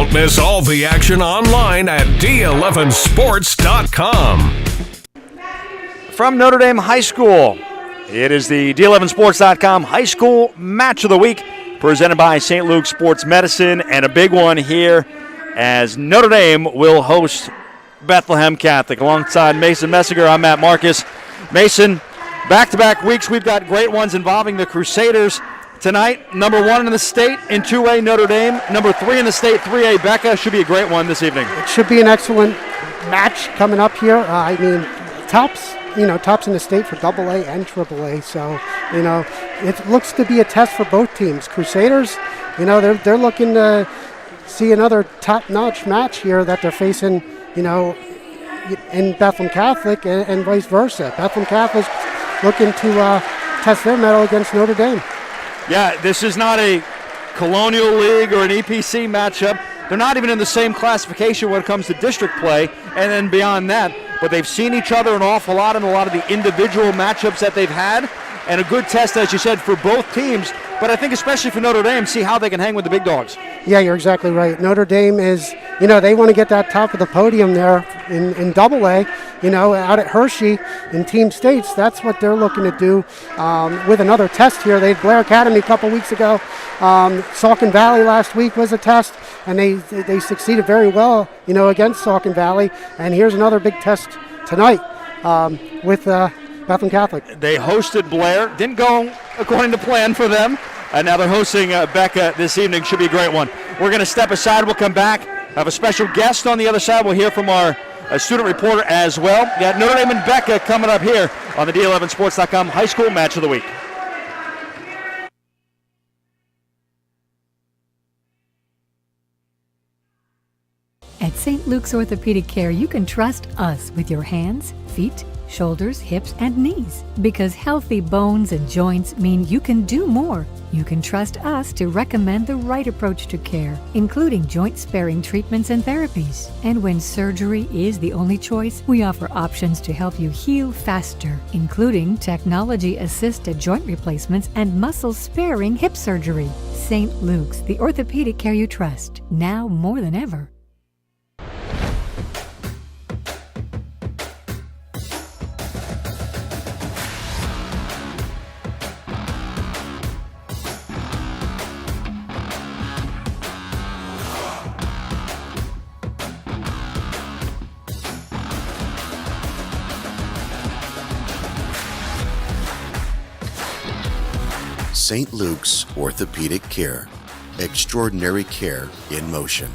Don't miss all the action online at d11sports.com. From Notre Dame High School, it is the d11sports.com High School Match of the Week, presented by St. Luke's Sports Medicine, and a big one here as Notre Dame will host Bethlehem Catholic. Alongside Mason Messinger, I'm Matt Marcus. Mason, back-to-back weeks, we've got great ones involving the Crusaders. Tonight, number 1 in the state in 2A, Notre Dame. Number 3 in the state, 3A, Becca. Should be a great one this evening. It should be an excellent match coming up here. Tops in the state for AA and AAA. So, it looks to be a test for both teams. Crusaders, they're looking to see another top-notch match here that they're facing, in Bethlehem Catholic and vice versa. Bethlehem Catholic looking to test their mettle against Notre Dame. Yeah, this is not a Colonial League or an EPC matchup. They're not even in the same classification when it comes to district play, and then beyond that. But they've seen each other an awful lot in a lot of the individual matchups that they've had, and a good test, as you said, for both teams. But I think especially for Notre Dame, see how they can hang with the big dogs. Yeah, you're exactly right. Notre Dame is, they want to get that top of the podium there in AA, out at Hershey in team states. That's what they're looking to do with another test here. They had Blair Academy a couple weeks ago. Saucon Valley last week was a test, and they succeeded very well, against Saucon Valley. And here's another big test tonight with Bethlehem Catholic. They hosted Blair. Didn't go according to plan for them. And now they're hosting Becca this evening. Should be a great one. We're going to step aside. We'll come back. Have a special guest on the other side. We'll hear from our student reporter as well. Got Notre Dame and Becca coming up here on the D11Sports.com High School Match of the Week. At St. Luke's Orthopedic Care, you can trust us with your hands, feet, shoulders, hips, and knees. Because healthy bones and joints mean you can do more. You can trust us to recommend the right approach to care, including joint-sparing treatments and therapies. And when surgery is the only choice, we offer options to help you heal faster, including technology-assisted joint replacements and muscle-sparing hip surgery. St. Luke's, the orthopedic care you trust, now more than ever. St. Luke's Orthopedic Care. Extraordinary care in motion.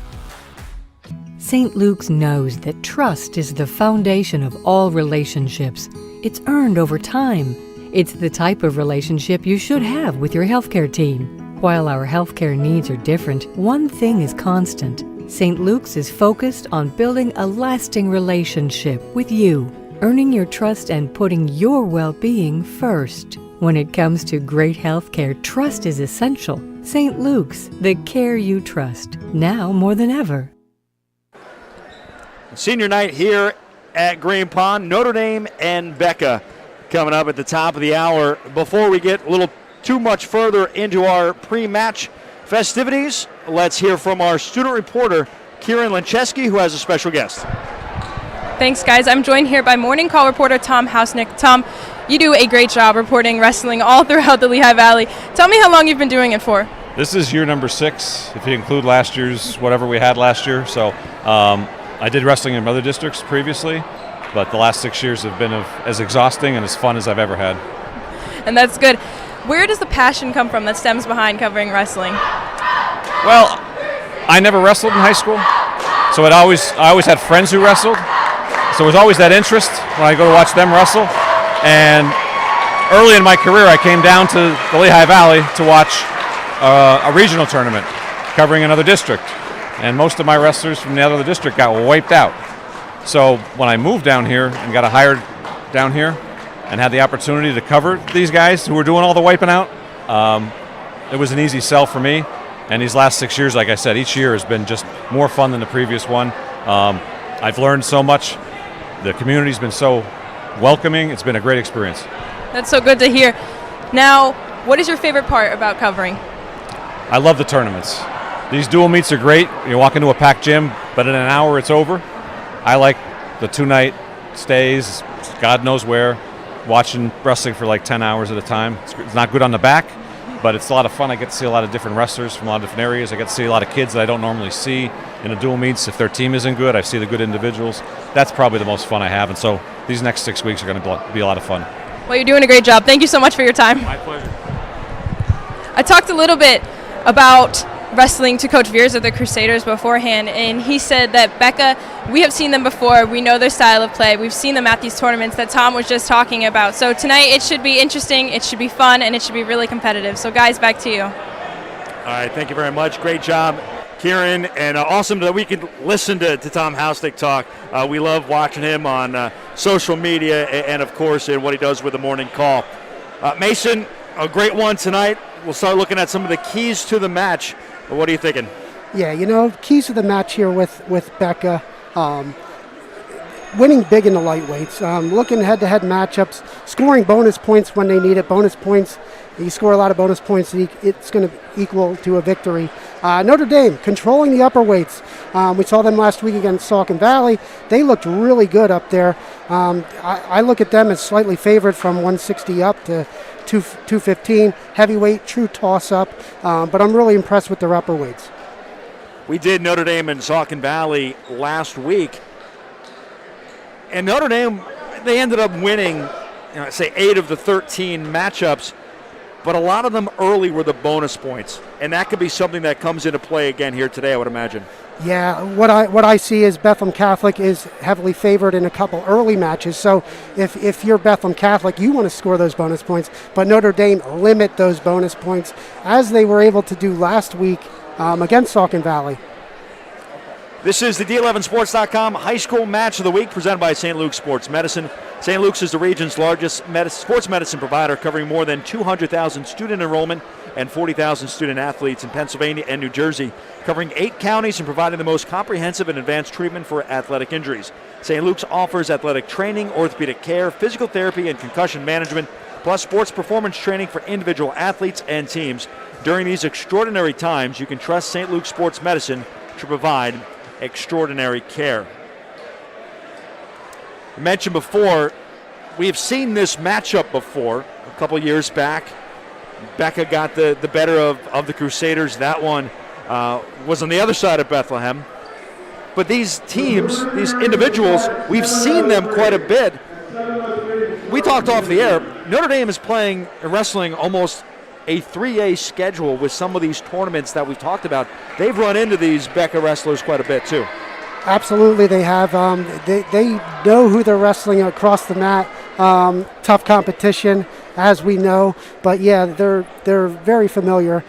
St. Luke's knows that trust is the foundation of all relationships. It's earned over time. It's the type of relationship you should have with your healthcare team. While our healthcare needs are different, one thing is constant. St. Luke's is focused on building a lasting relationship with you, earning your trust and putting your well-being first. When it comes to great healthcare, trust is essential. St. Luke's, the care you trust, now more than ever. Senior night here at Green Pond. Notre Dame and Becca coming up at the top of the hour. Before we get a little too much further into our pre-match festivities, let's hear from our student reporter, Kieran Lancheski, who has a special guest. Thanks, guys. I'm joined here by Morning Call reporter Tom Hausnick. Tom, you do a great job reporting wrestling all throughout the Lehigh Valley. Tell me how long you've been doing it for. This is year number 6, if you include last year's, whatever we had last year. So I did wrestling in other districts previously, but the last 6 years have been as exhausting and as fun as I've ever had. And that's good. Where does the passion come from that stems behind covering wrestling? Well, I never wrestled in high school, so I always had friends who wrestled. So there was always that interest when I go to watch them wrestle. And early in my career, I came down to the Lehigh Valley to watch a regional tournament covering another district. And most of my wrestlers from the other district got wiped out. So when I moved down here and got hired down here and had the opportunity to cover these guys who were doing all the wiping out, it was an easy sell for me. And these last 6 years, like I said, each year has been just more fun than the previous one. I've learned so much. The community's been so welcoming. It's been a great experience. That's so good to hear. Now, what is your favorite part about covering? I love the tournaments. These dual meets are great. You walk into a packed gym, but in an hour it's over. I like the 2-night stays, God knows where, watching wrestling for like 10 hours at a time. It's not good on the back, but it's a lot of fun. I get to see a lot of different wrestlers from a lot of different areas. I get to see a lot of kids that I don't normally see in a dual meets. If their team isn't good, I see the good individuals. That's probably the most fun I have. And so these next 6 weeks are going to be a lot of fun. Well, you're doing a great job. Thank you so much for your time. My pleasure. I talked a little bit about wrestling to Coach Veers of the Crusaders beforehand, and he said that Becca, we have seen them before. We know their style of play. We've seen them at these tournaments that Tom was just talking about. So tonight it should be interesting, it should be fun, and it should be really competitive. So guys, back to you. All right, thank you very much. Great job, Kieran, and awesome that we can listen to Tom Hausnick talk. We love watching him on social media and, of course, in what he does with the morning call. Mason, a great one tonight. We'll start looking at some of the keys to the match. What are you thinking? Yeah, keys to the match here with Becca. Winning big in the lightweights, looking head-to-head matchups, scoring bonus points when they need it. Bonus points, you score a lot of bonus points, it's going to equal to a victory. Notre Dame, controlling the upper weights. We saw them last week against Saucon Valley. They looked really good up there. I look at them as slightly favored from 160 up to 215. Heavyweight, true toss-up, but I'm really impressed with their upper weights. We did Notre Dame and Saucon Valley last week. And Notre Dame, they ended up winning, say 8 of the 13 matchups, but a lot of them early were the bonus points. And that could be something that comes into play again here today, I would imagine. Yeah, what I see is Bethlehem Catholic is heavily favored in a couple early matches. So if you're Bethlehem Catholic, you want to score those bonus points, but Notre Dame limit those bonus points as they were able to do last week against Saucon Valley. This is the D11Sports.com High School Match of the Week presented by St. Luke's Sports Medicine. St. Luke's is the region's largest sports medicine provider, covering more than 200,000 student enrollment and 40,000 student athletes in Pennsylvania and New Jersey, covering 8 counties and providing the most comprehensive and advanced treatment for athletic injuries. St. Luke's offers athletic training, orthopedic care, physical therapy, and concussion management, plus sports performance training for individual athletes and teams. During these extraordinary times, you can trust St. Luke's Sports Medicine to provide extraordinary care. I mentioned before, we've seen this matchup before a couple years back. Becca got the better of the Crusaders. That one was on the other side of Bethlehem. But these teams, these individuals, we've seen them quite a bit. We talked off the air. Notre Dame is playing wrestling almost a 3A schedule with some of these tournaments that we've talked about. They've run into these Becca wrestlers quite a bit too. Absolutely, they have. They know who they're wrestling across the mat. Tough competition, as we know. But yeah, they're very familiar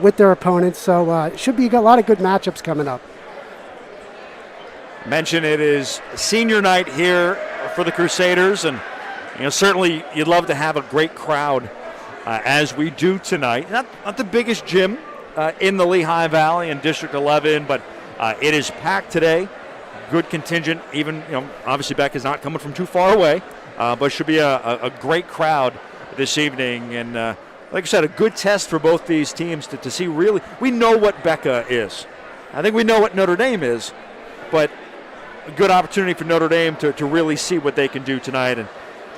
with their opponents. So it should be a lot of good matchups coming up. Mention it is senior night here for the Crusaders, and certainly you'd love to have a great crowd as we do tonight. Not the biggest gym in the Lehigh Valley in District 11, but it is packed today. Good contingent. Even obviously Becca's not coming from too far away, but should be a great crowd this evening. And like I said, a good test for both these teams to see really. We know what Becca is. I think we know what Notre Dame is, but a good opportunity for Notre Dame to really see what they can do tonight and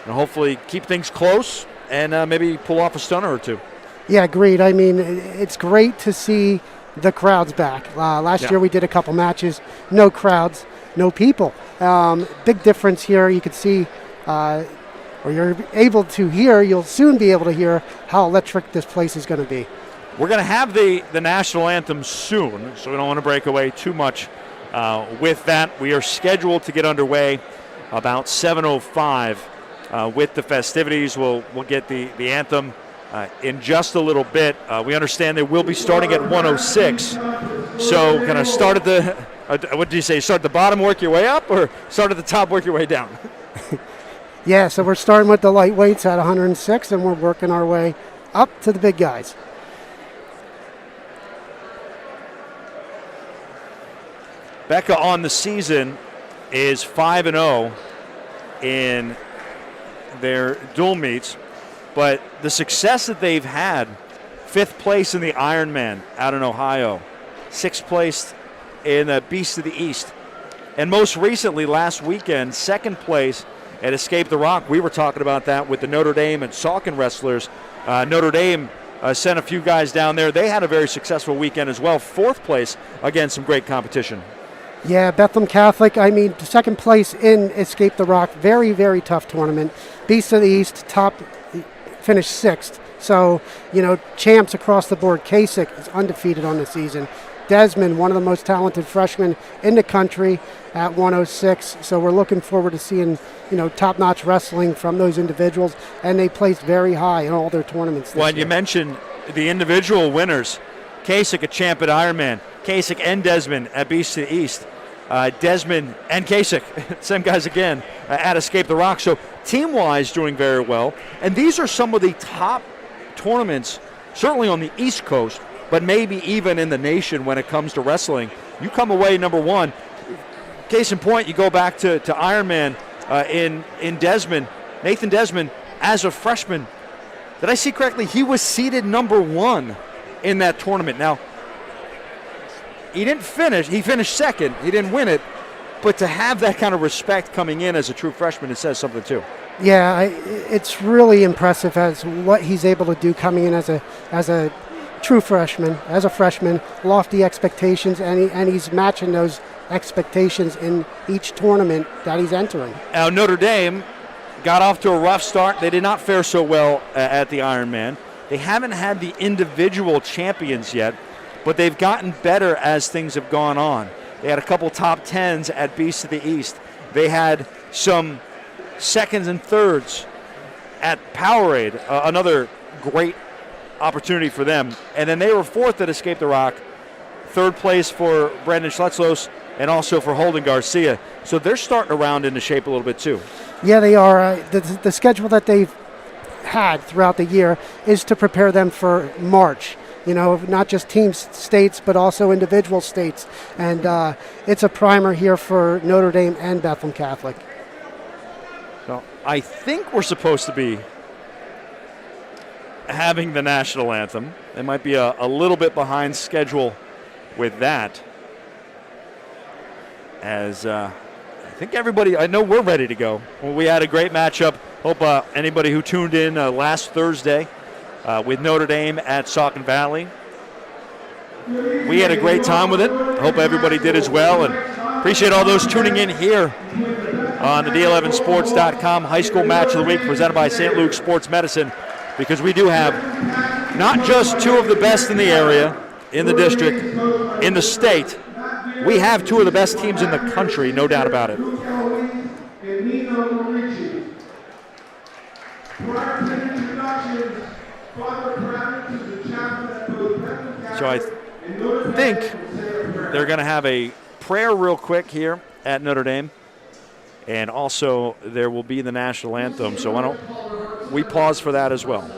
hopefully keep things close and maybe pull off a stunner or two. Yeah, agreed. I mean, it's great to see the crowds back. Last year we did a couple matches, no crowds, no people. Big difference here. You could see, or you're able to hear, you'll soon be able to hear how electric this place is going to be. We're going to have the national anthem soon, so we don't want to break away too much with that. We are scheduled to get underway about 7:05 with the festivities. We'll get the anthem in just a little bit. We understand they will be starting at 1:06. So kind of start at the, what did you say, start at the bottom, work your way up, or start at the top, work your way down? Yeah, so we're starting with the lightweights at 106, and we're working our way up to the big guys. Becca on the season is 5-0 in their dual meets, but the success that they've had, 5th place in the Ironman out in Ohio, sixth place in the Beast of the East. And most recently, last weekend, second place at Escape the Rock. We were talking about that with the Notre Dame and Saucon wrestlers. Notre Dame sent a few guys down there. They had a very successful weekend as well. Fourth place, again, some great competition. Yeah, Bethlehem Catholic, second place in Escape the Rock. Very, very tough tournament. Beast of the East, finished sixth. So, champs across the board. Kasich is undefeated on the season. Desmond, one of the most talented freshmen in the country at 106. So we're looking forward to seeing, top-notch wrestling from those individuals. And they placed very high in all their tournaments this Well, year. you mentioned the individual winners. Kasich, a champ at Ironman. Kasich and Desmond at Beast of the East. Desmond and Kasich, same guys again, at Escape the Rock. So team-wise doing very well. And these are some of the top tournaments, certainly on the East Coast, but maybe even in the nation when it comes to wrestling. You come away number one. Case in point, you go back to Ironman in Desmond. Nathan Desmond, as a freshman, did I see correctly? He was seeded number one in that tournament. Now, he didn't finish. He finished second. He didn't win it. But to have that kind of respect coming in as a true freshman, it says something too. Yeah, it's really impressive as what he's able to do coming in as a true freshman, lofty expectations, and he's matching those expectations in each tournament that he's entering. Now, Notre Dame got off to a rough start. They did not fare so well at the Ironman. They haven't had the individual champions yet, but they've gotten better as things have gone on. They had a couple top tens at Beast of the East. They had some seconds and thirds at Powerade, another great opportunity for them. And then they were fourth at Escape the Rock, third place for Brandon Schletzlos, and also for Holden Garcia. So they're starting to round into shape a little bit too. Yeah, they are. The schedule that they've had throughout the year is to prepare them for March. Not just team states, but also individual states. And it's a primer here for Notre Dame and Bethlehem Catholic. So I think we're supposed to be having the national anthem. They might be a little bit behind schedule with that. As I think everybody, I know we're ready to go. Well, we had a great matchup. Hope anybody who tuned in last Thursday with Notre Dame at Saucon Valley, we had a great time with it. Hope everybody did as well, and appreciate all those tuning in here on the D11sports.com High School Match of the Week presented by St. Luke's Sports Medicine, because we do have not just two of the best in the area, in the district, in the state. We have two of the best teams in the country, no doubt about it. So I think they're going to have a prayer real quick here at Notre Dame. And also there will be the national anthem. So why don't we pause for that as well.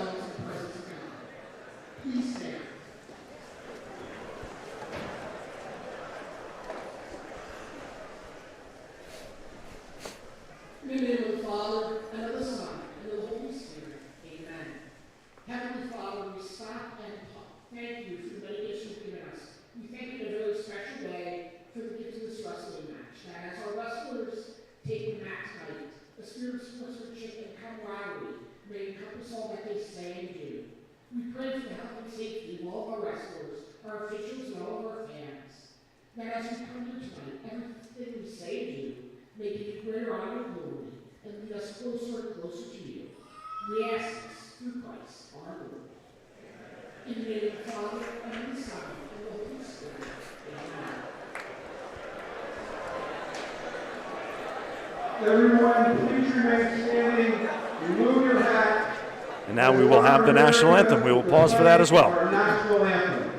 In the name of the Father, and of the Son, and of the Holy Spirit. Amen. Heavenly Father, we stop and thank you for the many gifts you've given us. We thank you in a very special way for the gift of this wrestling match. That as our wrestlers take the mat tonight, the spirit of sportsmanship and camaraderie may encompass all that they say and do. We pray for the health and safety of all of our wrestlers, our officials, and all of our fans. That as we come here tonight, everything we say and do may give you greater honor and glory, and lead us closer and closer to you. We ask this through Christ, our Lord. In the name of the Father, and of the Son, and of the Holy Spirit. Amen. Everyone, please remain standing. Remove your hat. And now we will have the national anthem. We will pause for that as well. Our national anthem.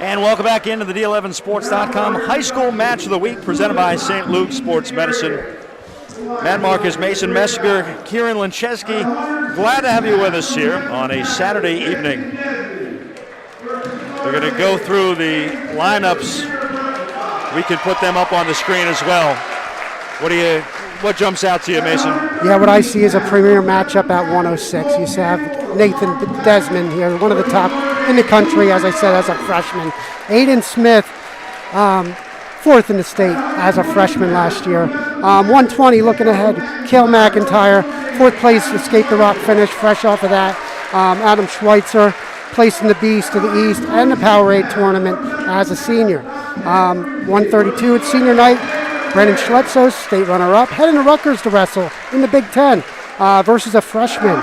And welcome back into the D11Sports.com High School Match of the Week presented by St. Luke's Sports Medicine. Matt Marcus, Mason Messinger, Kieran Lincheski, glad to have you with us here on a Saturday evening. We're going to go through the lineups. We can put them up on the screen as well. What jumps out to you, Mason? Yeah, what I see is a premier matchup at 106. You have Nathan Desmond here, one of the top in the country, as I said, as a freshman. Aiden Smith, fourth in the state as a freshman last year. 120 looking ahead. Cale McIntyre, fourth place, escaped the rock finish, fresh off of that. Adam Schweitzer, placed in the Beast to the East and the Powerade tournament as a senior. 132 at senior night. Brennan Schletzos, state runner-up, heading to Rutgers to wrestle in the Big Ten versus a freshman,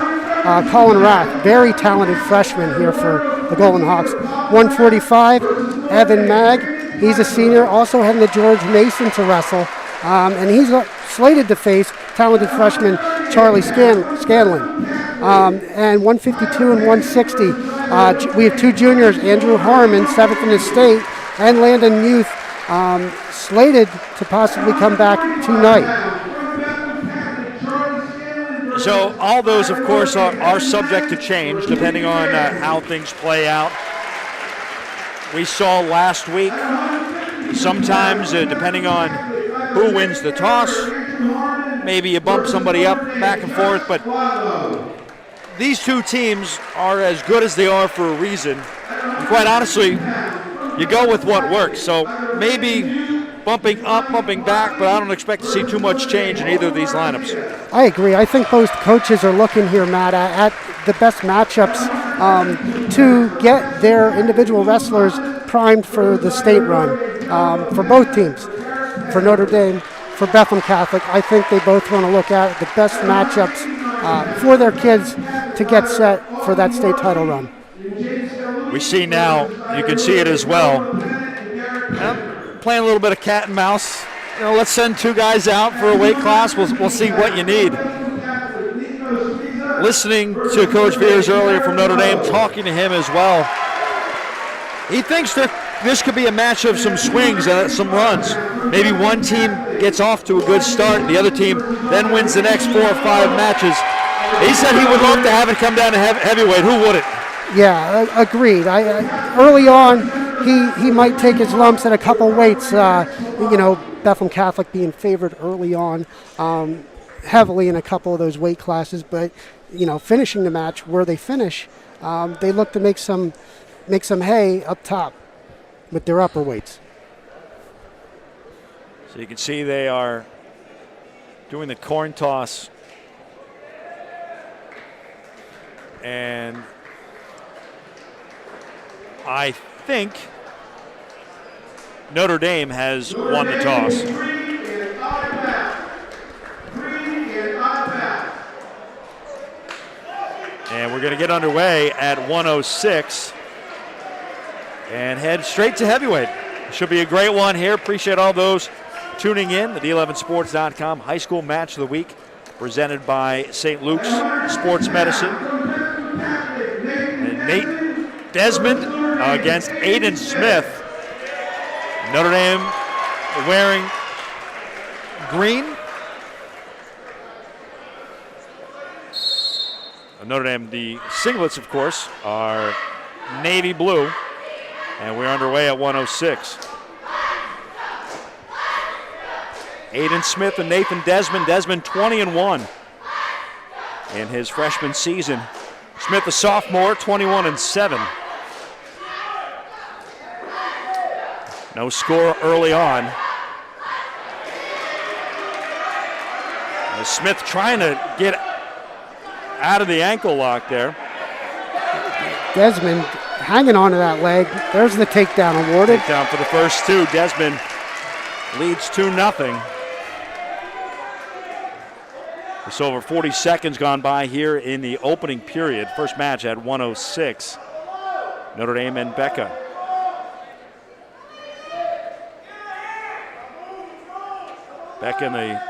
Colin Rath, very talented freshman here for the Golden Hawks. 145, Evan Mag, he's a senior, also heading to George Mason to wrestle, and he's slated to face talented freshman Charlie Scanlon. And 152 and 160, we have two juniors, Andrew Harmon, seventh in the state, and Landon Muth, slated to possibly come back tonight. So all those, of course, are subject to change depending on how things play out. We saw last week, sometimes depending on who wins the toss, maybe you bump somebody up back and forth, but these two teams are as good as they are for a reason. And quite honestly, you go with what works. So maybe bumping up, bumping back, but I don't expect to see too much change in either of these lineups. I agree. I think both coaches are looking here, Matt, at the best matchups to get their individual wrestlers primed for the state run for both teams. For Notre Dame, for Bethlehem Catholic, I think they both want to look at the best matchups for their kids to get set for that state title run. We see now, you can see it as well. Playing a little bit of cat and mouse. Let's send two guys out for a weight class. We'll see what you need. Listening to Coach Veers earlier from Notre Dame, talking to him as well. He thinks that this could be a match of some swings and some runs. Maybe one team gets off to a good start, and the other team then wins the next 4 or 5 matches. He said he would love to have it come down to heavyweight. Who wouldn't? Yeah, agreed. Early on, he might take his lumps at a couple weights. Bethlehem Catholic being favored early on, heavily in a couple of those weight classes. But finishing the match where they finish, they look to make some hay up top with their upper weights. So you can see they are doing the coin toss, and I think Notre Dame has won the toss. And we're going to get underway at 106 and head straight to heavyweight. Should be a great one here. Appreciate all those tuning in. The D11Sports.com High School Match of the Week presented by St. Luke's Sports Medicine. And Nate Desmond against Aiden Smith. Notre Dame wearing green. Notre Dame, the singlets, of course, are navy blue. And we're underway at 106. Aiden Smith and Nathan Desmond. Desmond 20-1 in his freshman season. Smith, a sophomore, 21-7. No score early on. Smith trying to get out of the ankle lock there. Desmond hanging on to that leg. There's the takedown awarded. Takedown for the first two. Desmond leads 2-0. Just over 40 seconds gone by here in the opening period. First match at 106. Notre Dame and Becca. Becca in the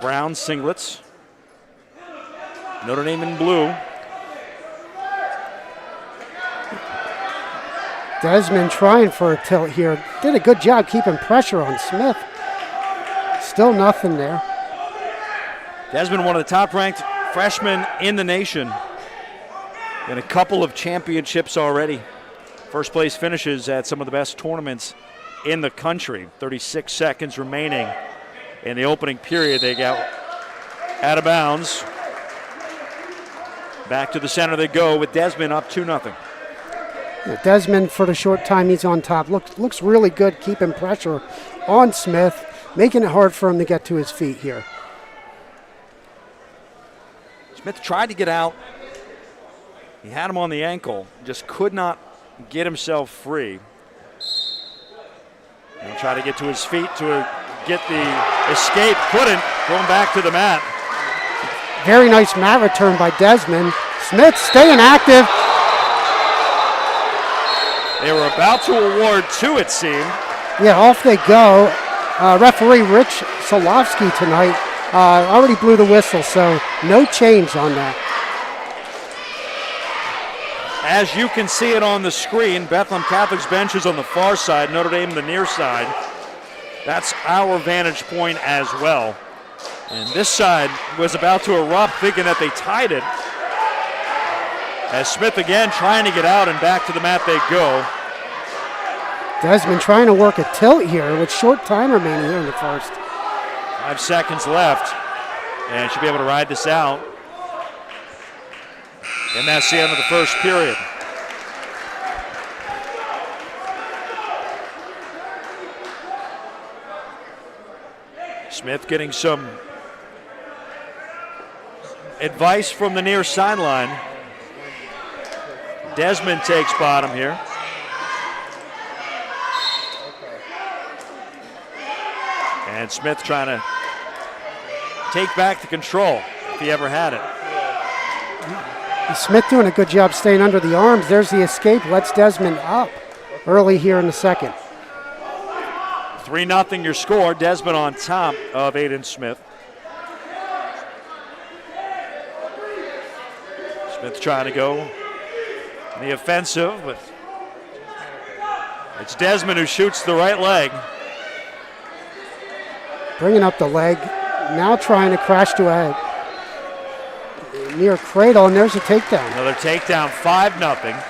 brown singlets. Notre Dame in blue. Desmond trying for a tilt here. Did a good job keeping pressure on Smith. Still nothing there. Desmond, one of the top-ranked freshmen in the nation. In a couple of championships already. First place finishes at some of the best tournaments in the country. 36 seconds remaining in the opening period. They got out of bounds. Back to the center they go with Desmond up 2-0. Yeah, Desmond, for the short time he's on top, looks really good keeping pressure on Smith, making it hard for him to get to his feet here. Smith tried to get out. He had him on the ankle, just could not get himself free. He'll try to get to his feet to get the escape. Couldn't. Going back to the mat. Very nice mat return by Desmond. Smith staying active. They were about to award two, it seemed. Yeah, off they go. Referee Rich Solovsky tonight already blew the whistle, so no change on that. As you can see it on the screen, Bethlehem Catholic's bench is on the far side, Notre Dame the near side. That's our vantage point as well. And this side was about to erupt, thinking that they tied it. As Smith again trying to get out, and back to the mat they go. Desmond trying to work a tilt here with short time remaining here in the first. 5 seconds left, and should be able to ride this out. And that's the end of the first period. Smith getting some advice from the near sideline. Desmond takes bottom here. And Smith trying to take back the control if he ever had it. Smith doing a good job staying under the arms. There's the escape, lets Desmond up early here in the second. 3-0 your score. Desmond on top of Aiden Smith. Smith trying to go in the offensive, but it's Desmond who shoots the right leg. Bringing up the leg, now trying to crash to a near cradle, and there's a takedown. Another takedown, 5-0.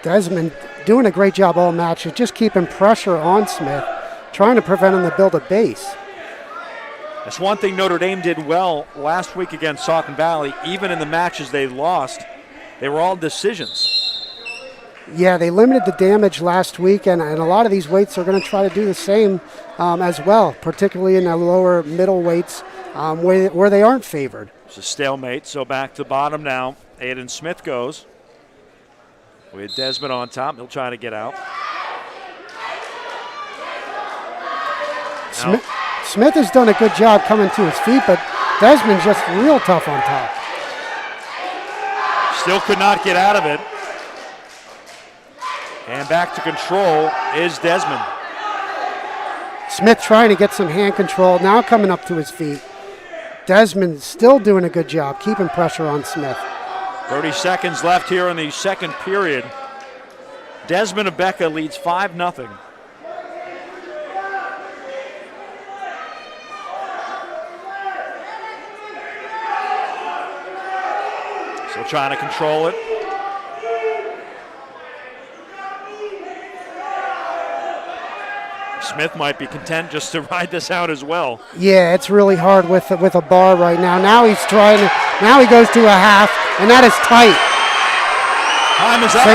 Desmond doing a great job all match, just keeping pressure on Smith, trying to prevent him to build a base. That's one thing Notre Dame did well last week against Saucon Valley. Even in the matches they lost, they were all decisions. Yeah, they limited the damage last week, and a lot of these weights are going to try to do the same as well, particularly in the lower middle weights where they aren't favored. It's a stalemate, so back to bottom now. Aiden Smith goes with Desmond on top. He'll try to get out. Smith has done a good job coming to his feet, but Desmond's just real tough on top. Still could not get out of it. And back to control is Desmond. Smith trying to get some hand control, now coming up to his feet. Desmond still doing a good job keeping pressure on Smith. 30 seconds left here in the second period. Desmond Abeka leads 5-0. Still trying to control it. Smith might be content just to ride this out as well. Yeah, it's really hard with a bar right now. Now he goes to a half, and that is tight. Time is up,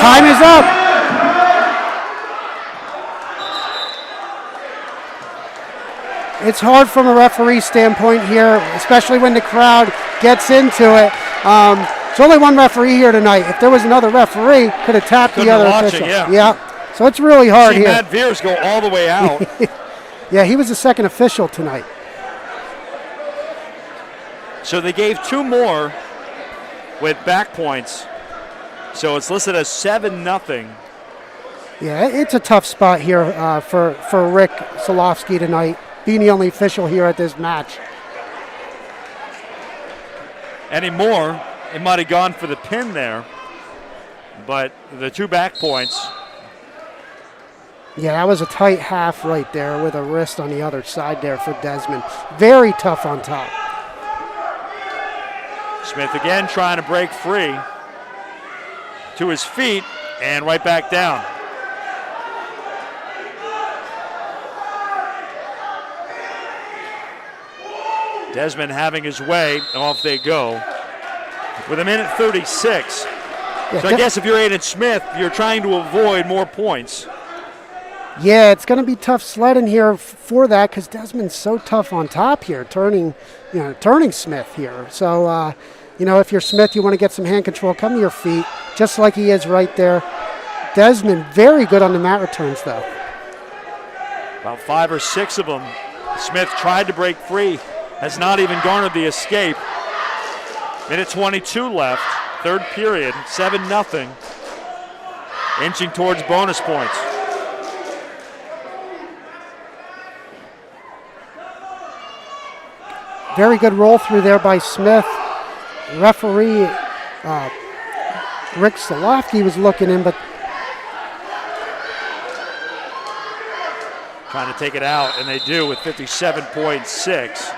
Time is up. It's hard from a referee standpoint here, especially when the crowd gets into it. There's only one referee here tonight. If there was another referee, could have tapped the other official. Yeah. So it's really hard here. Matt Veers go all the way out. Yeah, he was the second official tonight. So they gave two more with back points. So it's listed as 7-0. Yeah, it's a tough spot here for Rick Solovsky tonight, being the only official here at this match. anymore, it might have gone for the pin there. But the 2 back points. Yeah, that was a tight half right there with a wrist on the other side there for Desmond. Very tough on top. Smith again trying to break free to his feet and right back down. Desmond having his way, and off they go with 1:36. Yeah, So I guess if you're Aiden Smith, you're trying to avoid more points. Yeah, it's going to be tough sledding here for that because Desmond's so tough on top here, turning Smith here. So, if you're Smith, you want to get some hand control, come to your feet, just like he is right there. Desmond, very good on the mat returns, though. About 5 or 6 of them. Smith tried to break free, has not even garnered the escape. 1:22 left, third period, 7-0. Inching towards bonus points. Very good roll through there by Smith. Referee Rick Solofsky was looking in, but trying to take it out, and they do with 57.6.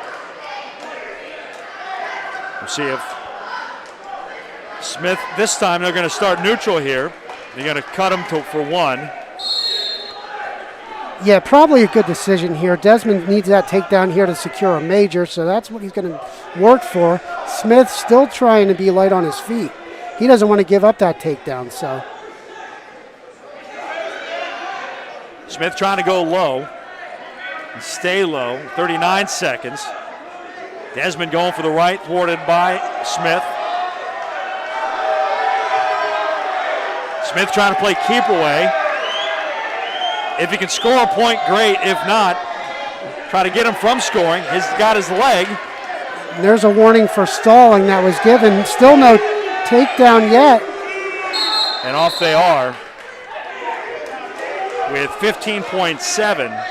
We'll see if Smith, this time they're going to start neutral here. They're going to cut him for 1. yeah, probably a good decision here. Desmond needs that takedown here to secure a major, so that's what he's going to work for. Smith still trying to be light on his feet. He doesn't want to give up that takedown, so. Smith trying to go low and stay low, 39 seconds. Desmond going for the right, thwarted by Smith. Smith trying to play keep away. If he can score a point, great. If not, try to get him from scoring. He's got his leg. And there's a warning for stalling that was given. Still no takedown yet. And off they are with 15.7.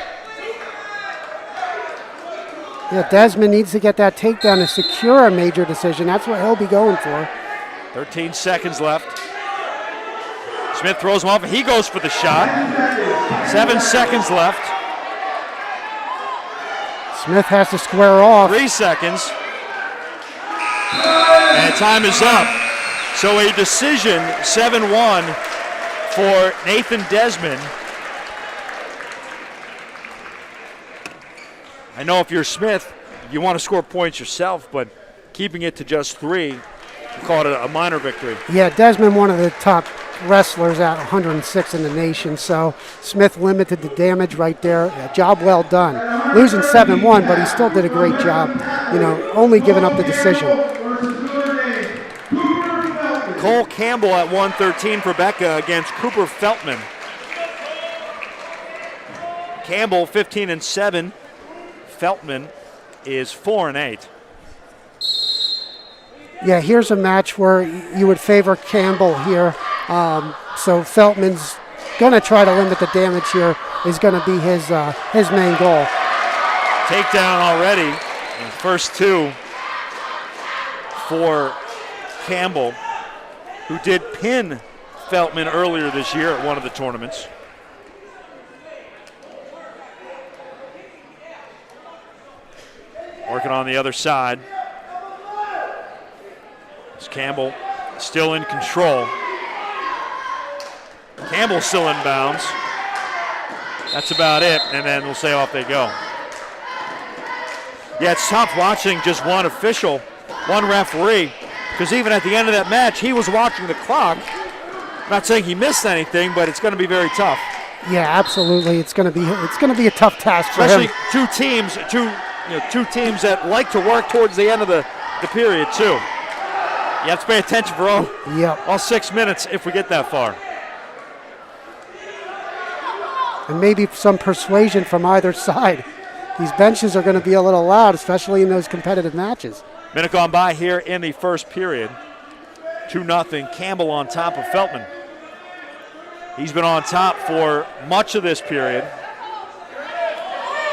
Yeah, Desmond needs to get that takedown to secure a major decision. That's what he'll be going for. 13 seconds left. Smith throws him off, and he goes for the shot. 7 seconds left. Smith has to square off. 3 seconds. And time is up. So a decision, 7-1 for Nathan Desmond. I know if you're Smith, you want to score points yourself, but keeping it to just 3, you call it a minor victory. Yeah, Desmond, one of the top wrestlers at 106 in the nation, so Smith limited the damage right there. Yeah, job well done. Losing 7-1, but he still did a great job, only giving up the decision. Cole Campbell at 113 for Becca against Cooper Feltman. Campbell 15-7. Feltman is 4-8. Yeah, here's a match where you would favor Campbell here. So Feltman's going to try to limit the damage here. Is going to be his main goal. Takedown already. The first 2 for Campbell, who did pin Feltman earlier this year at one of the tournaments. Working on the other side. It's Campbell still in control. Campbell still in bounds. That's about it, and then we'll say off they go. Yeah, it's tough watching just one official, one referee, because even at the end of that match, he was watching the clock. I'm not saying he missed anything, but it's going to be very tough. Yeah, absolutely. It's going to be a tough task for him. Especially two teams that like to work towards the end of the period too. You have to pay attention for all 6 minutes if we get that far. And maybe some persuasion from either side. These benches are going to be a little loud, especially in those competitive matches. Minute gone by here in the first period. 2-0, Campbell on top of Feltman. He's been on top for much of this period.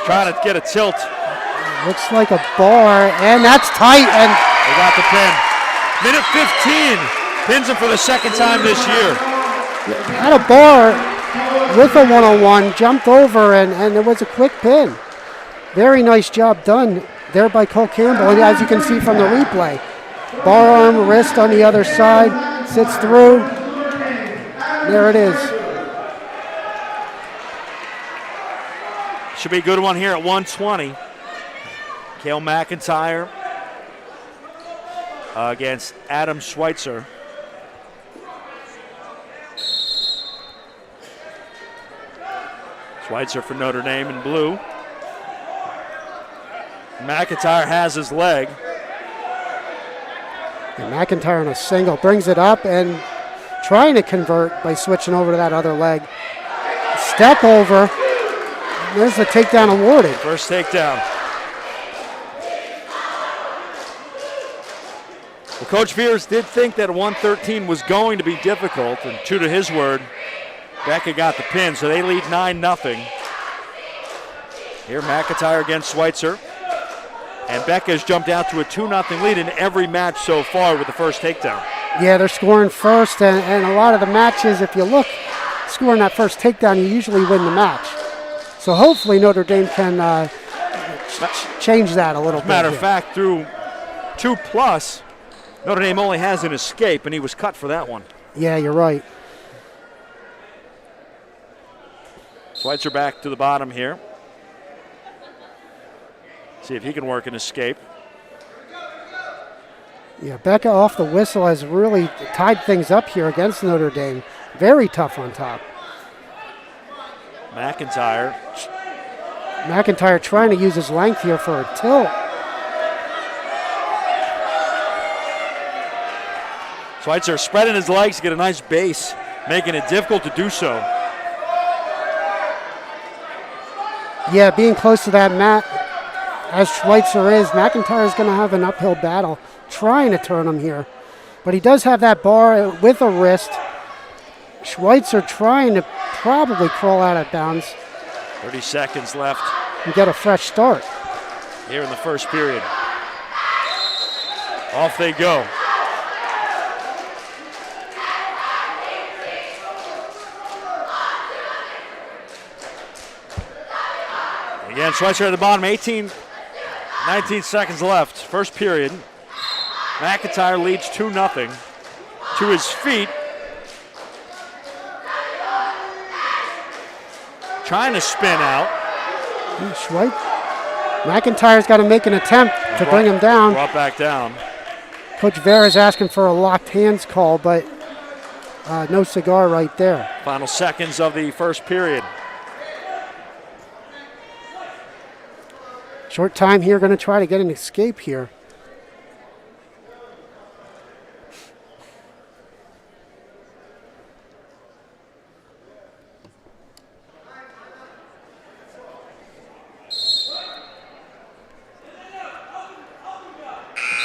Trying to get a tilt. Looks like a bar, and that's tight. And they got the pin. Minute 15. Pins him for the second time this year. Had a bar with a one-on-one, jumped over, and it was a quick pin. Very nice job done there by Cole Campbell. And as you can see from the replay, bar arm, wrist on the other side, sits through. There it is. Should be a good one here at 120. Cale McIntyre against Adam Schweitzer. Schweitzer for Notre Dame in blue. McIntyre has his leg. And McIntyre on a single brings it up and trying to convert by switching over to that other leg. Step over. There's the takedown awarded. First takedown. Well, Coach Veers did think that 113 was going to be difficult, and true to his word, Becca got the pin, so they lead 9-0. Here, McIntyre against Schweitzer. And Becca has jumped out to a 2-0 lead in every match so far with the first takedown. Yeah, they're scoring first, and a lot of the matches, if you look, scoring that first takedown, you usually win the match. So hopefully Notre Dame can change that a little bit. Matter of fact, through 2+, Notre Dame only has an escape, and he was cut for that one. Yeah, you're right. Schweitzer back to the bottom here. See if he can work an escape. Yeah, Becca off the whistle has really tied things up here against Notre Dame. Very tough on top. McIntyre trying to use his length here for a tilt. Schweitzer spreading his legs to get a nice base, making it difficult to do so. Yeah, being close to that mat, as Schweitzer is, McIntyre is going to have an uphill battle trying to turn him here. But he does have that bar with a wrist. Schweitzer trying to probably crawl out of bounds. 30 seconds left. And get a fresh start. Here in the first period. Off they go. Again, Schweitzer at the bottom, 19 seconds left, first period. McIntyre leads 2-0 to his feet. Trying to spin out. McIntyre's got to make an attempt to bring him down. Brought back down. Coach Vera's asking for a locked hands call, but no cigar right there. Final seconds of the first period. Short time here, going to try to get an escape here.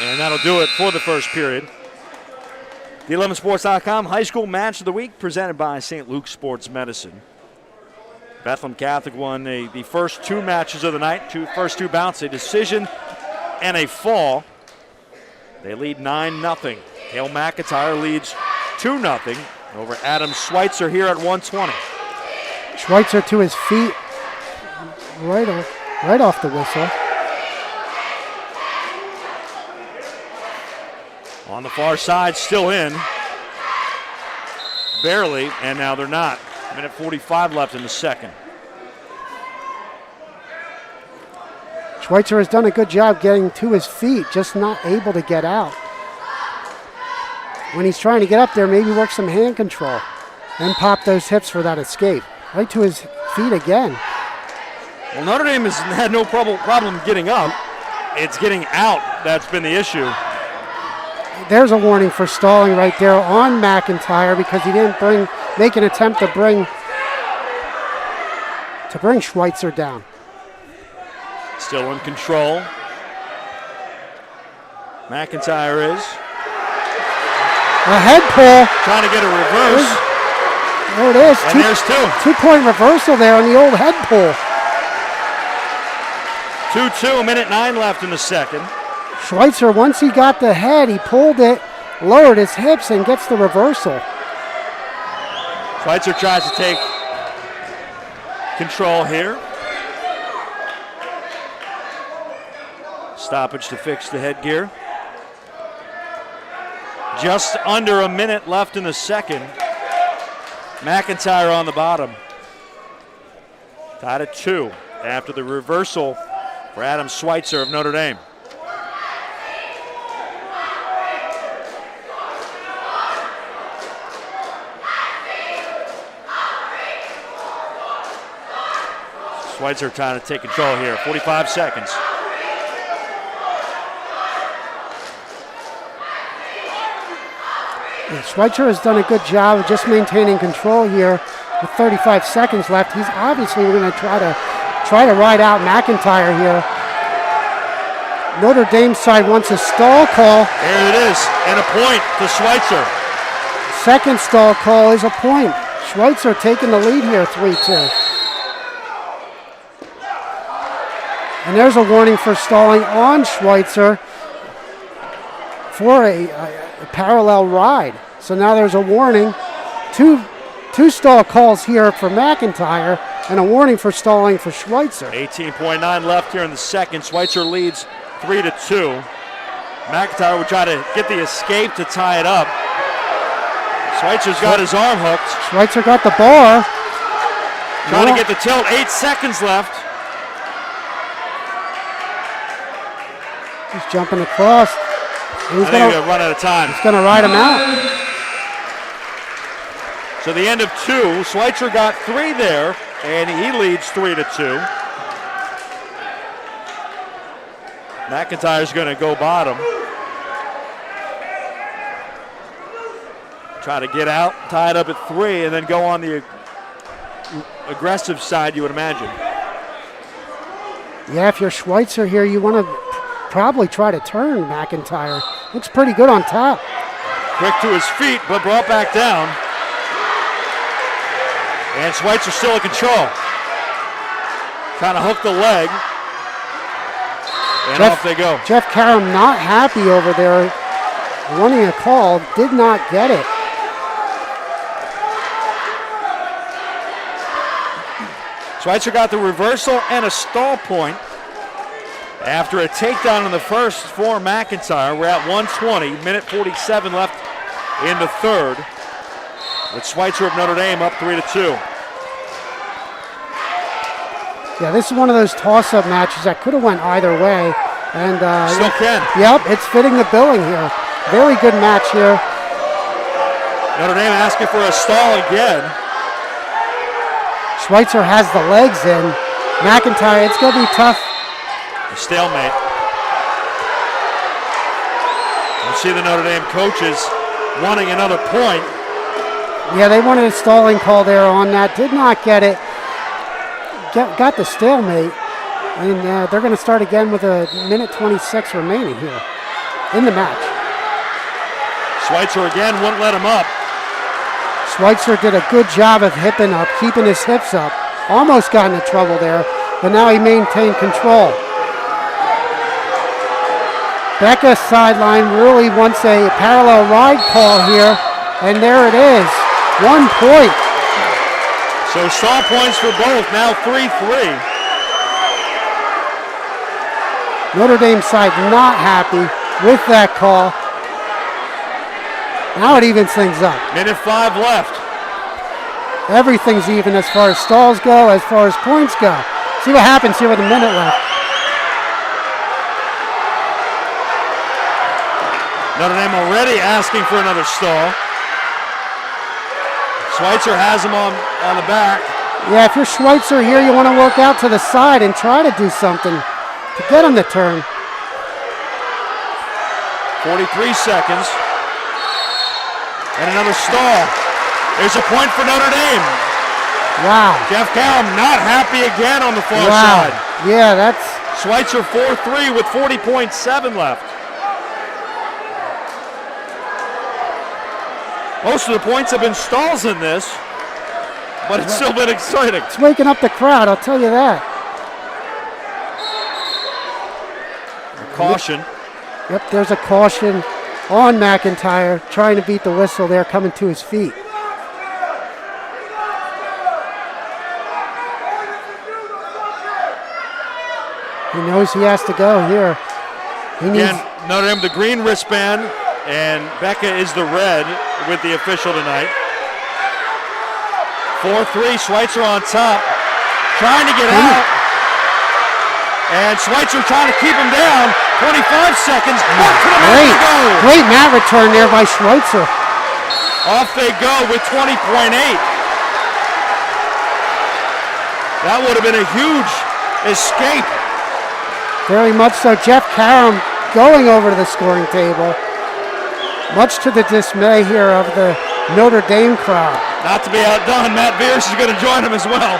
And that'll do it for the first period. The11sports.com High School Match of the Week presented by St. Luke Sports Medicine. Bethlehem Catholic won the first two matches of the night, first two bouts, a decision and a fall. They lead 9-0. Cale McIntyre leads 2-0 over Adam Schweitzer here at 120. Schweitzer to his feet, right off the whistle. On the far side, still in. Barely, and now they're not. Minute 45 left in the second. Schweitzer has done a good job getting to his feet, just not able to get out. When he's trying to get up there, maybe work some hand control and pop those hips for that escape. Right to his feet again. Well, Notre Dame has had no problem getting up. It's getting out that's been the issue. There's a warning for stalling right there on McIntyre because he didn't make an attempt to bring Schweitzer down. Still in control. McIntyre is. A head pull. Trying to get a reverse. There it is. And there's two. 2-point reversal there on the old head pull. 2-2, minute 9 left in the second. Schweitzer, once he got the head, he pulled it, lowered his hips and gets the reversal. Schweitzer tries to take control here. Stoppage to fix the headgear. Just under a minute left in the second. McIntyre on the bottom. Tied at 2 after the reversal for Adam Schweitzer of Notre Dame. Schweitzer trying to take control here. 45 seconds. Yeah, Schweitzer has done a good job of just maintaining control here with 35 seconds left. He's obviously going to try to ride out McIntyre here. Notre Dame side wants a stall call. There it is, and a point to Schweitzer. Second stall call is a point. Schweitzer taking the lead here, 3-2. And there's a warning for stalling on Schweitzer for a parallel ride. So now there's a warning. Two stall calls here for McIntyre and a warning for stalling for Schweitzer. 18.9 left here in the second. Schweitzer leads 3-2. McIntyre would try to get the escape to tie it up. Schweitzer's got his arm hooked. Schweitzer got the bar. Trying to get the tilt. 8 seconds left. He's jumping across. He's going to run out of time. He's going to ride him out. So the end of 2. Schweitzer got 3 there, and he leads 3-2. McIntyre's going to go bottom. Try to get out, tie it up at 3, and then go on the aggressive side, you would imagine. Yeah, if you're Schweitzer here, you want to probably try to turn McIntyre. Looks pretty good on top. Quick to his feet, but brought back down. And Schweitzer still in control. Trying to hook the leg. And off they go. Jeff Karam not happy over there. Wanting a call, did not get it. Schweitzer got the reversal and a stall point. After a takedown in the first for McIntyre, we're at 120, minute 47 left in the third. With Schweitzer of Notre Dame up 3-2. Yeah, this is one of those toss-up matches that could have went either way. And still can. Yep, it's fitting the billing here. Very good match here. Notre Dame asking for a stall again. Schweitzer has the legs in. McIntyre, it's going to be tough. A stalemate. You see the Notre Dame coaches wanting another point. Yeah, they wanted a stalling call there on that. Did not get it. Got the stalemate. And they're going to start again with a minute 26 remaining here in the match. Schweitzer again wouldn't let him up. Schweitzer did a good job of hipping up, keeping his hips up. Almost got into trouble there, but now he maintained control. Becca sideline really wants a parallel ride call here, and there it is. 1 point. So stall points for both, now 3-3. Notre Dame side not happy with that call. Now it evens things up. Minute 5 left. Everything's even as far as stalls go, as far as points go. See what happens here with a minute left. Notre Dame already asking for another stall. Schweitzer has him on the back. Yeah, if you're Schweitzer here, you want to work out to the side and try to do something to get him to turn. 43 seconds. And another stall. There's a point for Notre Dame. Wow. Jeff Karam not happy again on the far Wow. side. Yeah, that's... Schweitzer 4-3 with 40.7 left. Most of the points have been stalls in this, but it's still been exciting. It's waking up the crowd, I'll tell you that. A caution. Yep, there's a caution on McIntyre, trying to beat the whistle there, coming to his feet. He knows he has to go here. Again, Notre Dame the green wristband, and Becca is the red with the official tonight. 4-3, Schweitzer on top, trying to get out. And Schweitzer trying to keep him down. 25 seconds, back to the mat to go. Great mat return there by Schweitzer. Off they go with 20.8. That would have been a huge escape. Very much so. Jeff Karam going over to the scoring table, much to the dismay here of the Notre Dame crowd. Not to be outdone, Matt Bierce is going to join him as well.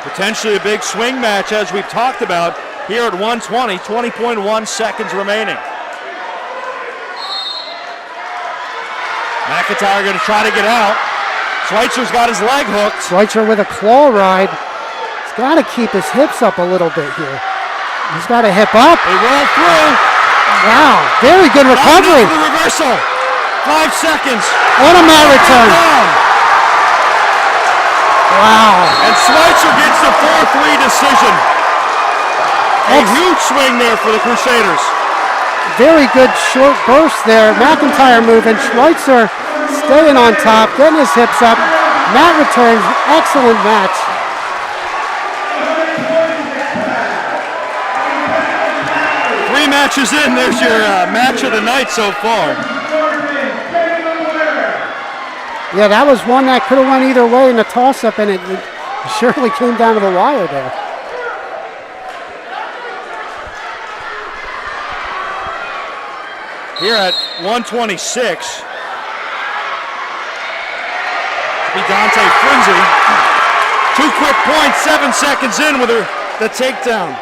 Potentially a big swing match, as we've talked about here at 120, 20.1 seconds remaining. McIntyre going to try to get out. Schweitzer's got his leg hooked. Schweitzer with a claw ride. He's got to keep his hips up a little bit here. He's got to hip up. They roll through. Wow, very good recovery. The reversal. 5 seconds. What a mat return. Wow. And Schweitzer gets the 4-3 decision. A huge swing there for the Crusaders. Very good short burst there. McIntyre moving. Schweitzer staying on top, getting his hips up. Mat returns. Excellent match. Three matches in. There's your match of the night so far. Yeah, that was one that could have went either way in the toss-up, and it surely came down to the wire there. Here at 126, be Dante Frenzy. 2 quick points, 7 seconds in with the takedown.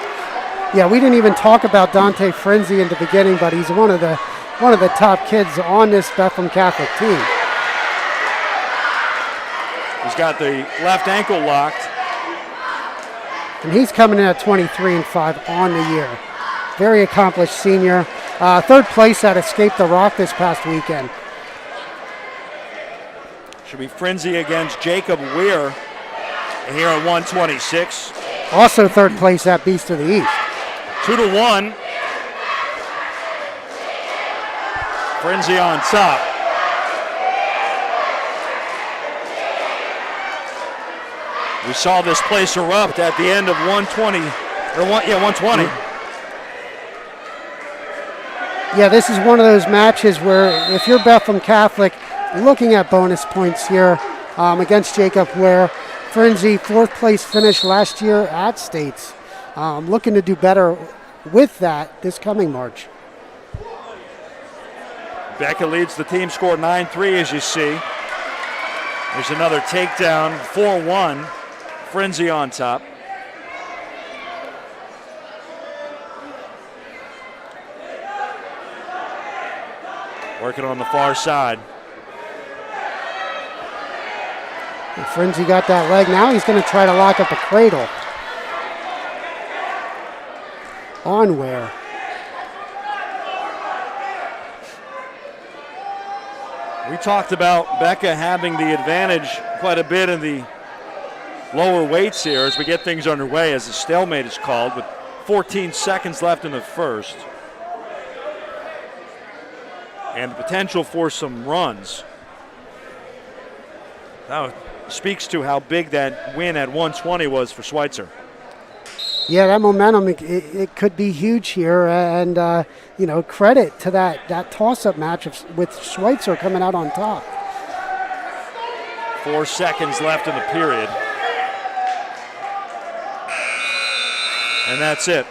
Yeah, we didn't even talk about Dante Frenzy in the beginning, but he's one of the top kids on this Bethlehem Catholic team. He's got the left ankle locked. And he's coming in at 23-5 on the year. Very accomplished senior. Third place at Escape the Rock this past weekend. Should be Frenzy against Jacob Weir here at 126. Also third place at Beast of the East. 2-1. Frenzy on top. We saw this place erupt at the end of 120. Yeah, this is one of those matches where if you're Bethlehem Catholic, you're looking at bonus points here against Jacob Ware. Frenzy, 4th place finish last year at States. Looking to do better with that this coming March. Becca leads the team score 9-3 as you see. There's another takedown, 4-1. Frenzy on top. Working on the far side. And Frenzy got that leg. Now he's going to try to lock up a cradle. On Ware. We talked about Becca having the advantage quite a bit in the lower weights here as we get things underway, as the stalemate is called with 14 seconds left in the first. And the potential for some runs. That speaks to how big that win at 120 was for Schweitzer. Yeah, that momentum, it could be huge here. And, credit to that toss-up match with Schweitzer coming out on top. 4 seconds left in the period. And that's it.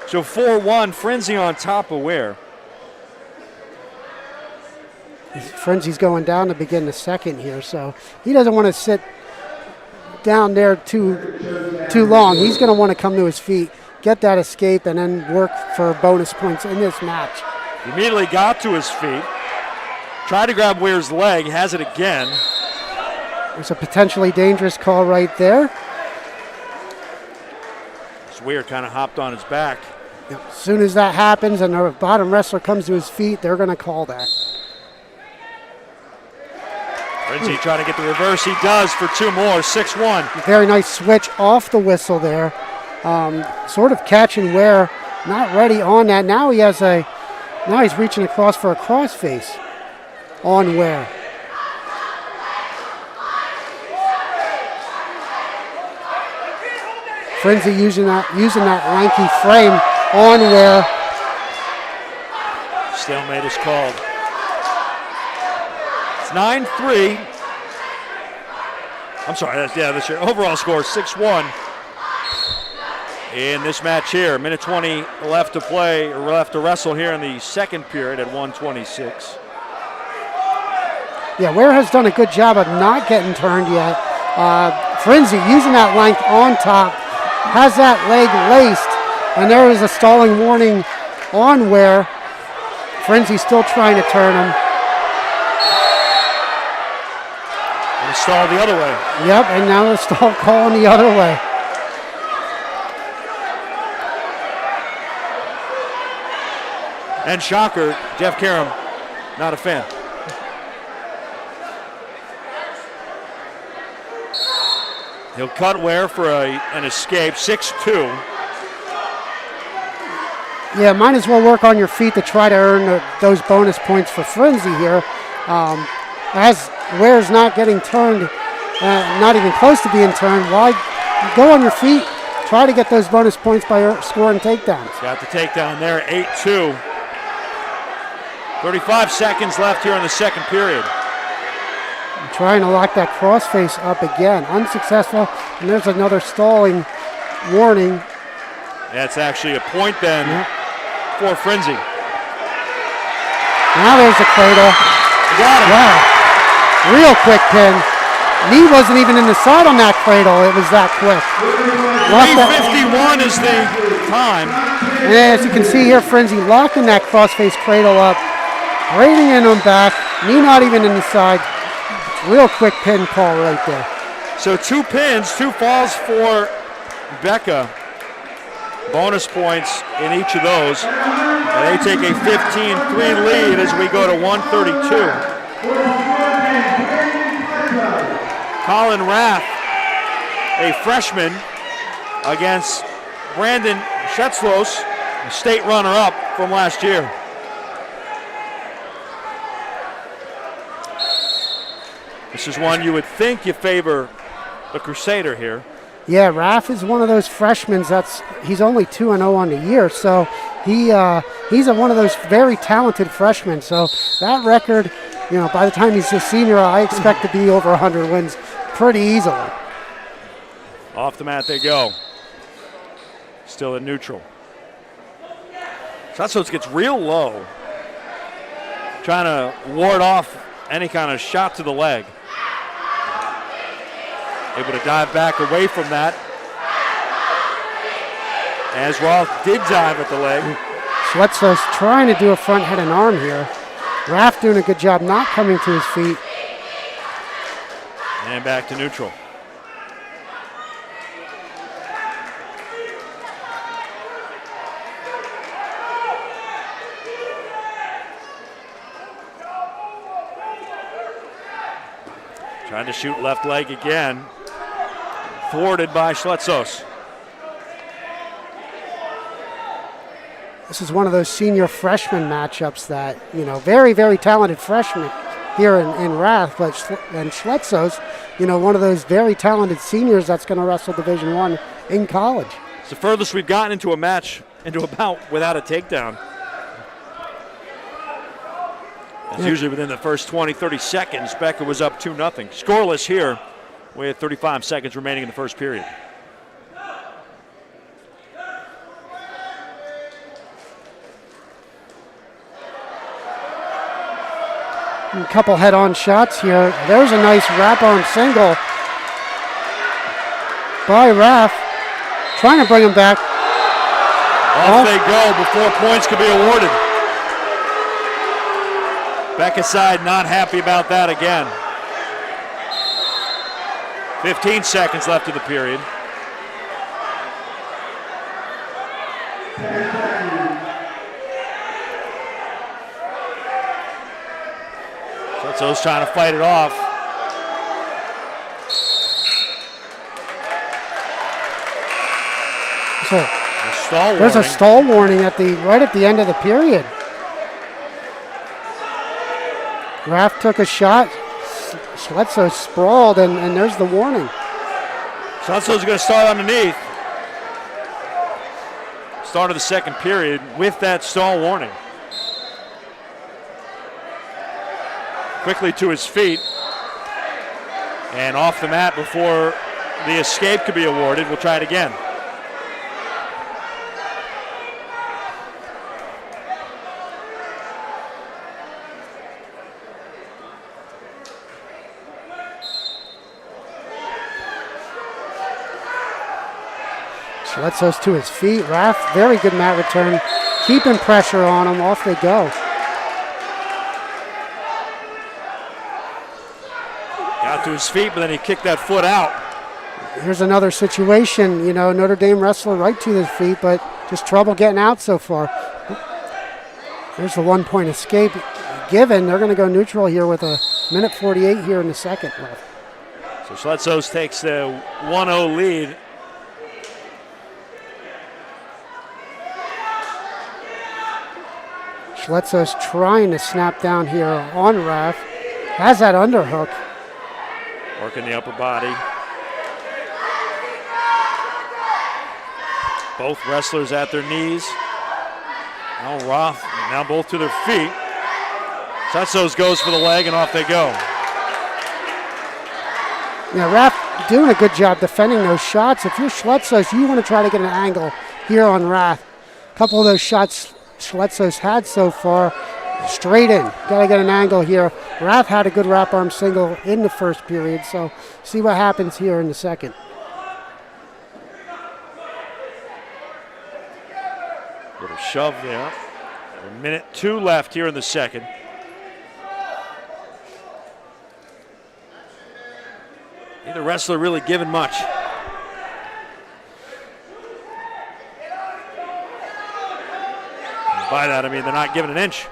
So 4-1, Frenzy on top of Ware. Frenzy's going down to begin the second here, so he doesn't want to sit down there too long. He's going to want to come to his feet, get that escape, and then work for bonus points in this match. He immediately got to his feet, tried to grab Ware's leg, has it again. There's a potentially dangerous call right there. Swear kind of hopped on his back. Yep. As soon as that happens and the bottom wrestler comes to his feet, they're going to call that. Frenzy trying to get the reverse. He does for 2 more, 6-1. Very nice switch off the whistle there. Sort of catch and wear. Not ready on that. Now he's reaching across for a crossface on wear. Frenzy using that lanky frame on wear. Stalemate is called. It's 9-3. I'm sorry, that's your overall score, 6-1. In this match here, minute 20 left to play, or left to wrestle here in the second period at 1:26. Yeah, Ware has done a good job of not getting turned yet. Frenzy using that length on top, has that leg laced, and there is a stalling warning on Ware. Frenzy still trying to turn him. And stall the other way. Yep, and now the stall calling the other way. And shocker, Jeff Karam, not a fan. He'll cut Ware for an escape, 6-2. Yeah, might as well work on your feet to try to earn those bonus points for Frenzy here. As Ware's not getting turned, not even close to being turned, why go on your feet, try to get those bonus points by scoring takedowns. Got the takedown there, 8-2. 35 seconds left here in the second period. Trying to lock that crossface up again. Unsuccessful, and there's another stalling warning. That's actually a point then for Frenzy. Now there's the cradle. Got it. Wow. Real quick pin. Knee wasn't even in the side on that cradle. It was that quick. 3:51 is the time. And as you can see here, Frenzy locking that crossface cradle up, braiding in on back, knee not even in the side. Real quick pin call right there. So 2 pins, 2 falls for Becca. Bonus points in each of those. And they take a 15-3 lead as we go to 132. Colin Rath, a freshman, against Brandon Shetzlos, state runner-up from last year. This is one you would think you favor the Crusader here. Yeah, Raff is one of those freshmen he's only 2-0 on the year, so he's one of those very talented freshmen. So that record, by the time he's a senior, I expect to be over 100 wins pretty easily. Off the mat they go. Still in neutral. Shetzlos gets real low, trying to ward off any kind of shot to the leg. Able to dive back away from that. As Roth did dive at the leg. Schwetzos trying to do a front head and arm here. Raff doing a good job not coming to his feet. And back to neutral. Trying to shoot left leg again. Thwarted by Schletzos. This is one of those senior freshman matchups that, very, very talented freshmen here in Rath, and Schletzos, one of those very talented seniors that's going to wrestle Division I in college. It's the furthest we've gotten into a match, into a bout without a takedown. It's usually within the first 20, 30 seconds. Becker was up 2-0. Scoreless here with 35 seconds remaining in the first period. A couple head-on shots here. There's a nice wrap-on single by Raff. Trying to bring him back. Off they go before points could be awarded. Becca's side not happy about that again. 15 seconds left of the period. Bledsoe's trying to fight it off. There's a stall warning right at the end of the period. Raff took a shot. Bledsoe sprawled, and there's the warning. Bledsoe's going to start underneath. Start of the second period with that stall warning. Quickly to his feet and off the mat before the escape could be awarded. We'll try it again. Bledsoe's to his feet. Raff, very good mat return. Keeping pressure on him. Off they go. Got to his feet, but then he kicked that foot out. Here's another situation. Notre Dame wrestler right to his feet, but just trouble getting out so far. There's the 1 point escape given. They're going to go neutral here with a minute 48 here in the second left. So Bledsoe takes the 1-0 lead. Bledsoe's trying to snap down here on Raff. Has that underhook. Working the upper body. Both wrestlers at their knees. Now Raff, now both to their feet. Bledsoe goes for the leg and off they go. Yeah, Raff doing a good job defending those shots. If you're Bledsoe, you want to try to get an angle here on Raff. A couple of those shots Bledsoe's had so far, straight in. Got to get an angle here. Raff had a good wrap arm single in the first period, so see what happens here in the second. Little shove there. A minute 2 left here in the second. Neither wrestler really giving much. By that, I mean they're not giving an inch.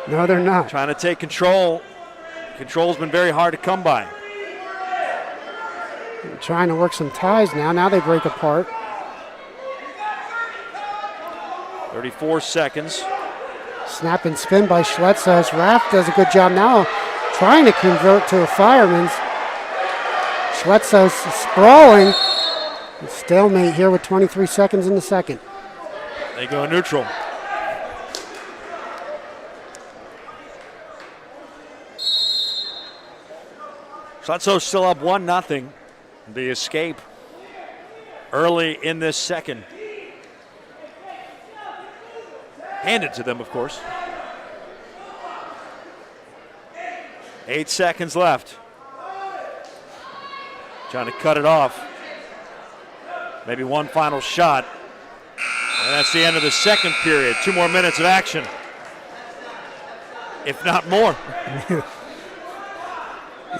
No, they're not. Trying to take control. Control's been very hard to come by. They're trying to work some ties now. Now they break apart. 34 seconds. Snap and spin by Bledsoe. Raff does a good job now trying to convert to a fireman's. Bledsoe's sprawling. Stalemate here with 23 seconds in the second. They go neutral. Bledsoe still up 1-0. The escape early in this second. Handed to them, of course. 8 seconds left. Trying to cut it off. Maybe one final shot. And that's the end of the second period. 2 more minutes of action, if not more.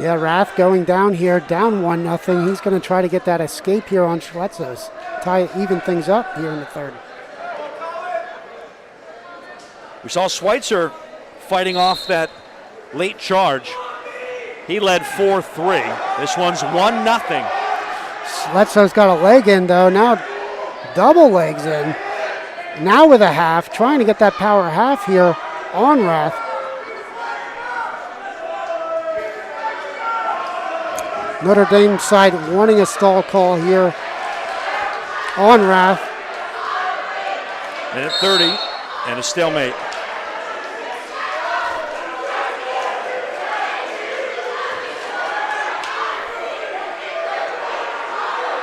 Yeah, Raff going down here, down 1-0. He's going to try to get that escape here on Bledsoe's. Even things up here in the third. We saw Schweitzer fighting off that late charge. He led 4-3. This one's 1-0. Bledsoe's got a leg in, though. Now double legs in. Now with a half, trying to get that power half here on Raff. Notre Dame side wanting a stall call here on Raff. Minute 30 and a stalemate.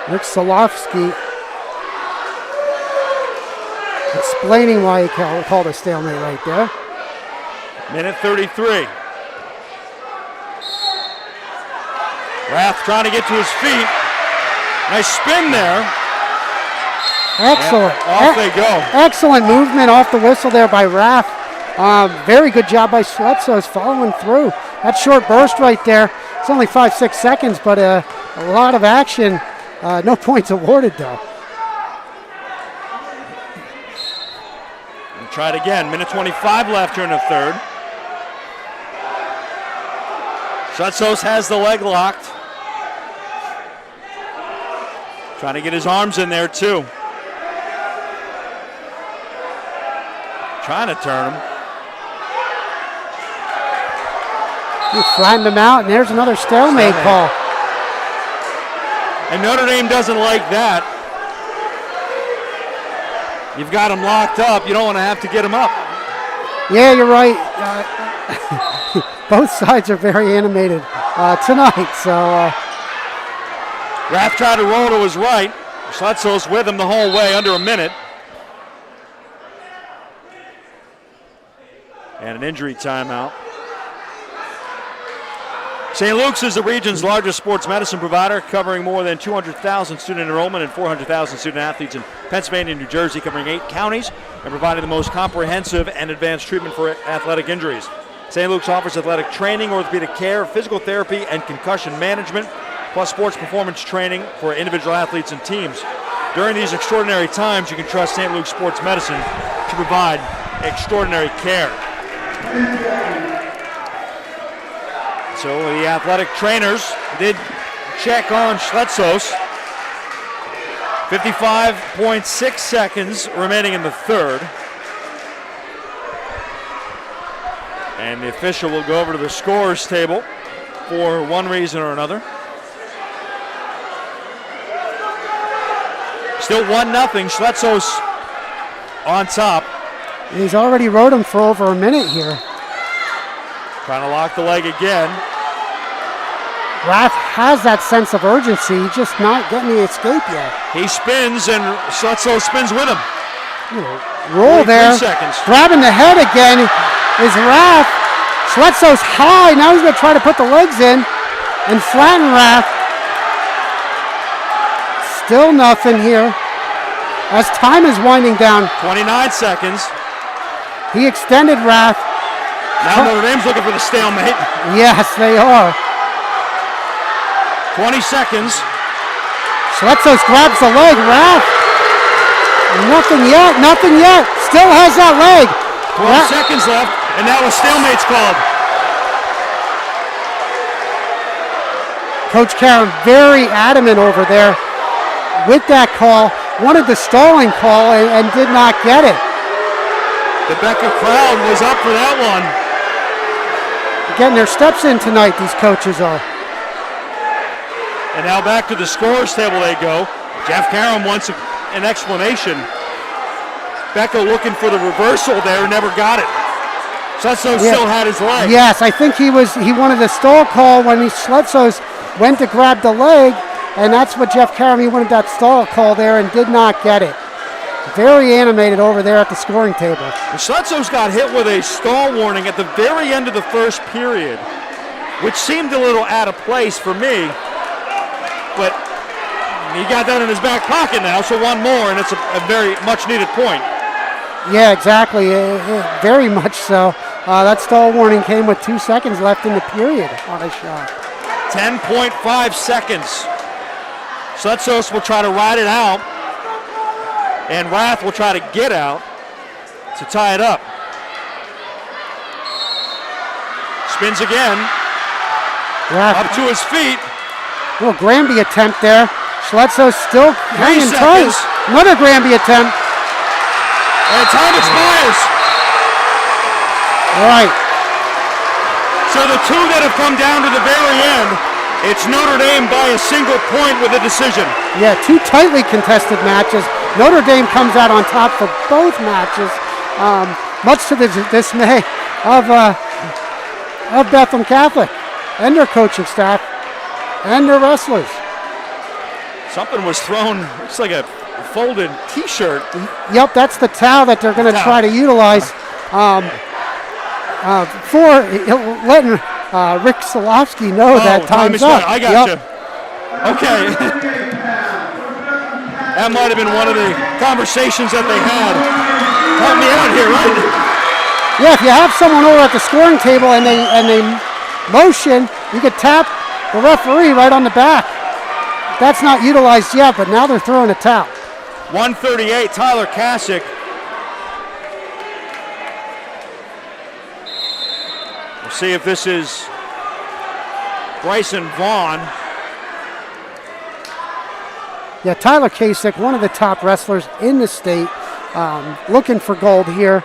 Rick Solofsky explaining why he called a stalemate right there. Minute 33. Raff trying to get to his feet. Nice spin there. Excellent. And off they go. Excellent movement off the whistle there by Raff. Very good job by Bledsoe following through. That short burst right there. It's only 5-6 seconds, but a lot of action. No points awarded, though. And try it again. Minute 25 left here in the third. Schletzos has the leg locked. Trying to get his arms in there, too. Trying to turn him. He flattened him out, and there's another stalemate call. And Notre Dame doesn't like that. You've got him locked up. You don't want to have to get him up. Yeah, you're right. Both sides are very animated tonight. So Rath tried to roll to his right. Schletzos with him the whole way, under a minute. And an injury timeout. St. Luke's is the region's largest sports medicine provider, covering more than 200,000 student enrollment and 400,000 student athletes in Pennsylvania and New Jersey, covering 8 counties, and providing the most comprehensive and advanced treatment for athletic injuries. St. Luke's offers athletic training, orthopedic care, physical therapy, and concussion management, plus sports performance training for individual athletes and teams. During these extraordinary times, you can trust St. Luke's Sports Medicine to provide extraordinary care. So the athletic trainers did check on Schletzos. 55.6 seconds remaining in the third. And the official will go over to the scorers table for one reason or another. Still 1-0, Schletzos on top. He's already rode him for over a minute here. Trying to lock the leg again. Rath has that sense of urgency, just not getting the escape yet. He spins, and Schletzos spins with him. Roll there. Seconds. Grabbing the head again is Rath. Schletzos high. Now he's going to try to put the legs in and flatten Rath. Still nothing here. As time is winding down. 29 seconds. He extended Rath. Now Notre Dame's looking for the stalemate. Yes, they are. 20 seconds. Schletzos grabs the leg. Rath. Nothing yet. Nothing yet. Still has that leg. 12 seconds left, and now a stalemate's called. Coach Karen very adamant over there with that call. Wanted the stalling call and did not get it. The Becca crowd was up for that one. Getting their steps in tonight, these coaches are. And now back to the scorers table they go. Jeff Karam wants an explanation. Becca looking for the reversal there, never got it. Schletzos still had his leg. Yes, I think he wanted a stall call when Schletzos went to grab the leg, and that's what Jeff Karam, he wanted that stall call there and did not get it. Very animated over there at the scoring table. And Schletzos got hit with a stall warning at the very end of the first period, which seemed a little out of place for me, but he got that in his back pocket now, so one more, and it's a very much needed point. Yeah, exactly. Very much so. That stall warning came with 2 seconds left in the period on a shot. 10.5 seconds. Schletzos will try to ride it out, and Rath will try to get out to tie it up. Spins again. Rath up to his feet. Little Granby attempt there. Schletzos still hanging tight. Another Granby attempt. And time expires. All right. So the two that have come down to the very end, it's Notre Dame by a single point with a decision. Yeah, 2 tightly contested matches. Notre Dame comes out on top for both matches, much to the dismay of Bethlehem Catholic and their coaching staff and their wrestlers. Something was thrown, looks like a folded T-shirt. Yep, that's the towel that they're going to try to utilize for letting Rick Solofsky know that time's up. I got you. Okay. That might have been one of the conversations that they had. Help me out here, right? Yeah, if you have someone over at the scoring table and they motion, you could tap the referee right on the back. That's not utilized yet, but now they're throwing a towel. 138, Tyler Kasich. We'll see if this is Bryson Vaughn. Yeah, Tyler Kasich, one of the top wrestlers in the state, looking for gold here.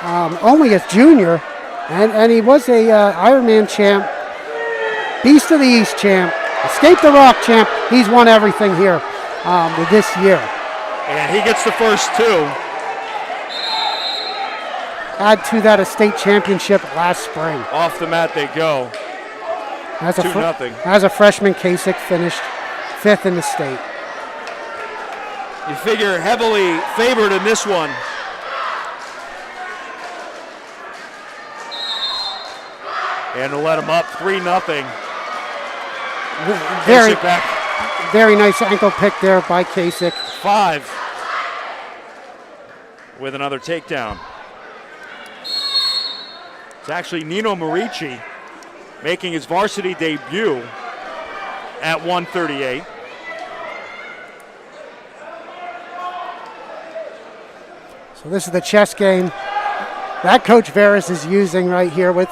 Only a junior, and he was a Ironman champ, Beast of the East champ, Escape the Rock champ. He's won everything here with this year. And he gets the first two. Add to that a state championship last spring. Off the mat they go. As 2-0. As a freshman, Kasich finished 5th in the state. You figure heavily favored in this one. And to let him up 3-0. Very nice ankle pick there by Kasich. 5 with another takedown. It's actually Nino Marici making his varsity debut at 138. So this is the chess game that Coach Veras is using right here with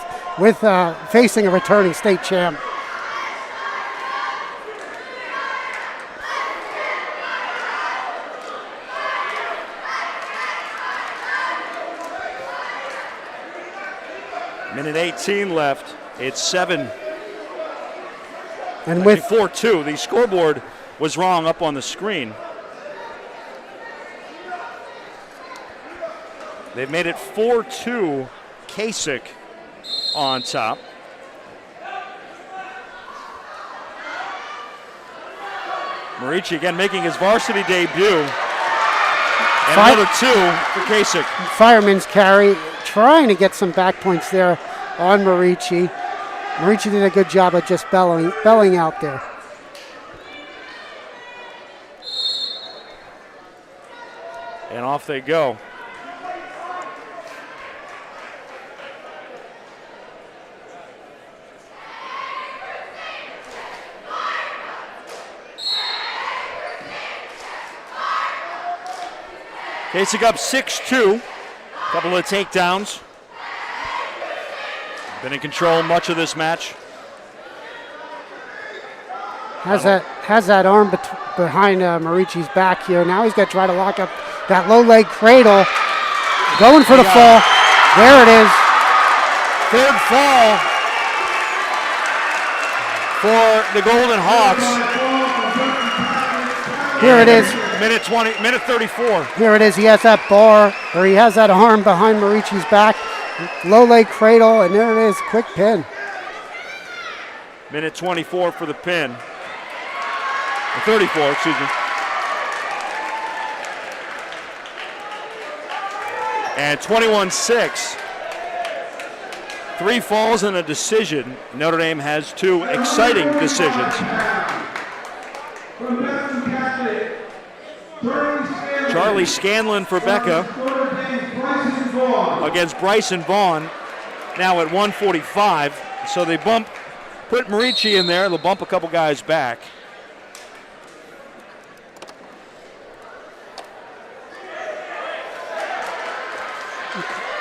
facing a returning state champ. Minute 18 left. It's 7. And with 4-2, the scoreboard was wrong up on the screen. They've made it 4-2, Kasich on top. Marici again making his varsity debut. And another 2 for Kasich. Fireman's carry, trying to get some back points there on Marici. Marici did a good job of just belling out there. And off they go. Kasich up 6-2. Couple of takedowns. Been in control much of this match. Has that arm behind Marici's back here. Now he's got to try to lock up that low leg cradle. Going for the fall. There it is. Third fall for the Golden Hawks. Here it is. Minute 34. Here it is. He has that bar, or he has that arm behind Marici's back. Low leg cradle, and there it is. Quick pin. Minute 24 for the pin. 34, excuse me. And 21-6. 3 falls and a decision. Notre Dame has 2 exciting decisions. Charlie Scanlon for Becca against Bryson Vaughn, now at 145. So they put Marici in there. They'll bump a couple guys back.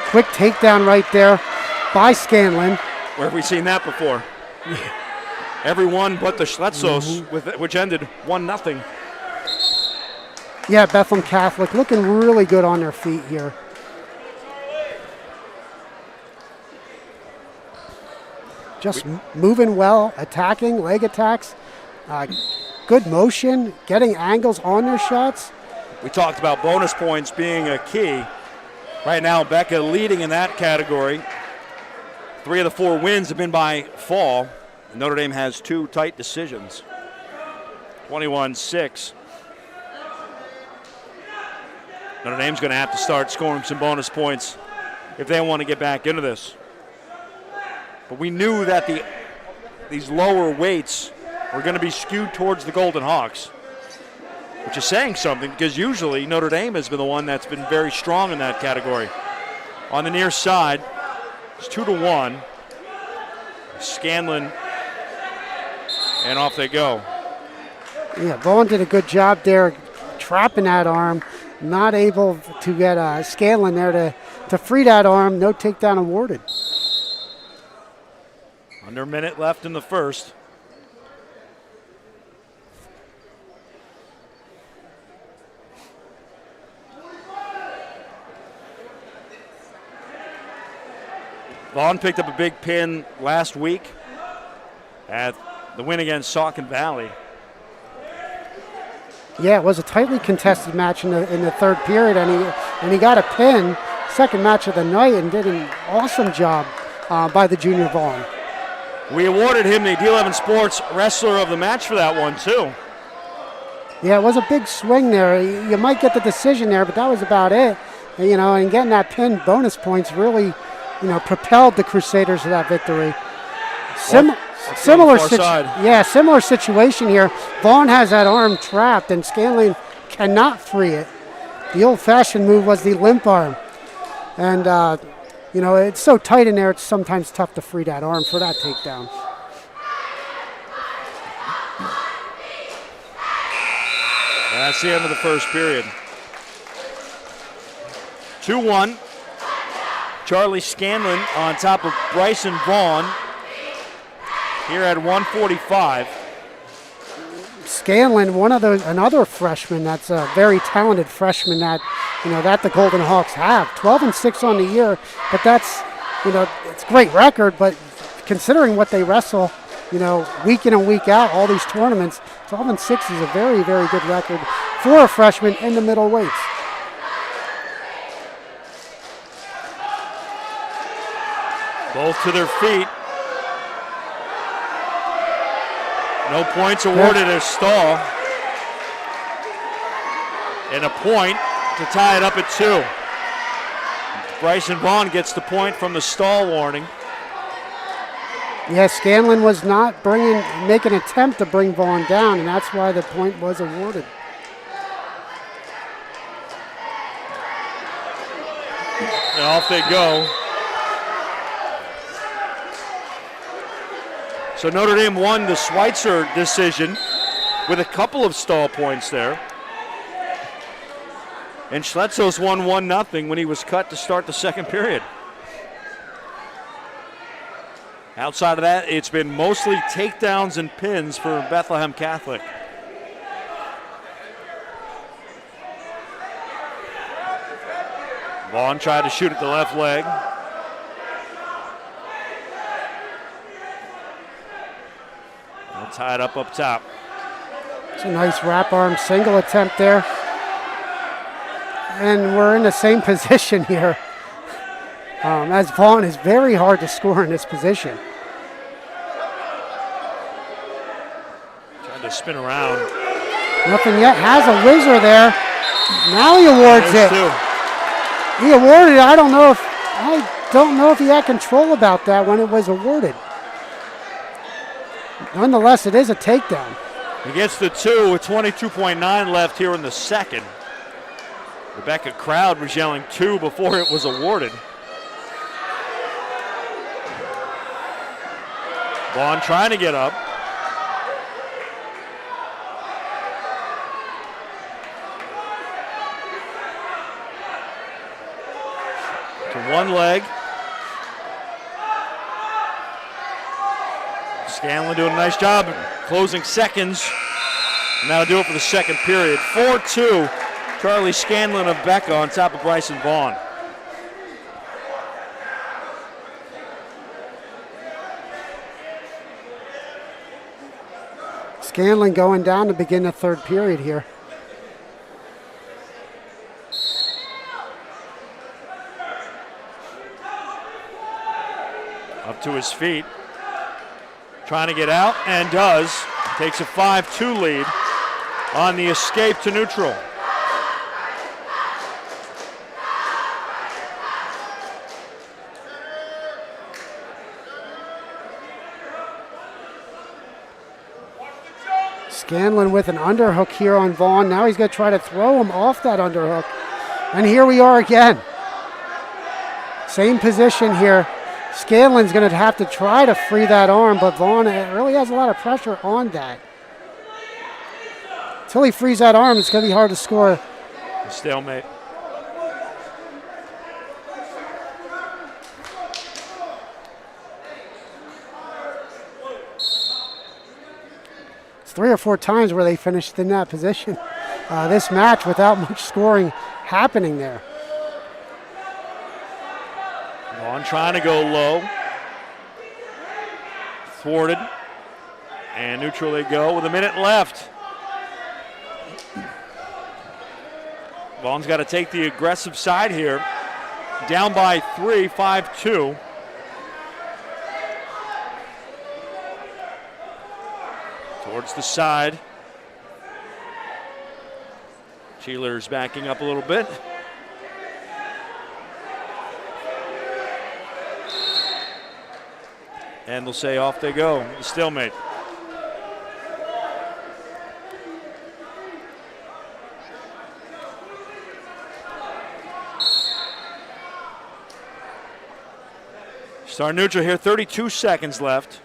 Quick takedown right there by Scanlon. Where have we seen that before? Everyone but the Schletzos, which ended 1-0. Yeah, Bethlehem Catholic looking really good on their feet here. Just moving well, attacking, leg attacks, good motion, getting angles on their shots. We talked about bonus points being a key. Right now, Becca leading in that category. 3 of the 4 wins have been by fall. Notre Dame has 2 tight decisions. 21-6. Notre Dame's going to have to start scoring some bonus points if they want to get back into this. But we knew that these lower weights were going to be skewed towards the Golden Hawks, which is saying something because usually Notre Dame has been the one that's been very strong in that category. On the near side, it's 2-1. Scanlon And off they go. Yeah, Vaughn did a good job there trapping that arm. Not able to get Scanlon there to free that arm. No takedown awarded. Under a minute left in the first. Vaughn picked up a big pin last week at the win against Saucon Valley. Yeah, it was a tightly contested match in the third period, and he got a pin, second match of the night, and did an awesome job by the junior Vaughn. We awarded him the D11 Sports Wrestler of the Match for that one, too. Yeah, it was a big swing there. You might get the decision there, but that was about it. And getting that pin bonus points really, propelled the Crusaders to that victory. Similar situation here. Vaughn has that arm trapped, and Scanlon cannot free it. The old-fashioned move was the limp arm. And, it's so tight in there, it's sometimes tough to free that arm for that takedown. That's the end of the first period. 2-1. Charlie Scanlon on top of Bryson Vaughn here at 145. Scanlon, another freshman that's a very talented freshman that the Golden Hawks have. 12-6 on the year, but that's, it's a great record, but considering what they wrestle, week in and week out, all these tournaments, 12-6 is a very, very good record for a freshman in the middle weights. Both to their feet. No points awarded as stall. And a point to tie it up at 2. Bryson Vaughn gets the point from the stall warning. Yeah, Scanlon was not make an attempt to bring Vaughn down, and that's why the point was awarded. And off they go. So Notre Dame won the Schweitzer decision with a couple of stall points there. And Schletzos won 1-0 when he was cut to start the second period. Outside of that, it's been mostly takedowns and pins for Bethlehem Catholic. Vaughn tried to shoot at the left leg. They'll tie it up top. It's a nice wrap arm single attempt there. And we're in the same position here. As Vaughn is very hard to score in this position. Trying to spin around. Nothing yet. Has a whizzer there. Now he awards it. He awarded it. I don't know if he had control about that when it was awarded. Nonetheless, it is a takedown. He gets the 2 with 22.9 left here in the second. Rebecca Crowd was yelling 2 before it was awarded. Vaughn trying to get up. To one leg. Scanlon doing a nice job closing seconds. And that'll do it for the second period. 4-2. Charlie Scanlon of Becca on top of Bryson Vaughn. Scanlon going down to begin the third period here. Up to his feet. Trying to get out, and does. Takes a 5-2 lead on the escape to neutral. Scanlon with an underhook here on Vaughn. Now he's going to try to throw him off that underhook. And here we are again. Same position here. Scanlon's going to have to try to free that arm, but Vaughn really has a lot of pressure on that. Until he frees that arm, it's going to be hard to score. A stalemate. It's 3 or 4 times where they finished in that position this match without much scoring happening there. Vaughn trying to go low. Thwarted. And neutral they go with a minute left. Vaughn's got to take the aggressive side here. Down by 3, 5-2. Towards the side. Cheerleaders backing up a little bit. And they'll say off they go. Stalemate. Star neutral here, 32 seconds left.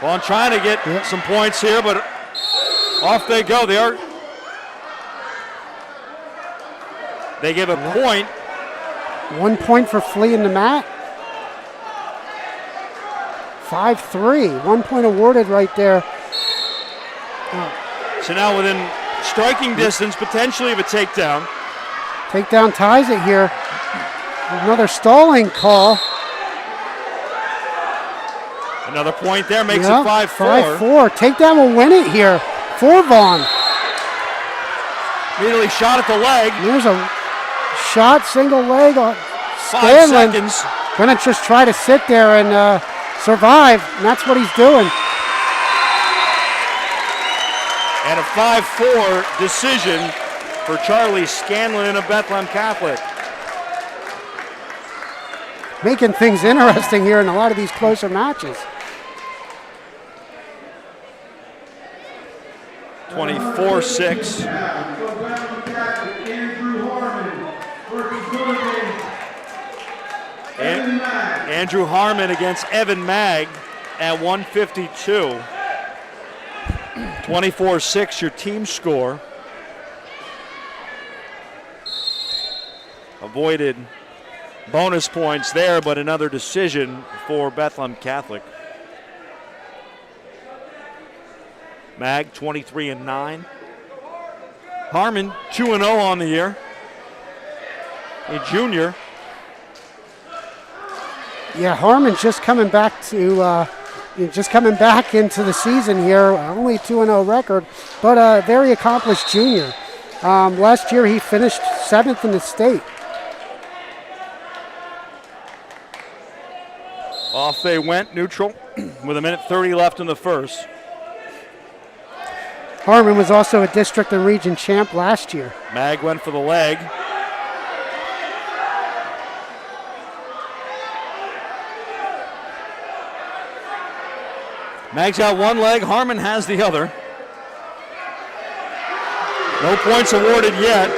Vaughn trying to get some points here, but off they go. They give a point. 1 point for Flea in the mat. 5-3. 1 point awarded right there. So now within striking distance, potentially of a takedown. Takedown ties it here. Another stalling call. Another point there makes it 5-4. 5-4. Takedown will win it here for Vaughn. Immediately shot at the leg. There's a shot, single leg on 5 seconds. Gonna just try to sit there and survive, and that's what he's doing. And a 5-4 decision for Charlie Scanlon of Bethlehem Catholic. Making things interesting here in a lot of these closer matches. 24-6. Andrew Harmon against Evan Mag at 152. 24-6 your team score. Avoided bonus points there, but another decision for Bethlehem Catholic. Mag 23-9. Harmon 2-0 on the year. A junior. Yeah, Harmon's just coming back to into the season here. Only 2-0 record, but a very accomplished junior. Last year he finished 7th in the state. Off they went, neutral, with a minute 30 left in the first. Harmon was also a district and region champ last year. Mag went for the leg. Mag's got one leg, Harmon has the other. No points awarded yet.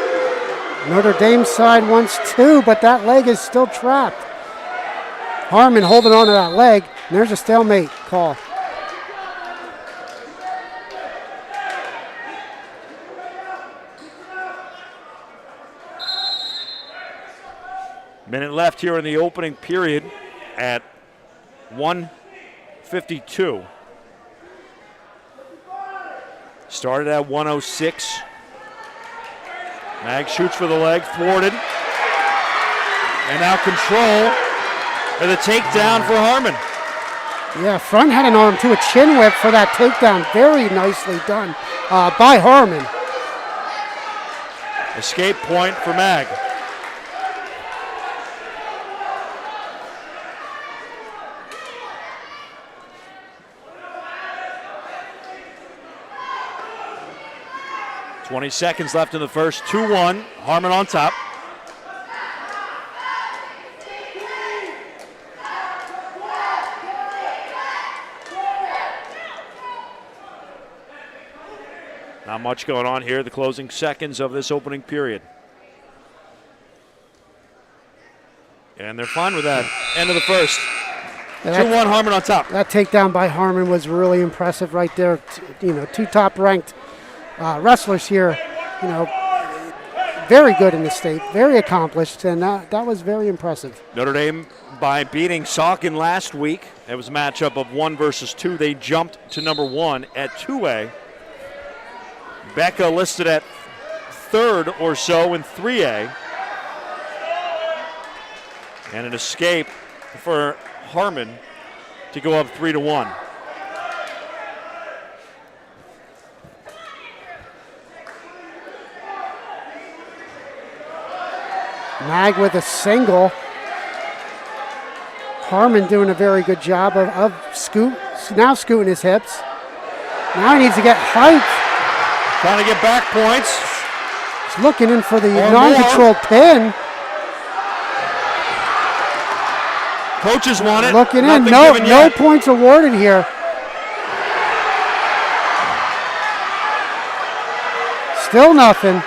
Notre Dame side wants 2, but that leg is still trapped. Harmon holding on to that leg, and there's a stalemate call. Minute left here in the opening period at 1:52. Started at 106. Mag shoots for the leg, thwarted. And now control and the takedown for Harmon. Yeah, front had an arm to a chin whip for that takedown. Very nicely done by Harmon. Escape point for Mag. .20 seconds left in the first, 2-1, Harmon on top. Not much going on here, the closing seconds of this opening period. And they're fine with that. End of the first. 2-1 Harmon on top. That takedown by Harmon was really impressive right there. Two top-ranked wrestlers here, very good in the state, very accomplished, and that was very impressive. Notre Dame by beating Saucon last week. It was a matchup of 1 versus 2. They jumped to number 1 at 2A. Becca listed at 3rd or so in 3A. And an escape for Harmon to go up 3-1. Mag with a single. Harmon doing a very good job of scooting his hips. Now he needs to get height. Trying to get back points. He's looking in for the non-controlled pin. Coaches want it. Looking in. No points awarded here. Still nothing.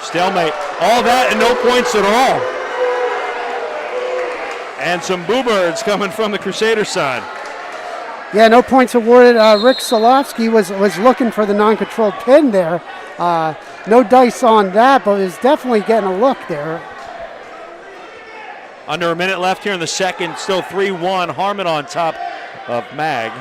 Stalemate. All that and no points at all. And some boo birds coming from the Crusader side. Yeah, no points awarded. Rick Solofsky was looking for the non-controlled pin there. No dice on that, but is definitely getting a look there. Under a minute left here in the second. Still 3-1. Harmon on top of Mag.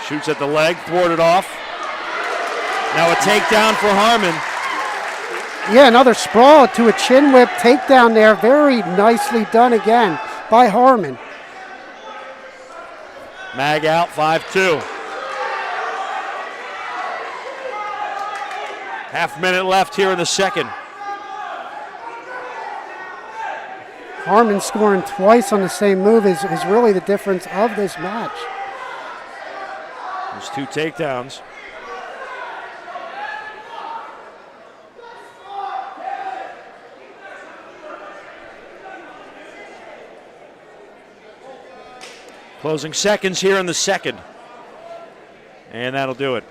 Shoots at the leg, thwarted off. Now a takedown for Harmon. Yeah, another sprawl to a chin whip takedown there. Very nicely done again by Harmon. Mag out, 5-2. Half minute left here in the second. Harmon scoring twice on the same move is really the difference of this match. There's 2 takedowns. Closing seconds here in the second. And that'll do it.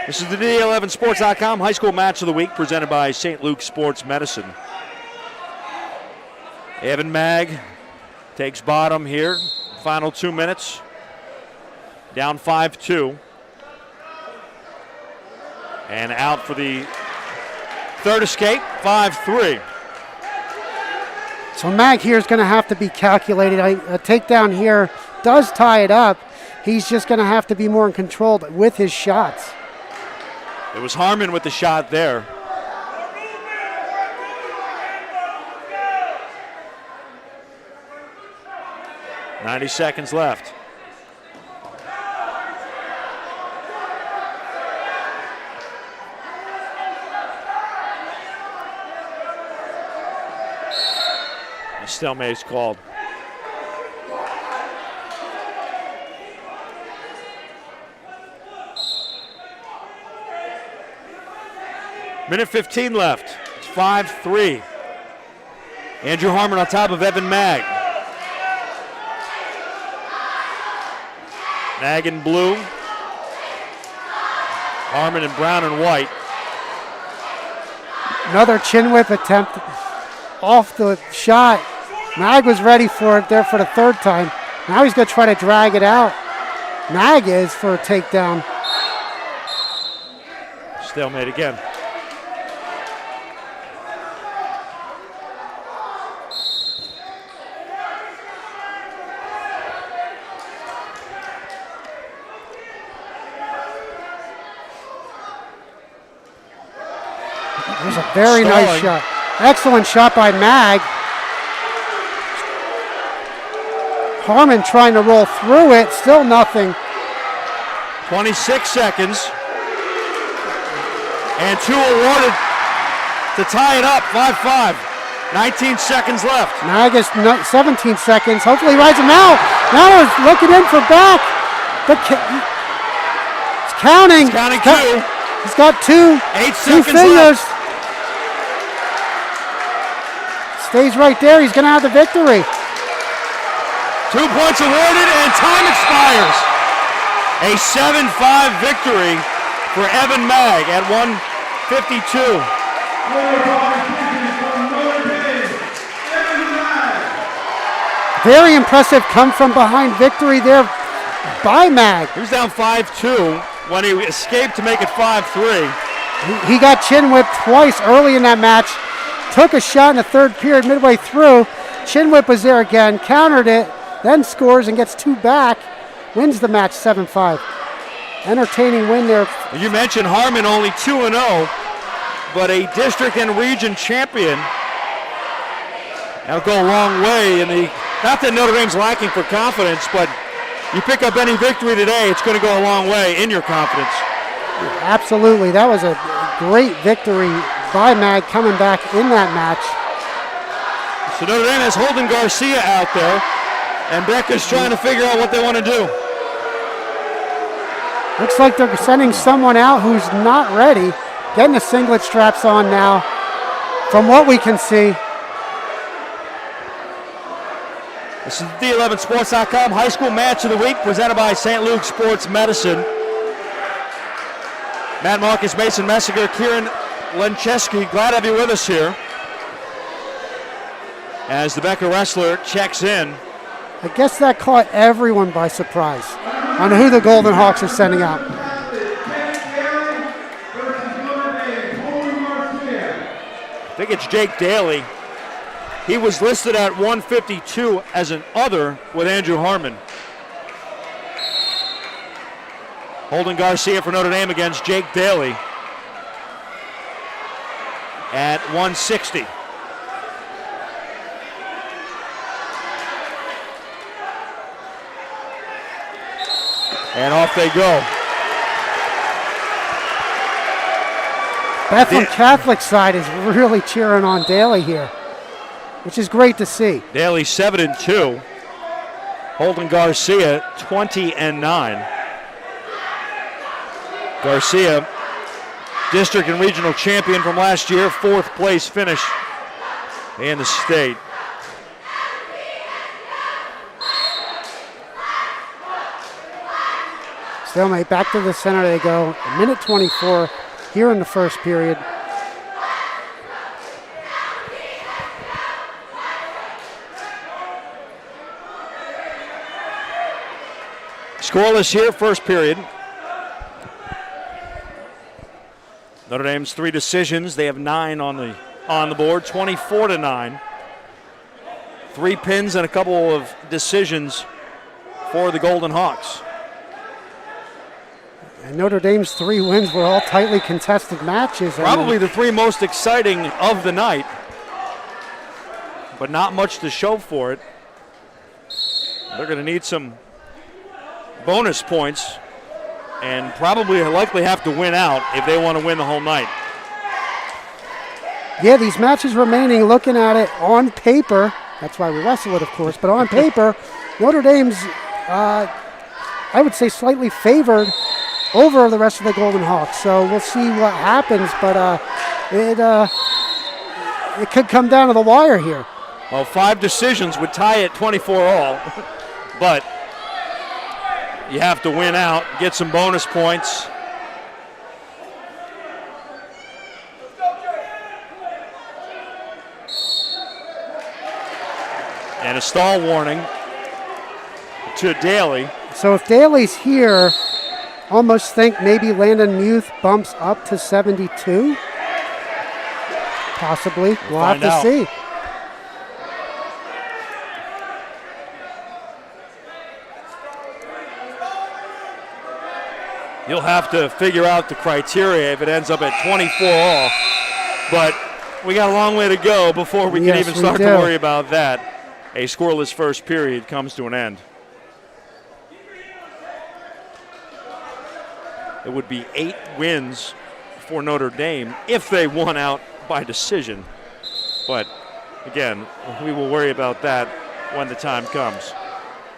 This is the D11Sports.com High School Match of the Week presented by St. Luke Sports Medicine. Evan Mag takes bottom here. Final 2 minutes. Down 5-2. And out for the third escape, 5-3. So Mag here is going to have to be calculated. A takedown here does tie it up. He's just going to have to be more in control with his shots. It was Harmon with the shot there. .90 seconds left. A stalemate is called. Minute 15 left. It's 5-3. Andrew Harmon on top of Evan Mag. Mag in blue. Harmon in brown and white. Another chin whip attempt off the shot. Mag was ready for it there for the third time. Now he's going to try to drag it out. Mag is for a takedown. Stalemate again. There's a very nice shot. Excellent shot by Mag. Harmon trying to roll through it, still nothing. 26 seconds. And 2 awarded to tie it up, 5-5. 19 seconds left. Mag is 17 seconds. Hopefully he rides him out. Now he's looking in for back. He's counting. He's counting 2. He's got 2. 8 2 seconds fingers. left. Stays right there. He's going to have the victory. 2 points awarded, and time expires. A 7-5 victory for Evan Mag at 1:52. Very impressive come from behind victory there by Mag. He was down 5-2 when he escaped to make it 5-3. He got chin whipped twice early in that match. Took a shot in the third period midway through. Chin whip was there again, countered it, then scores and gets 2 back. Wins the match 7-5. Entertaining win there. You mentioned Harmon only 2-0, but a district and region champion. That'll go a long way in the. Not that Notre Dame's lacking for confidence, but you pick up any victory today, it's going to go a long way in your confidence. Absolutely. That was a great victory by Mag coming back in that match. So Notre Dame has Holden Garcia out there, and Becca's trying to figure out what they want to do. Looks like they're sending someone out who's not ready. Getting the singlet straps on now, from what we can see. This is D11Sports.com High School Match of the Week presented by St. Luke Sports Medicine. Matt Marcus, Mason Messinger, Kieran Lencheski, glad to have you with us here. As the Becker wrestler checks in. I guess that caught everyone by surprise on who the Golden Hawks are sending out. I think it's Jake Daly. He was listed at 152 as an other with Andrew Harmon. Holden Garcia for Notre Dame against Jake Daly at 160. And off they go. Bethlehem Catholic side is really cheering on Daly here, which is great to see. Daly 7-2. Holden Garcia 20-9. Garcia, district and regional champion from last year, 4th place finish in the state. Stalemate, back to the center they go. A minute 24 here in the first period. Scoreless here, first period. Notre Dame's 3 decisions. They have 9 on the board, 24-9. 3 pins and a couple of decisions for the Golden Hawks. And Notre Dame's 3 wins were all tightly contested matches. Probably the 3 most exciting of the night, but not much to show for it. They're going to need some bonus points and probably likely have to win out if they want to win the whole night. Yeah, these matches remaining, looking at it on paper, that's why we wrestle it, of course, but on paper, Notre Dame's, I would say, slightly favored over the rest of the Golden Hawks. So we'll see what happens, but it could come down to the wire here. Well, 5 decisions would tie it 24-all, but you have to win out, get some bonus points. And a stall warning to Daly. So if Daly's here, almost think maybe Landon Muth bumps up to 72. Possibly. We'll have to see. You'll have to figure out the criteria if it ends up at 24-all. But we got a long way to go before we can even start to worry about that. A scoreless first period comes to an end. It would be 8 wins for Notre Dame if they won out by decision. But again, we will worry about that when the time comes.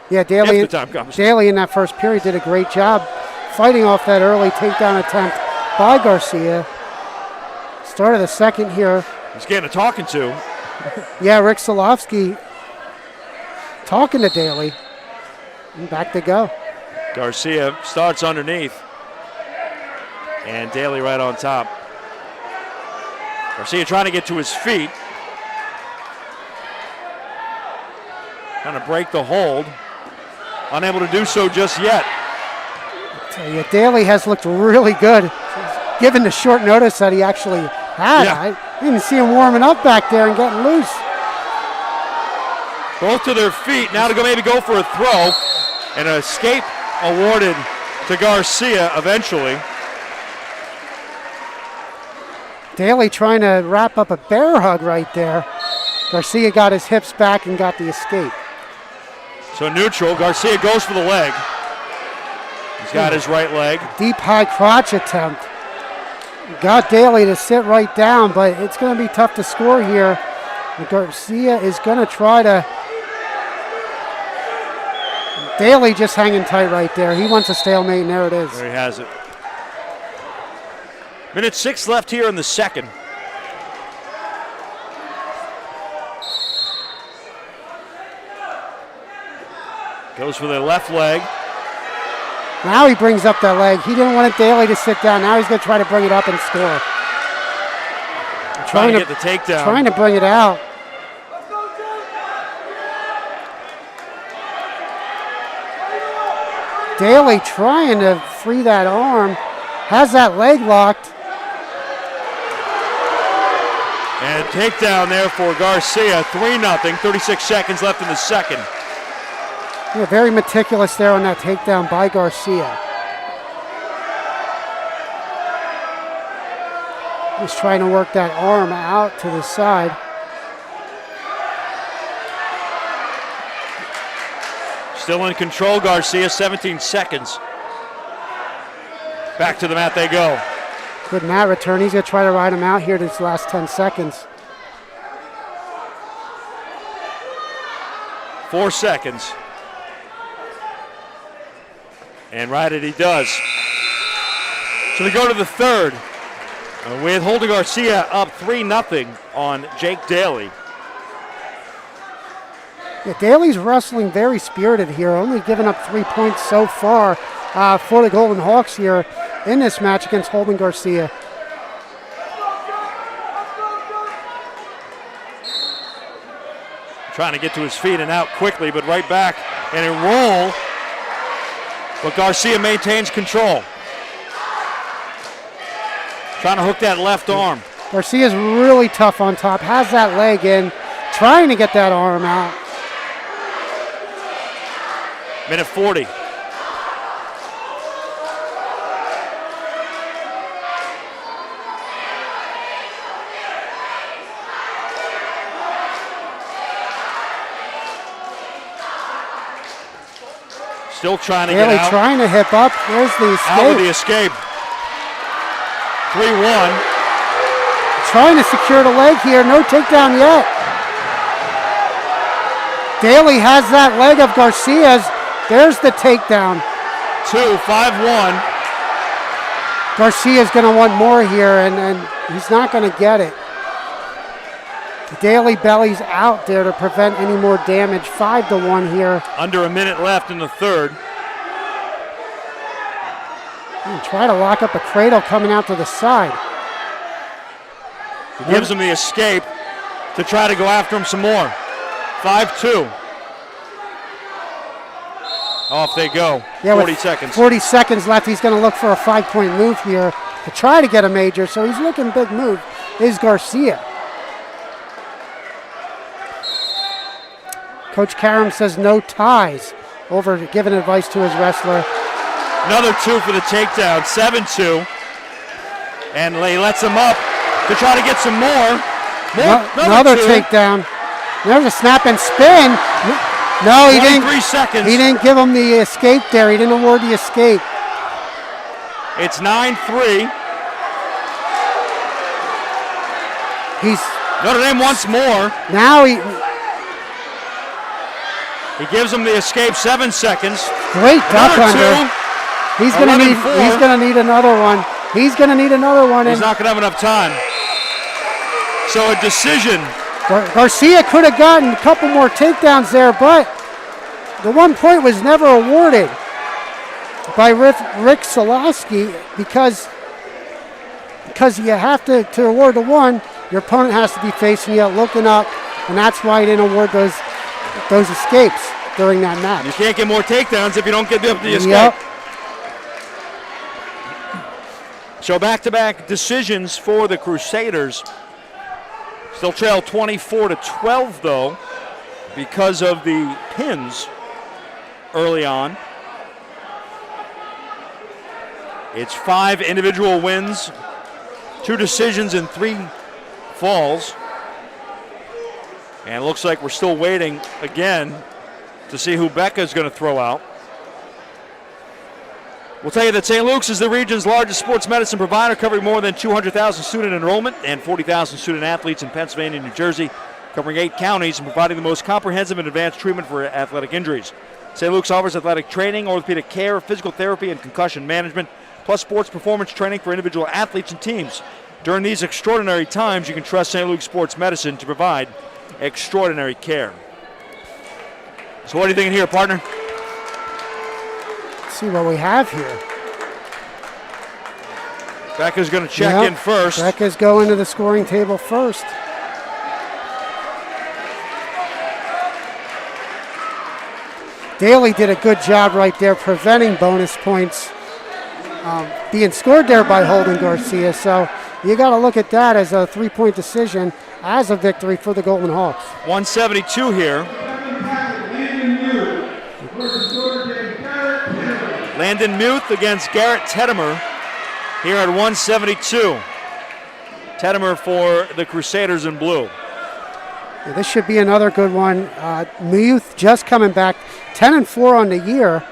Yeah, Daly, if the time comes. Daly in that first period did a great job fighting off that early takedown attempt by Garcia. Start of the second here. He's getting a talking to. Yeah, Rick Solovsky talking to Daly. And back to go. Garcia starts underneath. And Daly right on top. Garcia trying to get to his feet. Trying to break the hold. Unable to do so just yet. I tell you, Daly has looked really good, given the short notice that he actually had. Yeah. I didn't see him warming up back there and getting loose. Both to their feet. Now to go maybe go for a throw. And an escape awarded to Garcia eventually. Daly trying to wrap up a bear hug right there. Garcia got his hips back and got the escape. So neutral. Garcia goes for the leg. He's got his right leg. Deep high crotch attempt. Got Daly to sit right down, but it's going to be tough to score here. And Garcia is going to try to... Daly just hanging tight right there. He wants a stalemate, and there it is. There he has it. Minute 6 left here in the second. Goes for the left leg. Now he brings up that leg. He didn't want Daly to sit down. Now he's going to try to bring it up and score. Trying to get the takedown. Trying to bring it out. Daly trying to free that arm. Has that leg locked. And takedown there for Garcia. 3-0. 36 seconds left in the second. Yeah, very meticulous there on that takedown by Garcia. He's trying to work that arm out to the side. Still in control, Garcia, 17 seconds. Back to the mat they go. Good mat return. He's going to try to ride him out here this last 10 seconds. 4 seconds. And ride it he does. So they go to the third with holding Garcia up 3-0 on Jake Daly. Yeah, Daly's wrestling very spirited here, only giving up 3 points so far for the Golden Hawks here in this match against Holden Garcia. Trying to get to his feet and out quickly, but right back and a roll. But Garcia maintains control. Trying to hook that left arm. Garcia's really tough on top, has that leg in, trying to get that arm out. Minute 40. Still trying to Daly get out. trying to hip up. There's the escape. Out with the escape. 3-1. Trying to secure the leg here. No takedown yet. Daly has that leg of Garcia's. There's the takedown. 5-1. Garcia's going to want more here, and he's not going to get it. Daly bellies out there to prevent any more damage. 5-1 here. Under a minute left in the third. Try to lock up a cradle coming out to the side. He gives him the escape to try to go after him some more. 5-2. Off they go. Yeah, 40 seconds. 40 seconds left. He's going to look for a 5-point move here to try to get a major. So he's looking big move. Is Garcia. Coach Karam says no ties over giving advice to his wrestler. Another 2 for the takedown. 7-2. And he lets him up to try to get some more. Another takedown. There's a snap and spin. No, he didn't. 3 seconds. He didn't give him the escape there. He didn't award the escape. It's 9-3. Notre Dame wants more. Now he gives him the escape. 7 seconds. Great duck under. 2. He's gonna need another one. He's gonna need another one. He's not gonna have enough time. So a decision. Garcia could have gotten a couple more takedowns there, but The 1 point was never awarded by Rick Solowski because you have to award the 1, your opponent has to be facing you, looking up, and that's why he didn't award those escapes during that match. You can't get more takedowns if you don't get the escape. Yep. So back-to-back decisions for the Crusaders. Still trail 24-12 though, because of the pins early on. It's 5 individual wins, 2 decisions, and 3 falls. And it looks like we're still waiting again to see who Becca's going to throw out. We'll tell you that St. Luke's is the region's largest sports medicine provider, covering more than 200,000 student enrollment and 40,000 student athletes in Pennsylvania and New Jersey, covering 8 counties and providing the most comprehensive and advanced treatment for athletic injuries. St. Luke's offers athletic training, orthopedic care, physical therapy, and concussion management, plus sports performance training for individual athletes and teams. During these extraordinary times, you can trust St. Luke's Sports Medicine to provide extraordinary care. So what are you thinking here, partner? Let's see what we have here. Becca's going to check in first. Becca's going to the scoring table first. Daly did a good job right there preventing bonus points being scored there by Holden Garcia. So you got to look at that as a 3-point decision, as a victory for the Golden Hawks. 172 here. Landon Muth against Garrett Tedimer here at 172. Tedimer for the Crusaders in blue. Yeah, this should be another good one. Muth just coming back 10-4 on the year.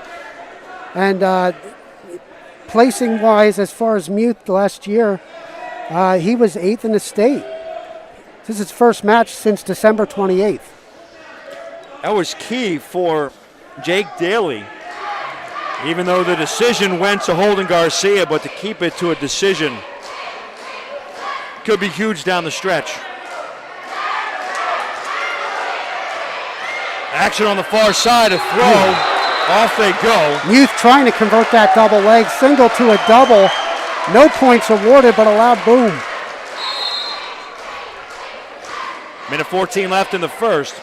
And placing wise, as far as Muth last year, he was 8th in the state. This is his first match since December 28th. That was key for Jake Daly. Even though the decision went to Holden Garcia, but to keep it to a decision could be huge down the stretch. Action on the far side, a throw. Off they go. Muth trying to convert that double leg, single to a double. No points awarded, but a loud boom. Minute 14 left in the first.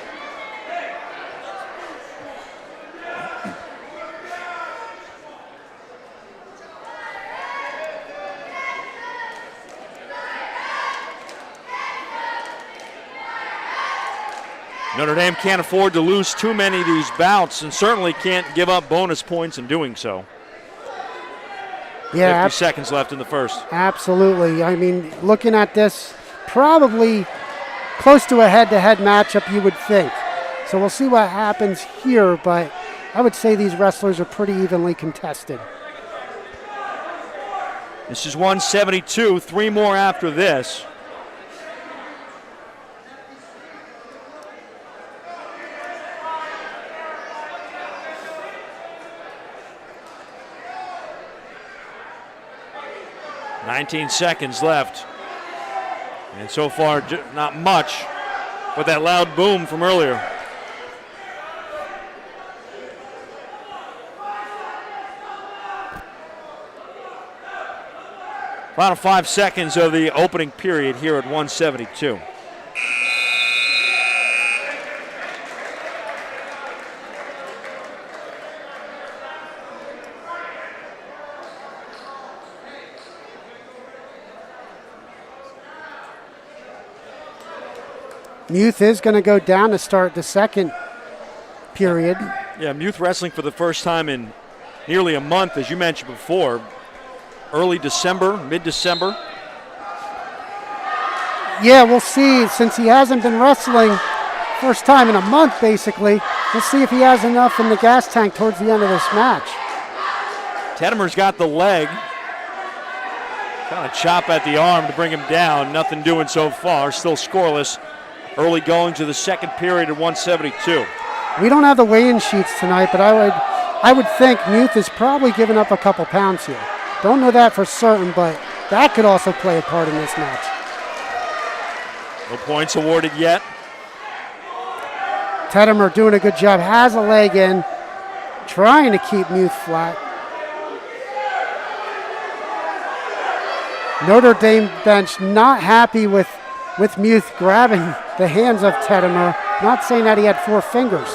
Notre Dame can't afford to lose too many of these bouts and certainly can't give up bonus points in doing so. Yeah, 50 seconds left in the first. Absolutely. I mean, looking at this, probably close to a head-to-head matchup, you would think. So we'll see what happens here, but I would say these wrestlers are pretty evenly contested. This is 172, 3 more after this. $19 seconds left. And so far, not much, but that loud boom from earlier. Final 5 seconds of the opening period here at 172. Muth is going to go down to start the second period. Yeah, Muth wrestling for the first time in nearly a month, as you mentioned before. Early December, mid-December. Yeah, we'll see. Since he hasn't been wrestling first time in a month, basically, we'll see if he has enough in the gas tank towards the end of this match. Tedimer's got the leg. Kind of chop at the arm to bring him down. Nothing doing so far. Still scoreless. Early going to the second period at 172. We don't have the weigh-in sheets tonight, but I would think Muth is probably giving up a couple pounds here. Don't know that for certain, but that could also play a part in this match. No points awarded yet. Tedimer doing a good job, has a leg in, trying to keep Muth flat. Notre Dame bench not happy with Muth grabbing the hands of Tedimer, not saying that he had 4 fingers.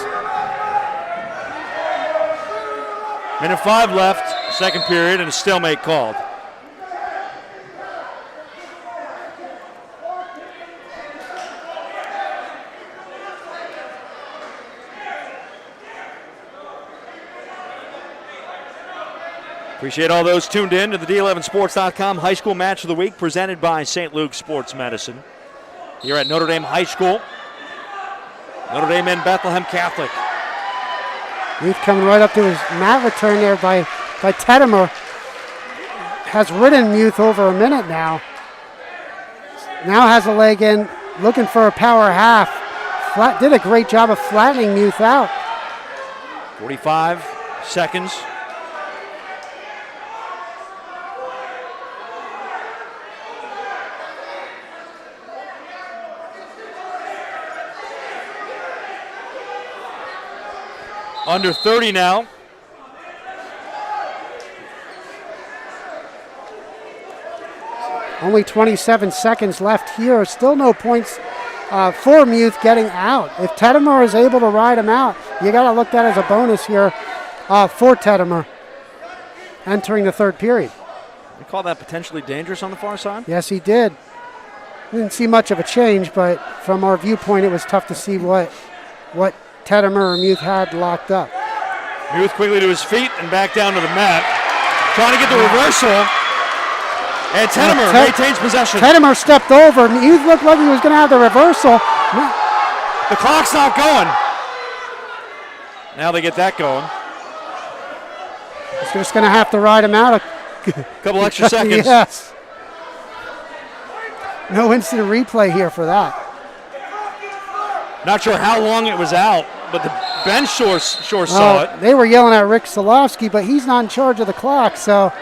Minute 5 left, second period, and a stalemate called. Appreciate all those tuned in to the D11Sports.com High School Match of the Week presented by St. Luke's Sports Medicine. Here at Notre Dame High School. Notre Dame in Bethlehem Catholic. Muth coming right up to his mat return there by Tedimer. Has ridden Muth over a minute now. Now has a leg in, looking for a power half. Did a great job of flattening Muth out. 45 seconds. Under 30 now. Only 27 seconds left here. Still no points for Muth getting out. If Tedimer is able to ride him out, you got to look at that as a bonus here for Tedimer entering the third period. You call that potentially dangerous on the far side? Yes, he did. Didn't see much of a change, but from our viewpoint, it was tough to see what Tedimer or Muth had locked up. Muth quickly to his feet and back down to the mat. Trying to get the reversal. And Tedimer maintains possession. Tedimer stepped over. Muth looked like he was going to have the reversal. The clock's not going. Now they get that going. He's just going to have to ride him out a couple extra seconds. Yes. No instant replay here for that. Not sure how long it was out, but the bench sure saw it. They were yelling at Rick Solowski, but he's not in charge of the clock, so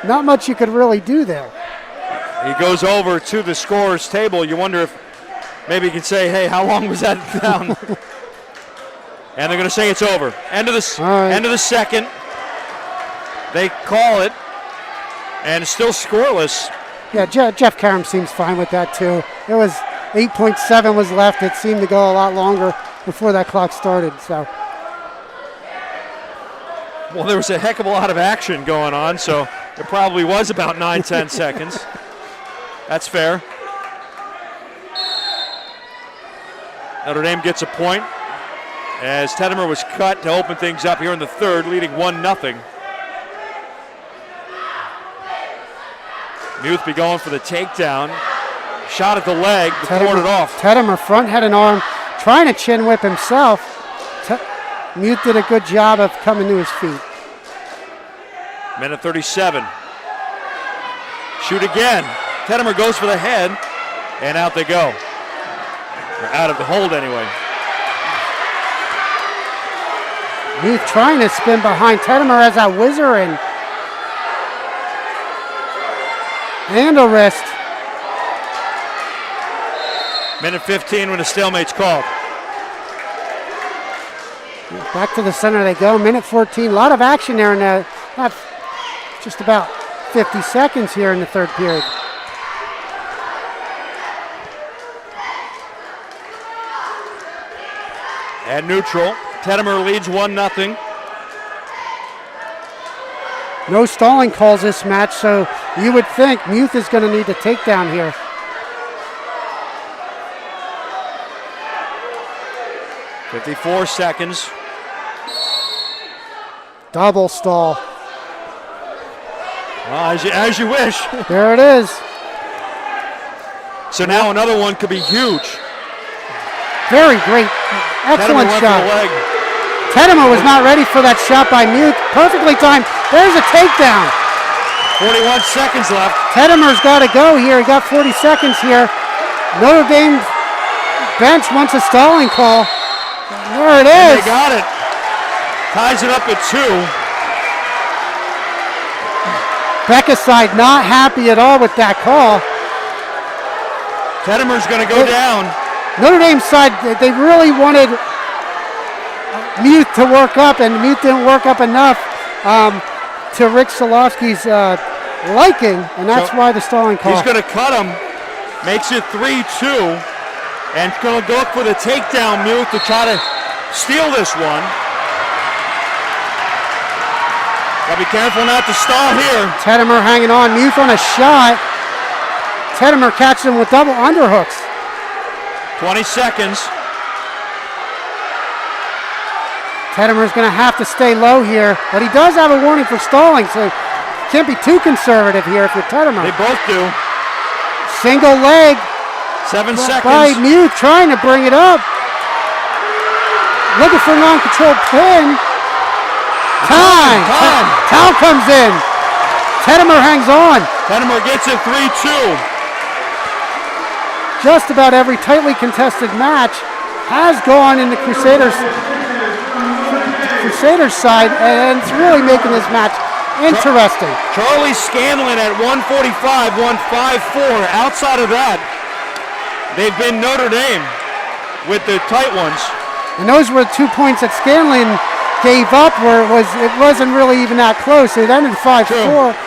not much you could really do there. He goes over to the scorer's table. You wonder if maybe he can say, hey, how long was that down? And they're going to say it's over. End of the second. They call it, and it's still scoreless. Yeah, Jeff Karam seems fine with that, too. It was 8.7 was left. It seemed to go a lot longer before that clock started. So, well, there was a heck of a lot of action going on, so it probably was about 9-10 seconds. That's fair. Notre Dame gets a point as Tedimer was cut to open things up here in the third, leading 1-0. Muth be going for the takedown. Shot at the leg, but poured it off. Tedimer front head and arm, trying to chin whip himself. Muth did a good job of coming to his feet. Minute 37. Shoot again. Tedimer goes for the head, and out they go. They're out of the hold anyway. Muth trying to spin behind Tedimer as a whizzer and a wrist. Minute 15 when a stalemate's called. Back to the center they go. Minute 14. A lot of action there in that. Just about 50 seconds here in the third period. At neutral, Tedimer leads 1-0. No stalling calls this match, so you would think Muth is going to need a takedown here. .54 seconds. Double stall. Well, as you wish. There it is. So now another one could be huge. Very great. Excellent shot. Tedimer was not ready for that shot by Muth. Perfectly timed. There's a takedown. 41 seconds left. Tedimer's got to go here. He got 40 seconds here. Notre Dame bench wants a stalling call. There it is. And they got it. Ties it up at 2. Becca's side not happy at all with that call. Tedimer's going to go down. Notre Dame's side, they really wanted Muth to work up, and Muth didn't work up enough to Rick Solowski's liking, and that's why the stalling call. He's going to cut him, makes it 3-2, and going to go for the takedown, Muth, to try to steal this one. Got to be careful not to stall here. Tedimer hanging on, Muth on a shot. Tedimer catches him with double underhooks. 20 seconds. Tedimer's going to have to stay low here, but he does have a warning for stalling, so can't be too conservative here if you're Tedimer. They both do. Single leg. 7 seconds. By Muth trying to bring it up. Looking for non-controlled pin. Time. Towel comes in. Tedimer hangs on. Tedimer gets it 3-2. Just about every tightly contested match has gone in the Crusaders side, and it's really making this match interesting. Charlie Scanlon at 145, 154. Outside of that, they've been Notre Dame with the tight ones. And those were 2 points that Scanlon gave up, where it wasn't really even that close. It ended 5-4,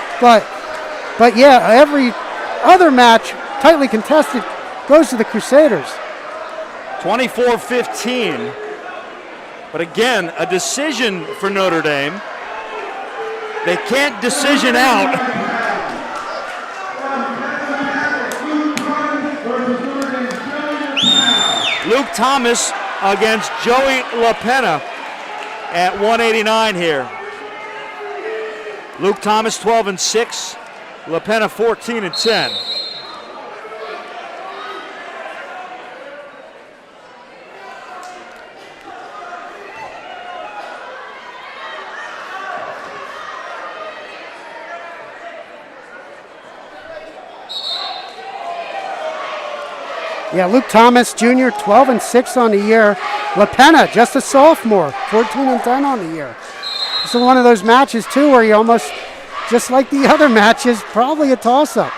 but yeah, every other match tightly contested goes to the Crusaders. 24-15. But again, a decision for Notre Dame. They can't decision out. Luke Thomas against Joey LaPena at 189 here. Luke Thomas 12-6, LaPena 14-10. Yeah, Luke Thomas Jr., 12-6 on the year. LaPena, just a sophomore, 14-10 on the year. This is one of those matches, too, where you almost, just like the other matches, probably a toss-up.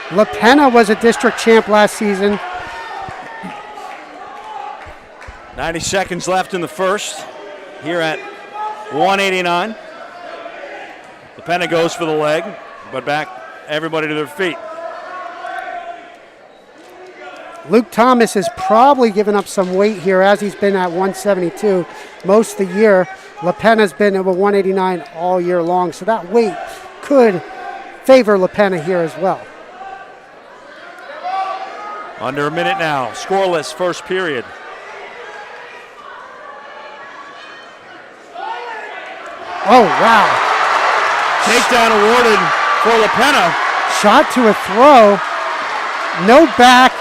LaPena was a district champ last season. 90 seconds left in the first here at 189. LaPena goes for the leg, but back everybody to their feet. Luke Thomas has probably given up some weight here, as he's been at 172 most of the year. LaPena's been at 189 all year long, so that weight could favor LaPena here as well. Under a minute now, scoreless first period. Oh, wow. Takedown awarded for LaPena. Shot to a throw. No back,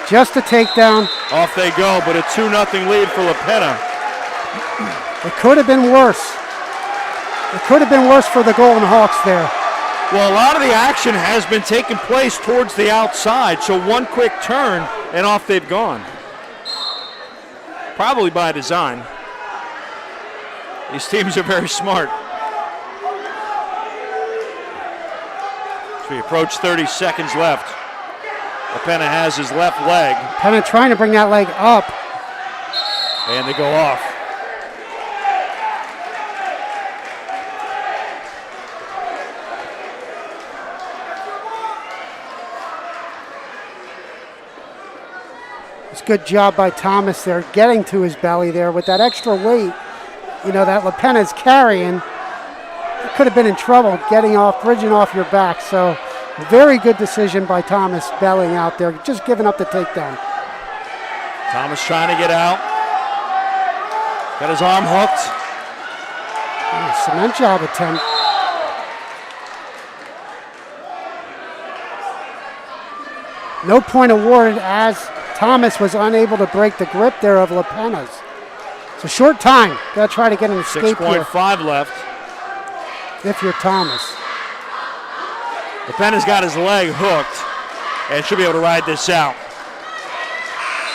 just a takedown. Off they go, but a 2-0 lead for LaPena. It could have been worse. It could have been worse for the Golden Hawks there. Well, a lot of the action has been taking place towards the outside, so one quick turn and off they've gone. Probably by design. These teams are very smart. As we approach 30 seconds left, LaPena has his left leg. LaPena trying to bring that leg up. And they go off. It's a good job by Thomas there, getting to his belly there with that extra weight, you know, that LaPena's carrying. It could have been in trouble bridging off your back. So very good decision by Thomas bellying out there, just giving up the takedown. Thomas trying to get out. Got his arm hooked. Cement job attempt. No point awarded, as Thomas was unable to break the grip there of LaPena's. It's a short time. Got to try to get an escape here. 6.5 left. If you're Thomas. LaPena's got his leg hooked and should be able to ride this out.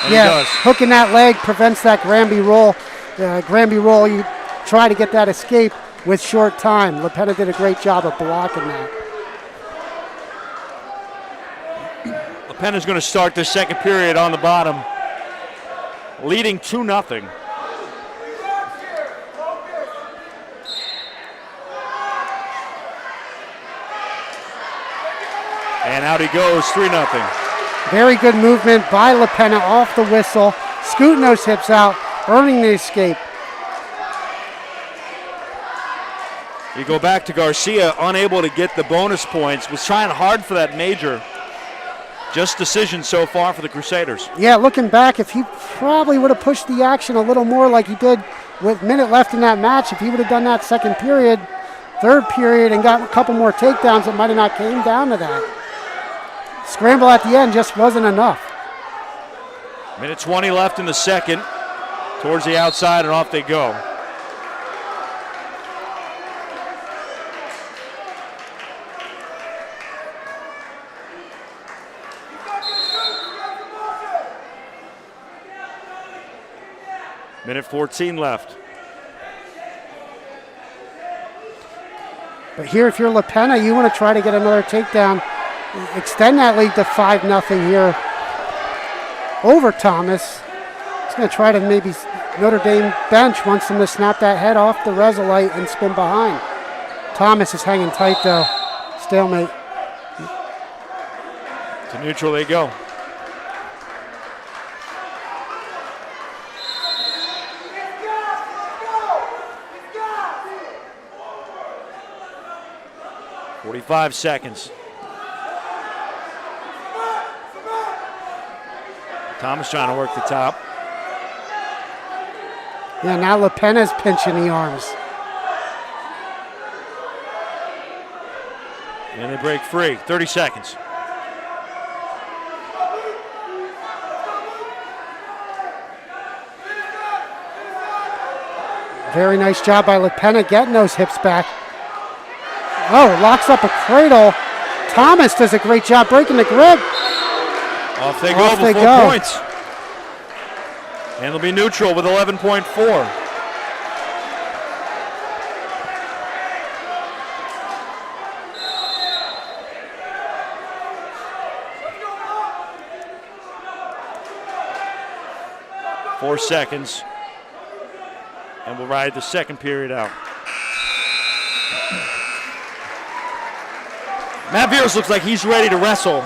And yeah, he does. Hooking that leg prevents that Granby roll. Granby roll, you try to get that escape with short time. LaPena did a great job of blocking that. Penna's going to start the second period on the bottom, leading 2-0. And out he goes, 3-0. Very good movement by LaPenna off the whistle, scooting those hips out, earning the escape. You go back to Garcia, unable to get the bonus points, was trying hard for that major. Just decision so far for the Crusaders. Yeah, looking back, if he probably would have pushed the action a little more like he did with a minute left in that match, if he would have done that second period, third period, and got a couple more takedowns, it might have not came down to that. Scramble at the end just wasn't enough. Minute 20 left in the second. Towards the outside, and off they go. Minute 14 left. But here, if you're LaPenna, you want to try to get another takedown, extend that lead to 5-0 here over Thomas. He's going to try to maybe Notre Dame bench wants him to snap that head off the Resolite and spin behind. Thomas is hanging tight though. Stalemate. To neutral they go. .45 seconds. Thomas trying to work the top. Yeah, now LaPenna's pinching the arms. And they break free. 30 seconds. Very nice job by LaPenna getting those hips back. Oh, locks up a cradle. Thomas does a great job breaking the grip. Off they go before points. And they'll be neutral with 11.4. Four seconds. And we'll ride the second period out. Matt Beers looks like he's ready to wrestle.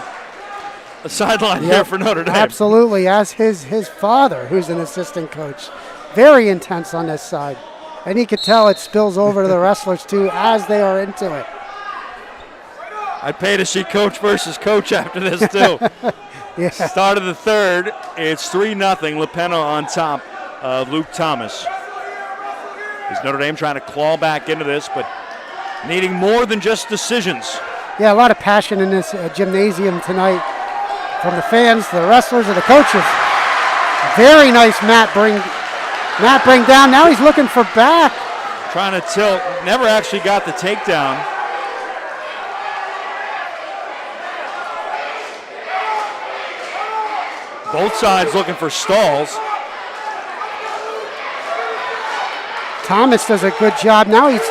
A sideline here for Notre Dame. Absolutely, as his father, who's an assistant coach. Very intense on this side. And you could tell it spills over to the wrestlers too as they are into it. I'd pay to see coach versus coach after this too. Yeah. Start of the third, it's 3-0, LaPenna on top of Luke Thomas. Is Notre Dame trying to claw back into this, but needing more than just decisions. Yeah, a lot of passion in this gymnasium tonight from the fans, the wrestlers, and the coaches. Very nice mat bring down. Now he's looking for back. Trying to tilt, never actually got the takedown. Both sides looking for stalls. Thomas does a good job. Now he's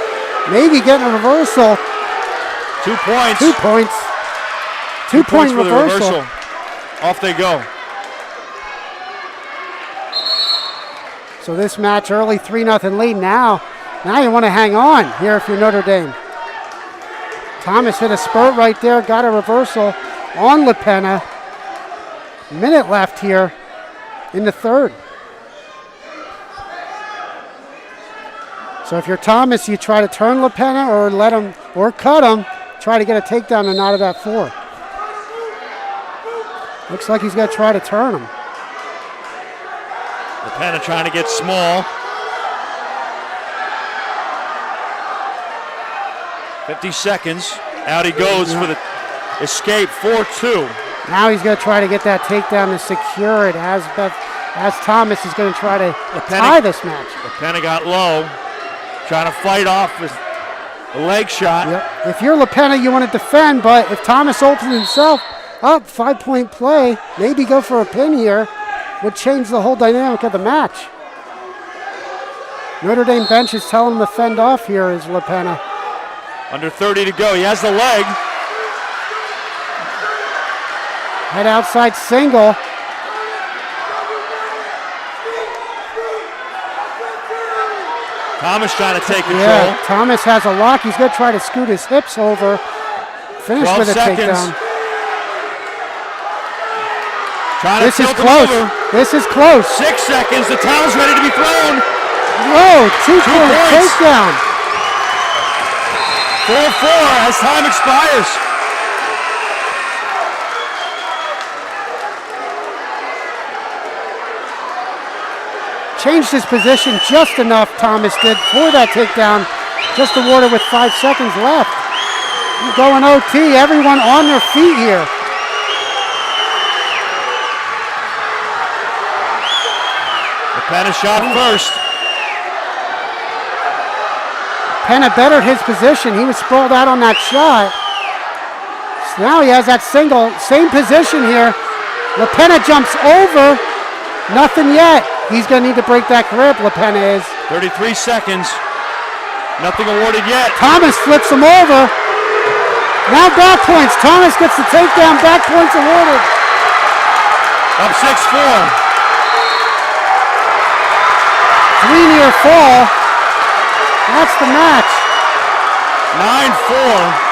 maybe getting a reversal. 2 points. 2 points. 2 point reversal. Off they go. So this match early 3-0 lead. Now you want to hang on here if you're Notre Dame. Thomas hit a spurt right there, got a reversal on LaPenna. Minute left here in the third. So if you're Thomas, you try to turn LaPenna or let him or cut him, try to get a takedown and not at that 4. Looks like he's going to try to turn him. LaPenna trying to get small. 50 seconds. Out he goes for the escape, 4-2. Now he's going to try to get that takedown to secure it as Thomas is going to try to tie this match. LaPenna got low, trying to fight off with a leg shot. Yep. If you're LaPenna, you want to defend, but if Thomas opens himself up, 5-point play, maybe go for a pin here, would change the whole dynamic of the match. Notre Dame bench is telling him to fend off here is LaPenna. Under 30 to go. He has the leg. Head outside single. Thomas trying to take control. Yeah, Thomas has a lock. He's going to try to scoot his hips over. Finish with a takedown. This is close. This is close. 6 seconds. The towel's ready to be thrown. Whoa, 2 point takedown. 4-4 as time expires. Changed his position just enough, Thomas did, for that takedown. Just awarded with 5 seconds left. Going OT, everyone on their feet here. Penna shot first. Penna bettered his position. He was sprawled out on that shot. So now he has that single, same position here. LaPenna jumps over. Nothing yet. He's going to need to break that grip, LaPenna is. 33 seconds. Nothing awarded yet. Thomas flips him over. Now back points. Thomas gets the takedown. Back points awarded. Up 6-4. 3 near fall. That's the match. 9-4.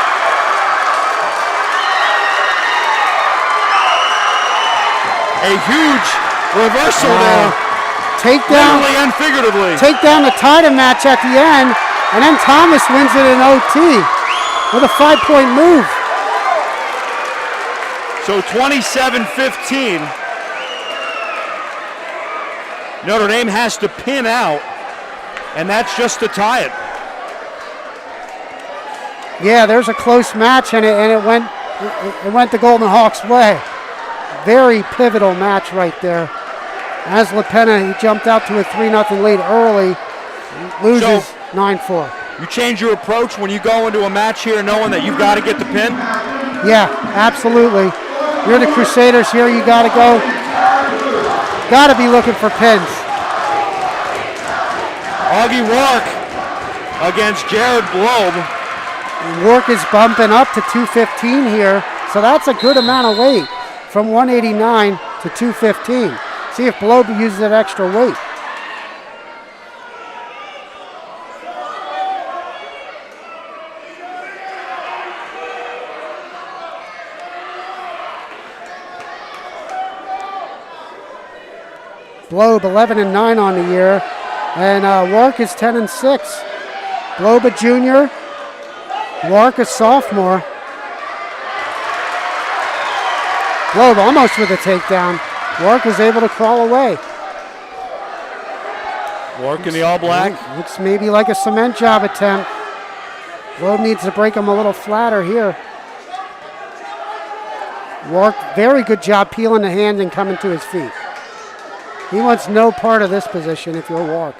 A huge reversal there. Takedown. Literally and figuratively. Takedown to tie the match at the end. And then Thomas wins it in OT with a 5-point move. So 27-15. Notre Dame has to pin out, and that's just to tie it. Yeah, there's a close match, and it went the Golden Hawks' way. Very pivotal match right there. As LaPenna, he jumped out to a 3-0 lead early, loses 9-4. You change your approach when you go into a match here knowing that you've got to get the pin? Yeah, absolutely. You're the Crusaders here, you got to go. Got to be looking for pins. Augie Rourke against Jared Blobe. Rourke is bumping up to 215 here, so that's a good amount of weight from 189 to 215. See if Blobe uses that extra weight. Blobe 11-9 on the year, and Rourke is 10-6. Blobe a junior, Rourke a sophomore. Blobe almost with a takedown. Rourke was able to crawl away. Rourke in the all black. Looks maybe like a cement job attempt. Blobe needs to break him a little flatter here. Rourke, very good job peeling the hand and coming to his feet. He wants no part of this position if you're Rourke.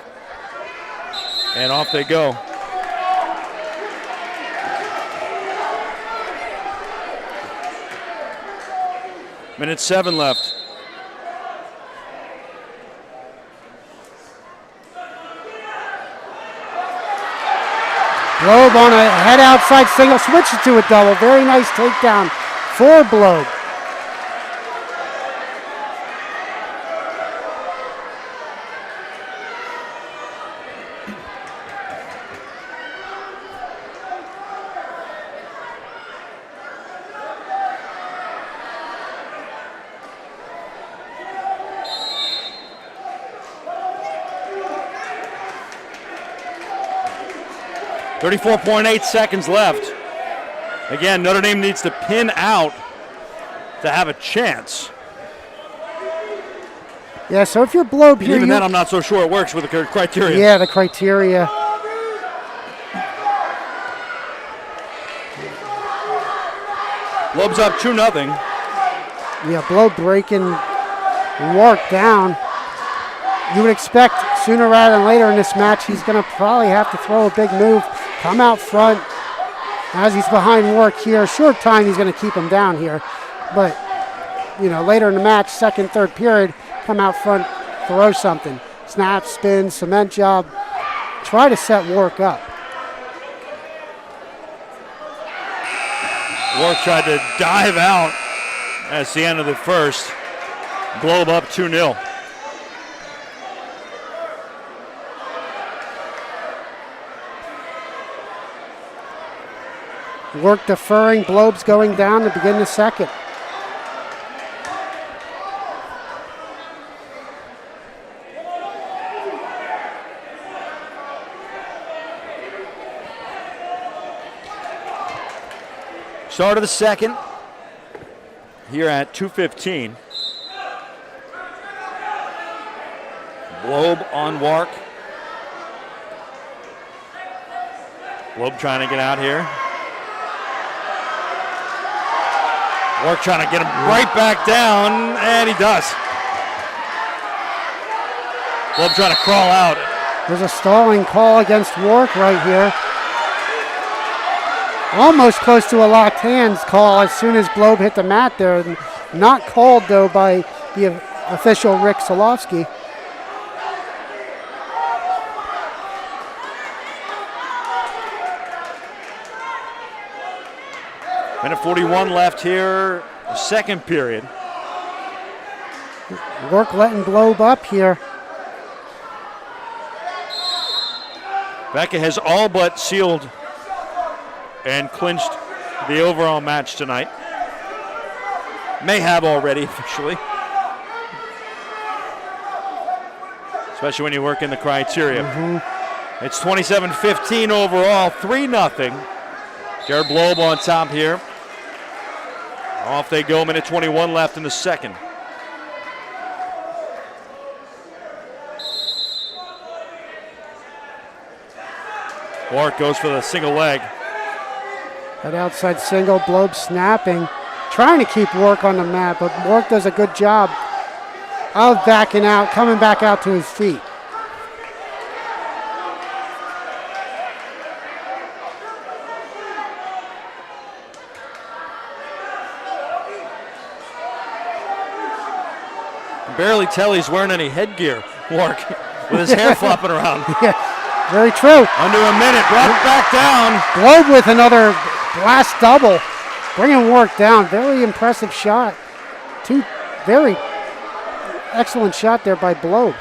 And off they go. Minute 7 left. Blobe on a head outside single, switches to a double. Very nice takedown for Blobe. .8 seconds left. Again, Notre Dame needs to pin out to have a chance. Yeah, so if you're Blobe here, even then, I'm not so sure it works with the criteria. Yeah, the criteria. Blobe's up 2-0. Yeah, Blobe breaking Rourke down. You would expect sooner rather than later in this match, he's going to probably have to throw a big move, come out front. As he's behind Rourke here, short time he's going to keep him down here. But, you know, later in the match, second, third period, come out front, throw something. Snap, spin, cement job. Try to set Rourke up. Rourke tried to dive out, That's the end of the first. Globe up 2-0. Work deferring, Globe's going down to begin the second. Start of the second here at 2:15. Globe on Wark. Globe trying to get out here. Wark trying to get him right back down, and he does. Globe trying to crawl out. There's a stalling call against Wark right here. Almost close to a locked hands call as soon as Globe hit the mat there. Not called, though, by the official Rick Solofsky. Minute 41 left here, second period. Wark letting Globe up here. Becca has all but sealed and clinched the overall match tonight. May have already officially. Especially when you work in the criteria. It's 27-15 overall, 3-0. Jared Globe on top here. Off they go, minute 21 left in the second. Wark goes for the single leg. That outside single, Globe snapping, trying to keep Wark on the mat, but Wark does a good job of backing out, coming back out to his feet. Barely tell he's wearing any headgear, Wark, with his hair flopping around. Yeah, very true. Under a minute, brought back down. Globe with another blast double, bringing Wark down. Very impressive shot. Two very excellent shot there by Globe.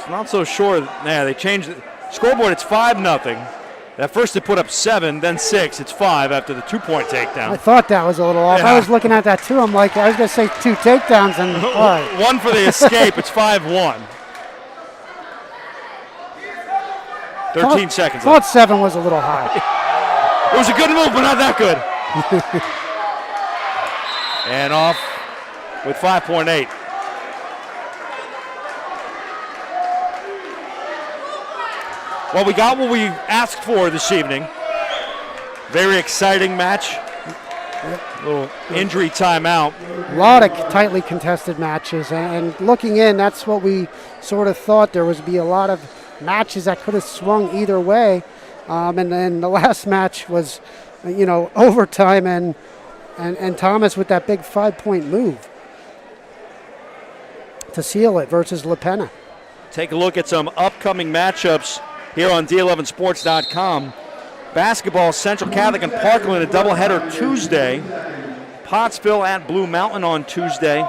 Not so sure. Yeah, they changed the scoreboard. It's 5-0. At first they put up 7, then 6. It's 5 after the 2-point takedown. I thought that was a little off. Yeah. I was looking at that too. I'm like, I was going to say 2 takedowns and all right. One for the escape. It's 5-1. 13 seconds Thought left. 7 was a little high. It was a good move, but not that good. And off with 5.8. Well, we got what we asked for this evening. Very exciting match. A little injury timeout. A lot of tightly contested matches, and looking in, that's what we sort of thought. There would be a lot of matches that could have swung either way, and then the last match was, overtime, and Thomas with that big 5-point move to seal it versus LaPena. Take a look at some upcoming matchups here on D11Sports.com. Basketball, Central Catholic and Parkland, a doubleheader Tuesday. Pottsville at Blue Mountain on Tuesday.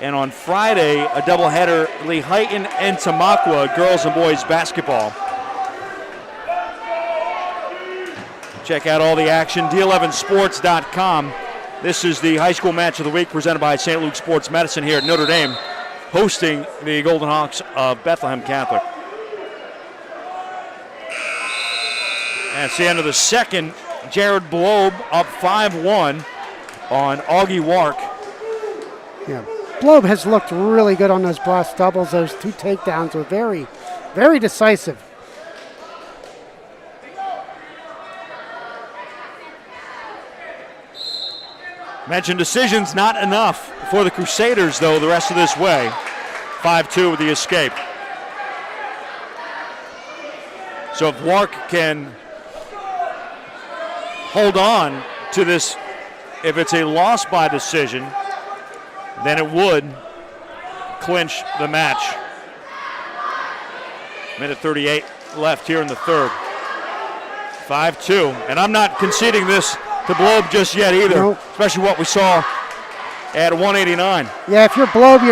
And on Friday, a doubleheader, Lehighton and Tamaqua, girls and boys basketball. Check out all the action, D11Sports.com. This is the high school match of the week presented by St. Luke Sports Medicine here at Notre Dame, hosting the Golden Hawks of Bethlehem Catholic. That's the end of the second. Jared Globe up 5-1 on Augie Wark. Yeah, Globe has looked really good on those blast doubles. Those 2 takedowns were very, very decisive. Mentioned decisions not enough for the Crusaders, though, the rest of this way. 5-2 with the escape. So if Wark can hold on to this, if it's a loss by decision, then it would clinch the match. Minute 38 left here in the third. 5-2. And I'm not conceding this to Blobe just yet either, Nope. especially what we saw at 189. Yeah, if you're Blobe,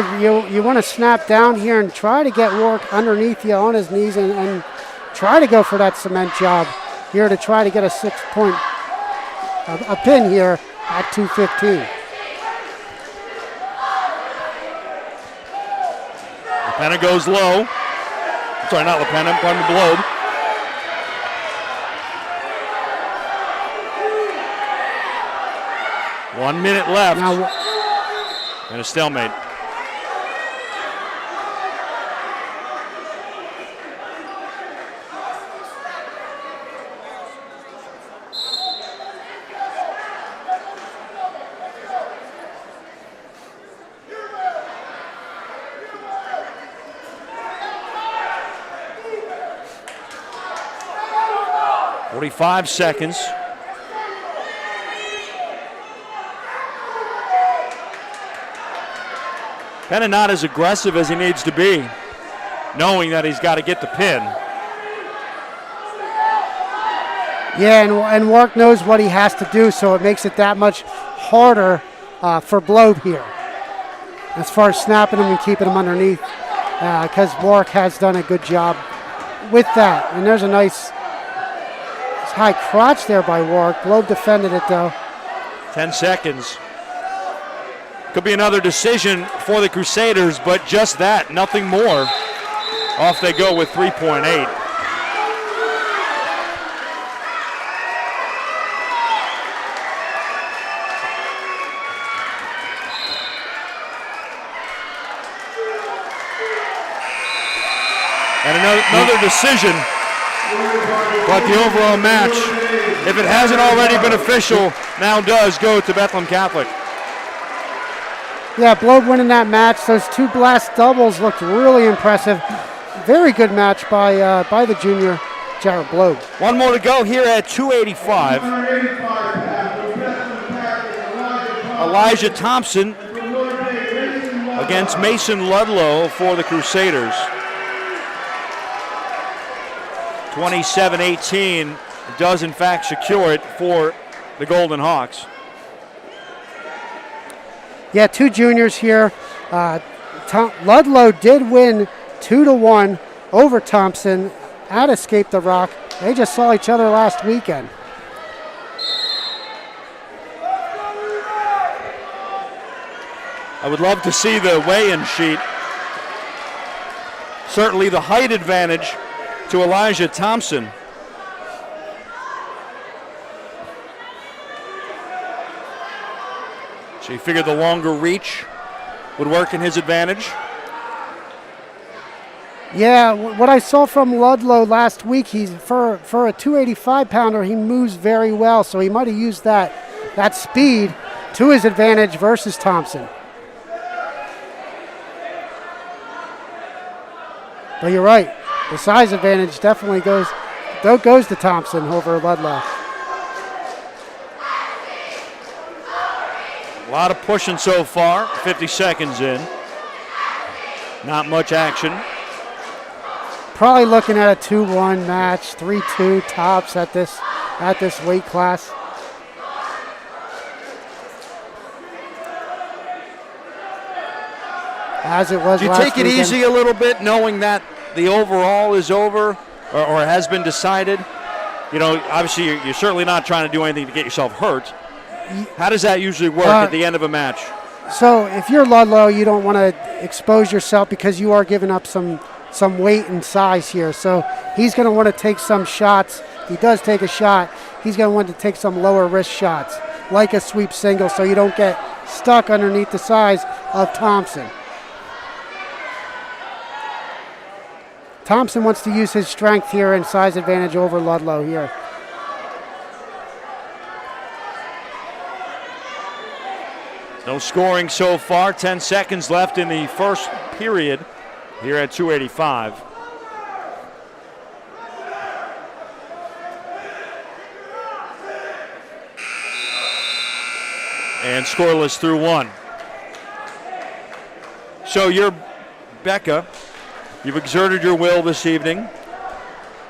you want to snap down here and try to get Rourke underneath you on his knees and try to go for that cement job here to try to get a 6-point a pin here at 2:15. LaPenna goes low. Sorry, not LaPenna, pardon me, Blobe. One minute left. Now, And a stalemate. "45 seconds. Kind of not as aggressive as he needs to be, knowing that he's got to get the pin. yeah, and Rourke knows what he has to do, so it makes it that much harder for Blobe here as far as snapping him and keeping him underneath, because Rourke has done a good job with that. And there's a nice high crotch there by Rourke. Blobe defended it though. 10 seconds. Could be another decision for the Crusaders, but just that, nothing more. Off they go with 3.8. And another decision, but the overall match, if it hasn't already been official, now does go to Bethlehem Catholic. Yeah, Blobe winning that match. Those two blast doubles looked really impressive. Very good match by the junior, Jared Blobe. One more to go here at 285. Elijah Thompson against Mason Ludlow for the Crusaders. 27-18 does in fact secure it for the Golden Hawks. Yeah, two juniors here. Ludlow did win 2-1 over Thompson at Escape the Rock. They just saw each other last weekend. I would love to see the weigh-in sheet. Certainly the height advantage to Elijah Thompson. So you figured the longer reach would work in his advantage? Yeah, what I saw from Ludlow last week, he's for a 285-pounder, he moves very well, so he might have used that speed to his advantage versus Thompson. But you're right, the size advantage definitely goes to Thompson over Ludlow. A lot of pushing so far, 50 seconds in. Not much action. Probably looking at a 2-1 match, 3-2 tops at this weight class. As it was Do you last take it weekend. easy a little bit knowing that the overall is over or has been decided? You know, obviously you're certainly not trying to do anything to get yourself hurt. How does that usually work at the end of a match? So if you're Ludlow, you don't want to expose yourself because you are giving up some weight and size here. So he's going to want to take some shots. If he does take a shot, he's going to want to take some lower risk shots, like a sweep single, so you don't get stuck underneath the size of Thompson. Thompson wants to use his strength here and size advantage over Ludlow here. No scoring so far. 10 seconds left in the first period here at 285. And scoreless through one. So you're Becca. You've exerted your will this evening.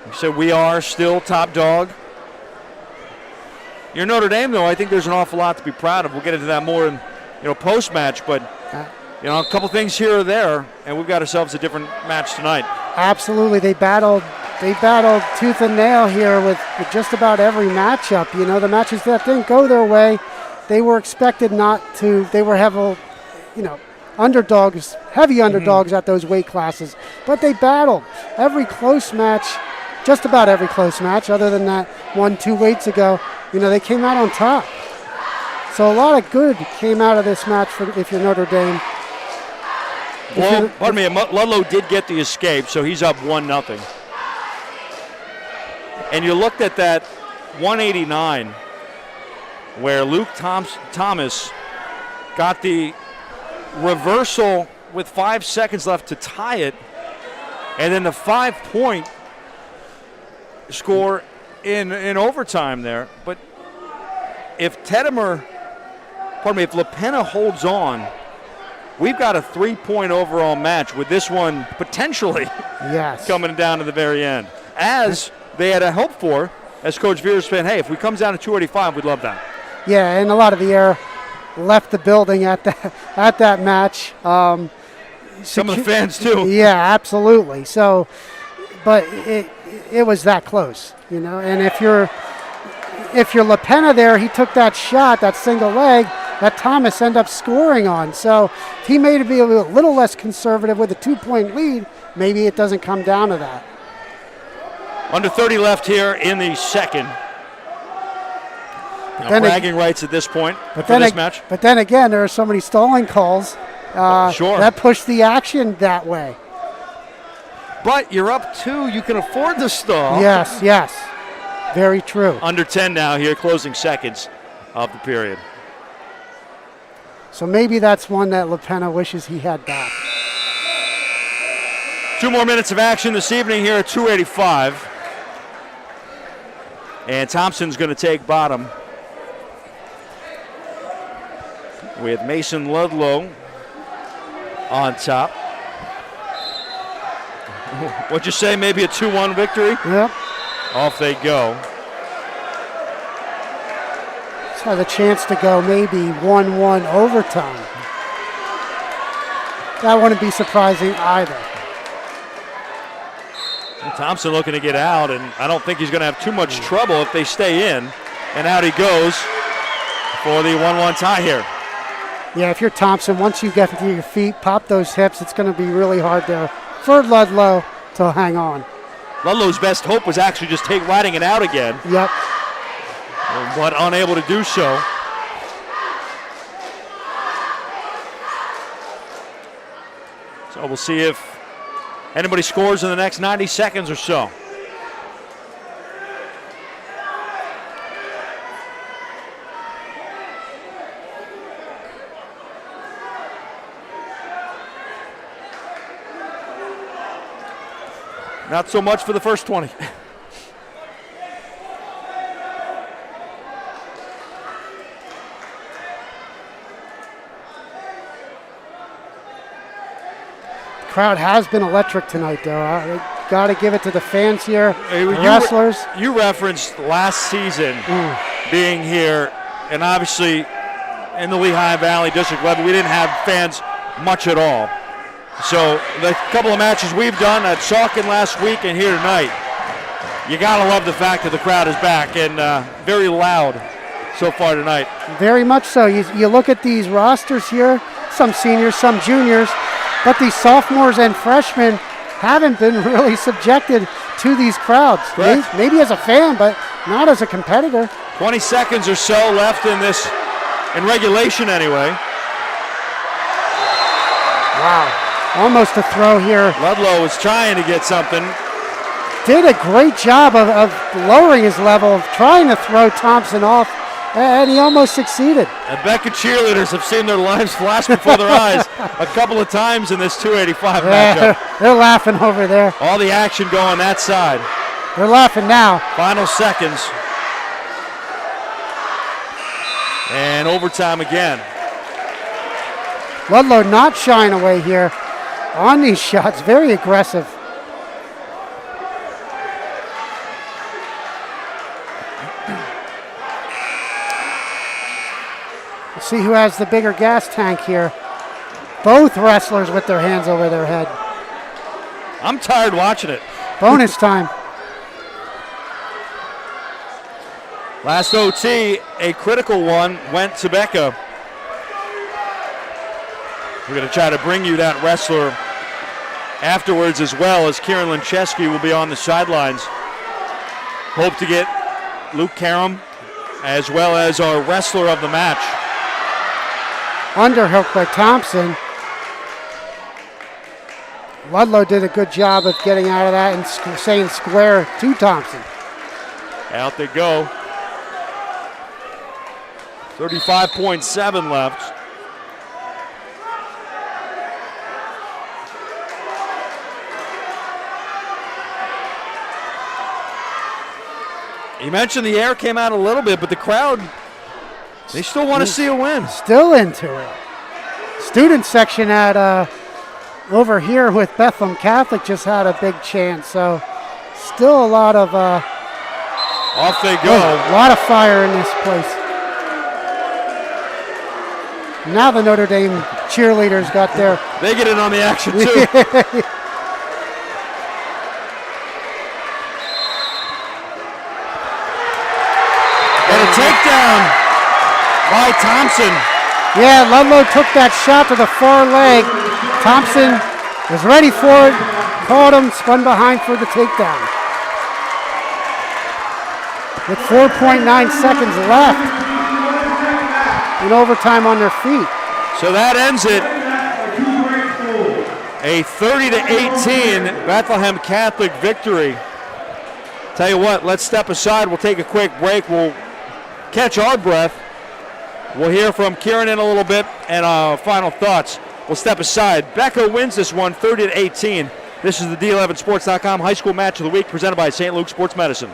You said we are still top dog You're Notre Dame, though. I think there's an awful lot to be proud of. We'll get into that more in post-match, but a couple things here or there, and we've got ourselves a different match tonight. Absolutely, they battled tooth and nail here with just about every matchup. The matches that didn't go their way, they were expected not to. They were heavy underdogs at those weight classes, but they battled every close match. Just about every close match, other than that 1-2 weights ago, they came out on top. So a lot of good came out of this match if you're Notre Dame. Well, pardon me, Ludlow did get the escape, so he's up 1-0. And you looked at that 189, where Luke Thomas got the reversal with 5 seconds left to tie it, and then the 5-point score in overtime there. But if LaPenna holds on, we've got a 3-point overall match with this one potentially coming down to the very end, as they had a hope for, as Coach Veers said, hey, if we come down to 285, we'd love that. Yeah, and a lot of the air left the building at that match. Some of the fans too. Yeah, absolutely. So, but it was that close, And if you're LaPenna there, he took that shot, that single leg that Thomas ended up scoring on. So if he may be a little less conservative with a 2-point lead, maybe it doesn't come down to that. Under 30 left here in the second. Bragging rights at this point for this match. But then again, there are so many stalling calls that push the action that way. But you're up 2. You can afford to stall. Yes. Very true. Under 10 now here, closing seconds of the period. So maybe that's one that LaPenna wishes he had back. 2 more minutes of action this evening here at 285. And Thompson's going to take bottom with Mason Ludlow on top. What'd you say, maybe a 2-1 victory? Yep. Off they go. This has a chance to go maybe 1-1 overtime. That wouldn't be surprising either. And Thompson looking to get out, and I don't think he's going to have too much trouble if they stay in. And out he goes for the 1-1 tie here. Yeah, if you're Thompson, once you get to your feet, pop those hips, it's going to be really hard there for Ludlow to hang on. Ludlow's best hope was actually just riding it out again. Yep. But unable to do so. So we'll see if anybody scores in the next 90 seconds or so. Not so much for the first 20. Crowd has been electric tonight, though. Got to give it to the fans here, wrestlers. You referenced last season being here, and obviously in the Lehigh Valley District level, we didn't have fans much at all. So the couple of matches we've done at Saucon last week and here tonight, you got to love the fact that the crowd is back and very loud so far tonight. Very much so. You look at these rosters here, some seniors, some juniors, but these sophomores and freshmen haven't been really subjected to these crowds. Maybe as a fan, but not as a competitor. 20 seconds or so left in regulation anyway. Wow. Almost a throw here. Ludlow was trying to get something. Did a great job of lowering his level, of trying to throw Thompson off, and he almost succeeded. And Becca cheerleaders have seen their lives flash before their eyes a couple of times in this 285 matchup. They're laughing over there. All the action going that side. They're laughing now. Final seconds. And overtime again. Ludlow not shying away here on these shots, very aggressive. see who has the bigger gas tank here. Both wrestlers with their hands over their head. I'm tired watching it. Bonus time. Last OT, a critical one went to Becca. We're going to try to bring you that wrestler afterwards, as well as Kieran Lincheski will be on the sidelines. Hope to get Luke Karam as well as our wrestler of the match. Underhook by Thompson. Ludlow did a good job of getting out of that and saying square to Thompson. Out they go. 35.7 left. You mentioned the air came out a little bit, but the crowd, they still want to see a win. Still into it. Student section at over here with Bethlehem Catholic just had a big chant, so still a lot of off they go. A lot of fire in this place. Now the Notre Dame cheerleaders got their. They get in on the action too. And a takedown by Thompson. Yeah, Ludlow took that shot to the far leg. Thompson was ready for it, caught him, spun behind for the takedown. With 4.9 seconds left in overtime on their feet. So that ends it. A 30-18 Bethlehem Catholic victory. Tell you what, let's step aside. We'll take a quick break. We'll catch our breath. We'll hear from Kieran in a little bit and final thoughts. We'll step aside. Becca wins this one 30-18. This is the D11Sports.com High School Match of the Week presented by St. Luke Sports Medicine.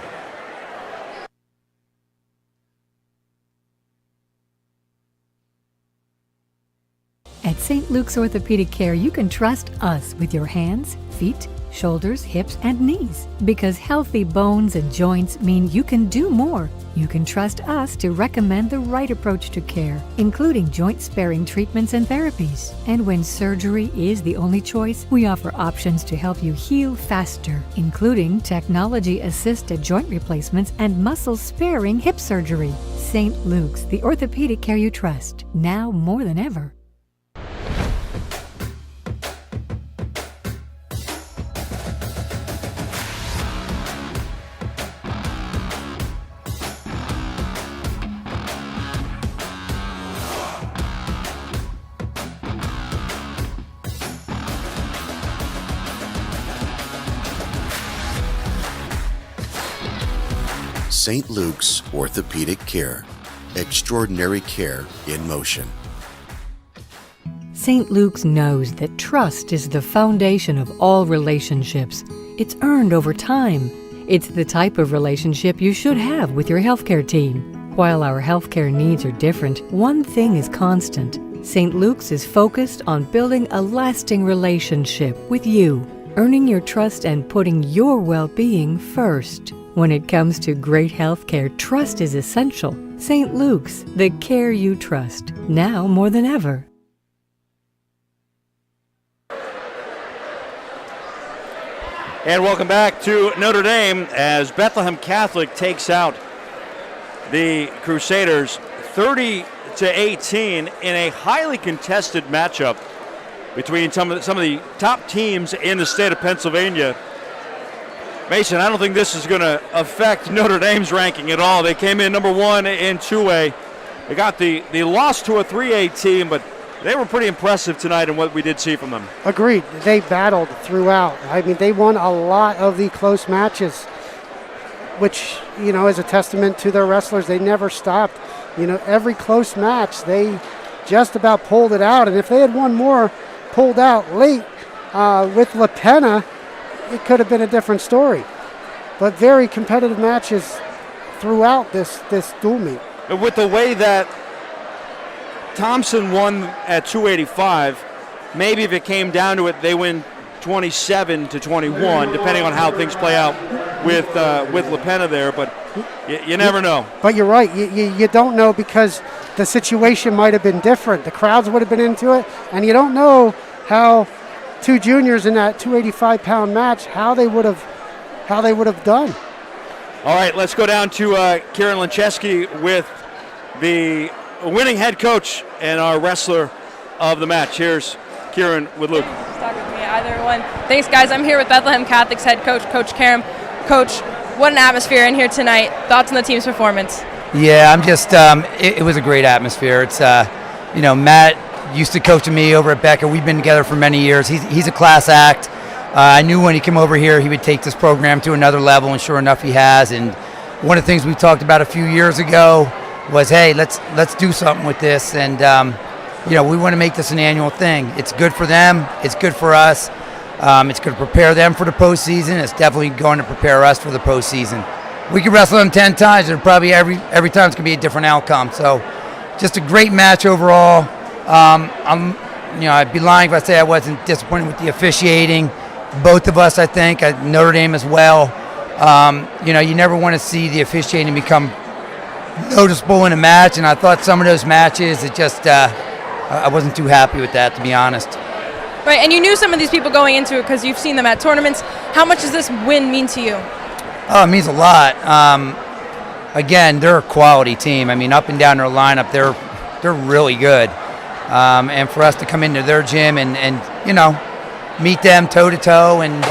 At St. Luke's Orthopedic Care, you can trust us with your hands, feet, shoulders, hips, and knees. Because healthy bones and joints mean you can do more. You can trust us to recommend the right approach to care, including joint-sparing treatments and therapies. And when surgery is the only choice, we offer options to help you heal faster, including technology-assisted joint replacements and muscle-sparing hip surgery. St. Luke's, the orthopedic care you trust, now more than ever. St. Luke's Orthopedic Care. Extraordinary care in motion. St. Luke's knows that trust is the foundation of all relationships. It's earned over time. It's the type of relationship you should have with your healthcare team. While our healthcare needs are different, one thing is constant. St. Luke's is focused on building a lasting relationship with you, earning your trust and putting your well-being first. When it comes to great healthcare, trust is essential. St. Luke's, the care you trust, now more than ever. And welcome back to Notre Dame as Bethlehem Catholic takes out the Crusaders 30-18 in a highly contested matchup between some of the top teams in the state of Pennsylvania. Mason, I don't think this is going to affect Notre Dame's ranking at all. They came in number one in 2A. They lost to a 3A team, but they were pretty impressive tonight in what we did see from them. Agreed. They battled throughout. I mean, they won a lot of the close matches, which, is a testament to their wrestlers. They never stopped. Every close match, they just about pulled it out. And if they had one more pulled out late with La Pena, it could have been a different story. But very competitive matches throughout this dual meet. With the way that Thompson won at 285, maybe if it came down to it, they win 27-21, depending on how things play out with La Pena there. But You never know. But you're right. You don't know because the situation might have been different. The crowds would have been into it, and you don't know how two juniors in that 285-pound match how they would have done. All right, let's go down to Kieran Lincheski with the winning head coach and our wrestler of the match. Here's Kieran with Luke. Talk with me, either one. Thanks, guys. I'm here with Bethlehem Catholic's head coach, Coach Karam. Coach, what an atmosphere in here tonight. Thoughts on the team's performance? Yeah, I'm just, it was a great atmosphere. It's, Matt used to coaching me over at Becca. We've been together for many years. He's a class act. I knew when he came over here he would take this program to another level, and sure enough he has. And one of the things we talked about a few years ago was, hey, let's do something with this. And, we want to make this an annual thing. It's good for them. It's good for us. It's going to prepare them for the postseason. It's definitely going to prepare us for the postseason. We could wrestle them 10 times, and probably every time it's going to be a different outcome. So, just a great match overall. I'd be lying if I say I wasn't disappointed with the officiating. Both of us, I think, Notre Dame as well. You never want to see the officiating become noticeable in a match, and I thought some of those matches, it just, I wasn't too happy with that, to be honest. Right, and you knew some of these people going into it because you've seen them at tournaments. How much does this win mean to you? Oh, it means a lot. Again, they're a quality team. I mean, up and down their lineup, they're really good. And for us to come into their gym and meet them toe-to-toe and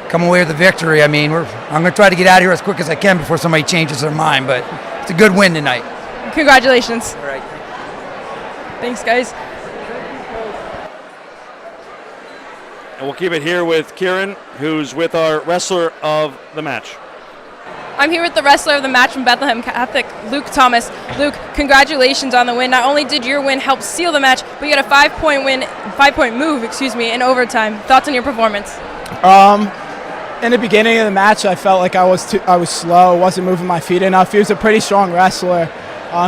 come away with a victory, I'm going to try to get out of here as quick as I can before somebody changes their mind, but it's a good win tonight. Congratulations. All right. Thanks, guys. And we'll keep it here with Kieran, who's with our wrestler of the match. I'm here with the wrestler of the match from Bethlehem Catholic, Luke Thomas. Luke, congratulations on the win. Not only did your win help seal the match, but you got a 5-point move, in overtime. Thoughts on your performance? In the beginning of the match, I felt like I was slow, wasn't moving my feet enough. He was a pretty strong wrestler.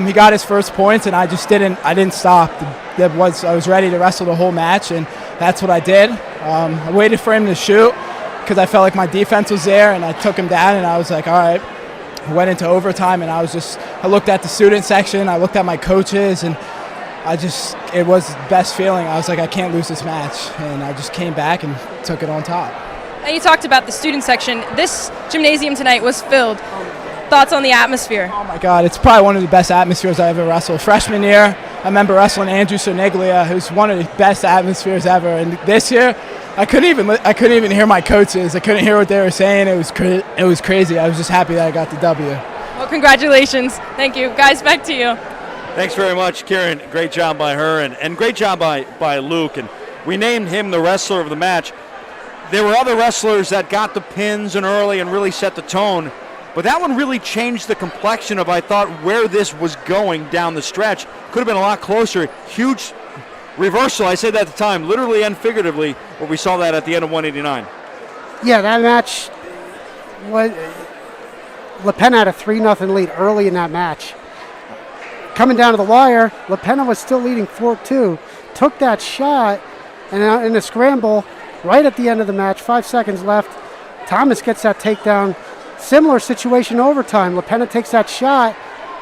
He got his first points, and I didn't stop. I was ready to wrestle the whole match, and that's what I did. I waited for him to shoot because I felt like my defense was there, and I took him down, and I was like, all right. I went into overtime, and I looked at the student section, I looked at my coaches, and it was the best feeling. I was like, I can't lose this match, and I just came back and took it on top. And you talked about the student section. This gymnasium tonight was filled. Thoughts on the atmosphere? Oh my God, it's probably one of the best atmospheres I ever wrestled. Freshman year, I remember wrestling Andrew Cerniglia, who's one of the best atmospheres ever. And this year, I couldn't even hear my coaches. I couldn't hear what they were saying. It was crazy. I was just happy that I got the W. Well, congratulations. Thank you. Guys, back to you. Thanks very much, Kieran. Great job by her, and great job by Luke. And we named him the wrestler of the match. There were other wrestlers that got the pins and early and really set the tone, but that one really changed the complexion of, I thought, where this was going down the stretch. Could have been a lot closer. Huge reversal, I said that at the time, literally and figuratively, where we saw that at the end of 189. Yeah, that match was La Pena had a 3-0 lead early in that match. Coming down to the wire, La Pena was still leading 4-2, took that shot, and in a scramble, right at the end of the match, 5 seconds left, Thomas gets that takedown. Similar situation overtime. La Pena takes that shot,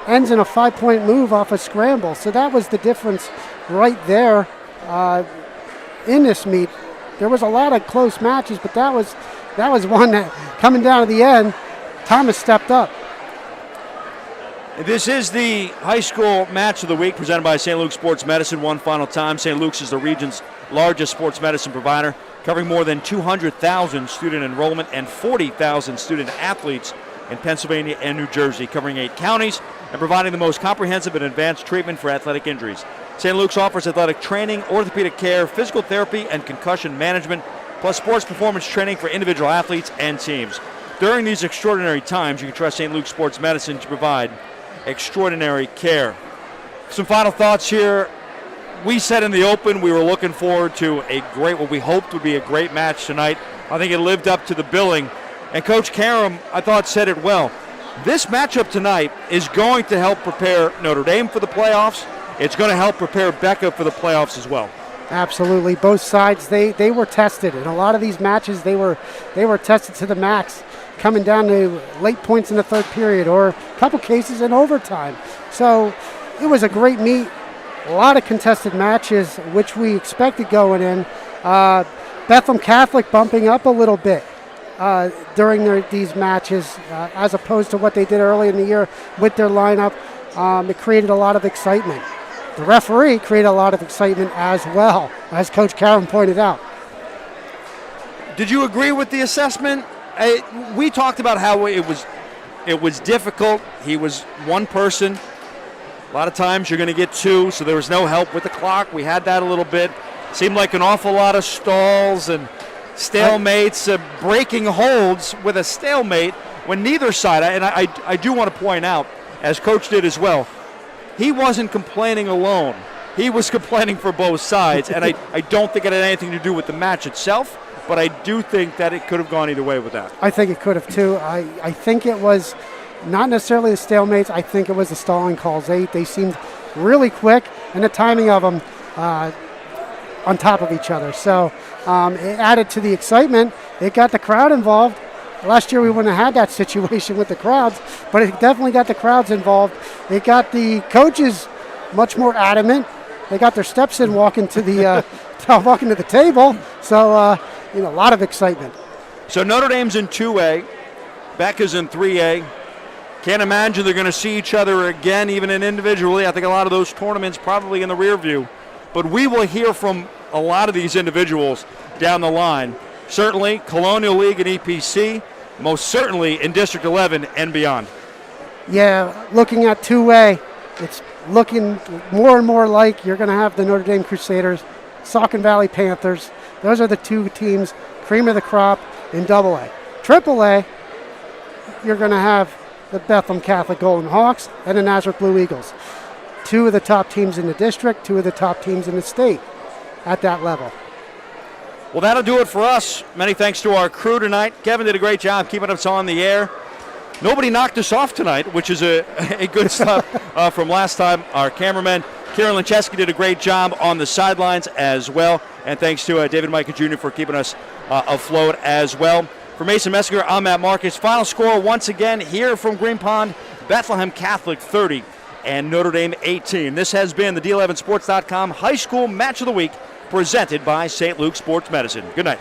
ends in a 5-point move off a scramble. So that was the difference right there in this meet. There was a lot of close matches, but that was one that, coming down to the end, Thomas stepped up. This is the high school match of the week presented by St. Luke's Sports Medicine. One final time, St. Luke's is the region's largest sports medicine provider, covering more than 200,000 student enrollment and 40,000 student athletes in Pennsylvania and New Jersey, covering 8 counties and providing the most comprehensive and advanced treatment for athletic injuries. St. Luke's offers athletic training, orthopedic care, physical therapy, and concussion management, plus sports performance training for individual athletes and teams. During these extraordinary times, you can trust St. Luke's Sports Medicine to provide extraordinary care. Some final thoughts here. We said in the open we were looking forward to what we hoped would be a great match tonight. I think it lived up to the billing. And Coach Karam, I thought, said it well. This matchup tonight is going to help prepare Notre Dame for the playoffs. It's going to help prepare Becca for the playoffs as well. Absolutely. Both sides, they were tested. In a lot of these matches, they were tested to the max. coming down to late points in the third period, or a couple cases in overtime. So it was a great meet. A lot of contested matches, which we expected going in. Bethlehem Catholic bumping up a little bit during these matches, as opposed to what they did early in the year with their lineup. It created a lot of excitement. The referee created a lot of excitement as well, as Coach Karen pointed out. Did you agree with the assessment? We talked about how it was difficult. He was one person. A lot of times you're going to get two, so there was no help with the clock. We had that a little bit. Seemed like an awful lot of stalls and stalemates, breaking holds with a stalemate when neither side, and I do want to point out, as Coach did as well, he wasn't complaining alone. He was complaining for both sides, and I don't think it had anything to do with the match itself, but I do think that it could have gone either way with that. I think it could have too. I think it was not necessarily the stalemates. I think it was the stalling calls. They seemed really quick, and the timing of them on top of each other. So it added to the excitement. It got the crowd involved. Last year we wouldn't have had that situation with the crowds, but it definitely got the crowds involved. It got the coaches much more adamant. They got their steps in walking to the table. So a lot of excitement. So Notre Dame's in 2A, Becca's in 3A. Can't imagine they're going to see each other again, even individually. I think a lot of those tournaments probably in the rear view. But we will hear from a lot of these individuals down the line. Certainly Colonial League and EPC, most certainly in District 11 and beyond. Yeah, looking at 2A, it's looking more and more like you're going to have the Notre Dame Crusaders, Saucon Valley Panthers. Those are the two teams, cream of the crop in AA. AAA, you're going to have the Bethlehem Catholic Golden Hawks and the Nazareth Blue Eagles. Two of the top teams in the district, two of the top teams in the state at that level. Well, that'll do it for us. Many thanks to our crew tonight. Kevin did a great job keeping us on the air. Nobody knocked us off tonight, which is a good stuff from last time. Our cameraman, Kieran Lincheski, did a great job on the sidelines as well. And thanks to David Micah Jr. for keeping us afloat as well. For Mason Messinger, I'm Matt Marcus. Final score once again here from Green Pond, Bethlehem Catholic 30 and Notre Dame 18. This has been the D11Sports.com High School Match of the Week, presented by St. Luke Sports Medicine. Good night.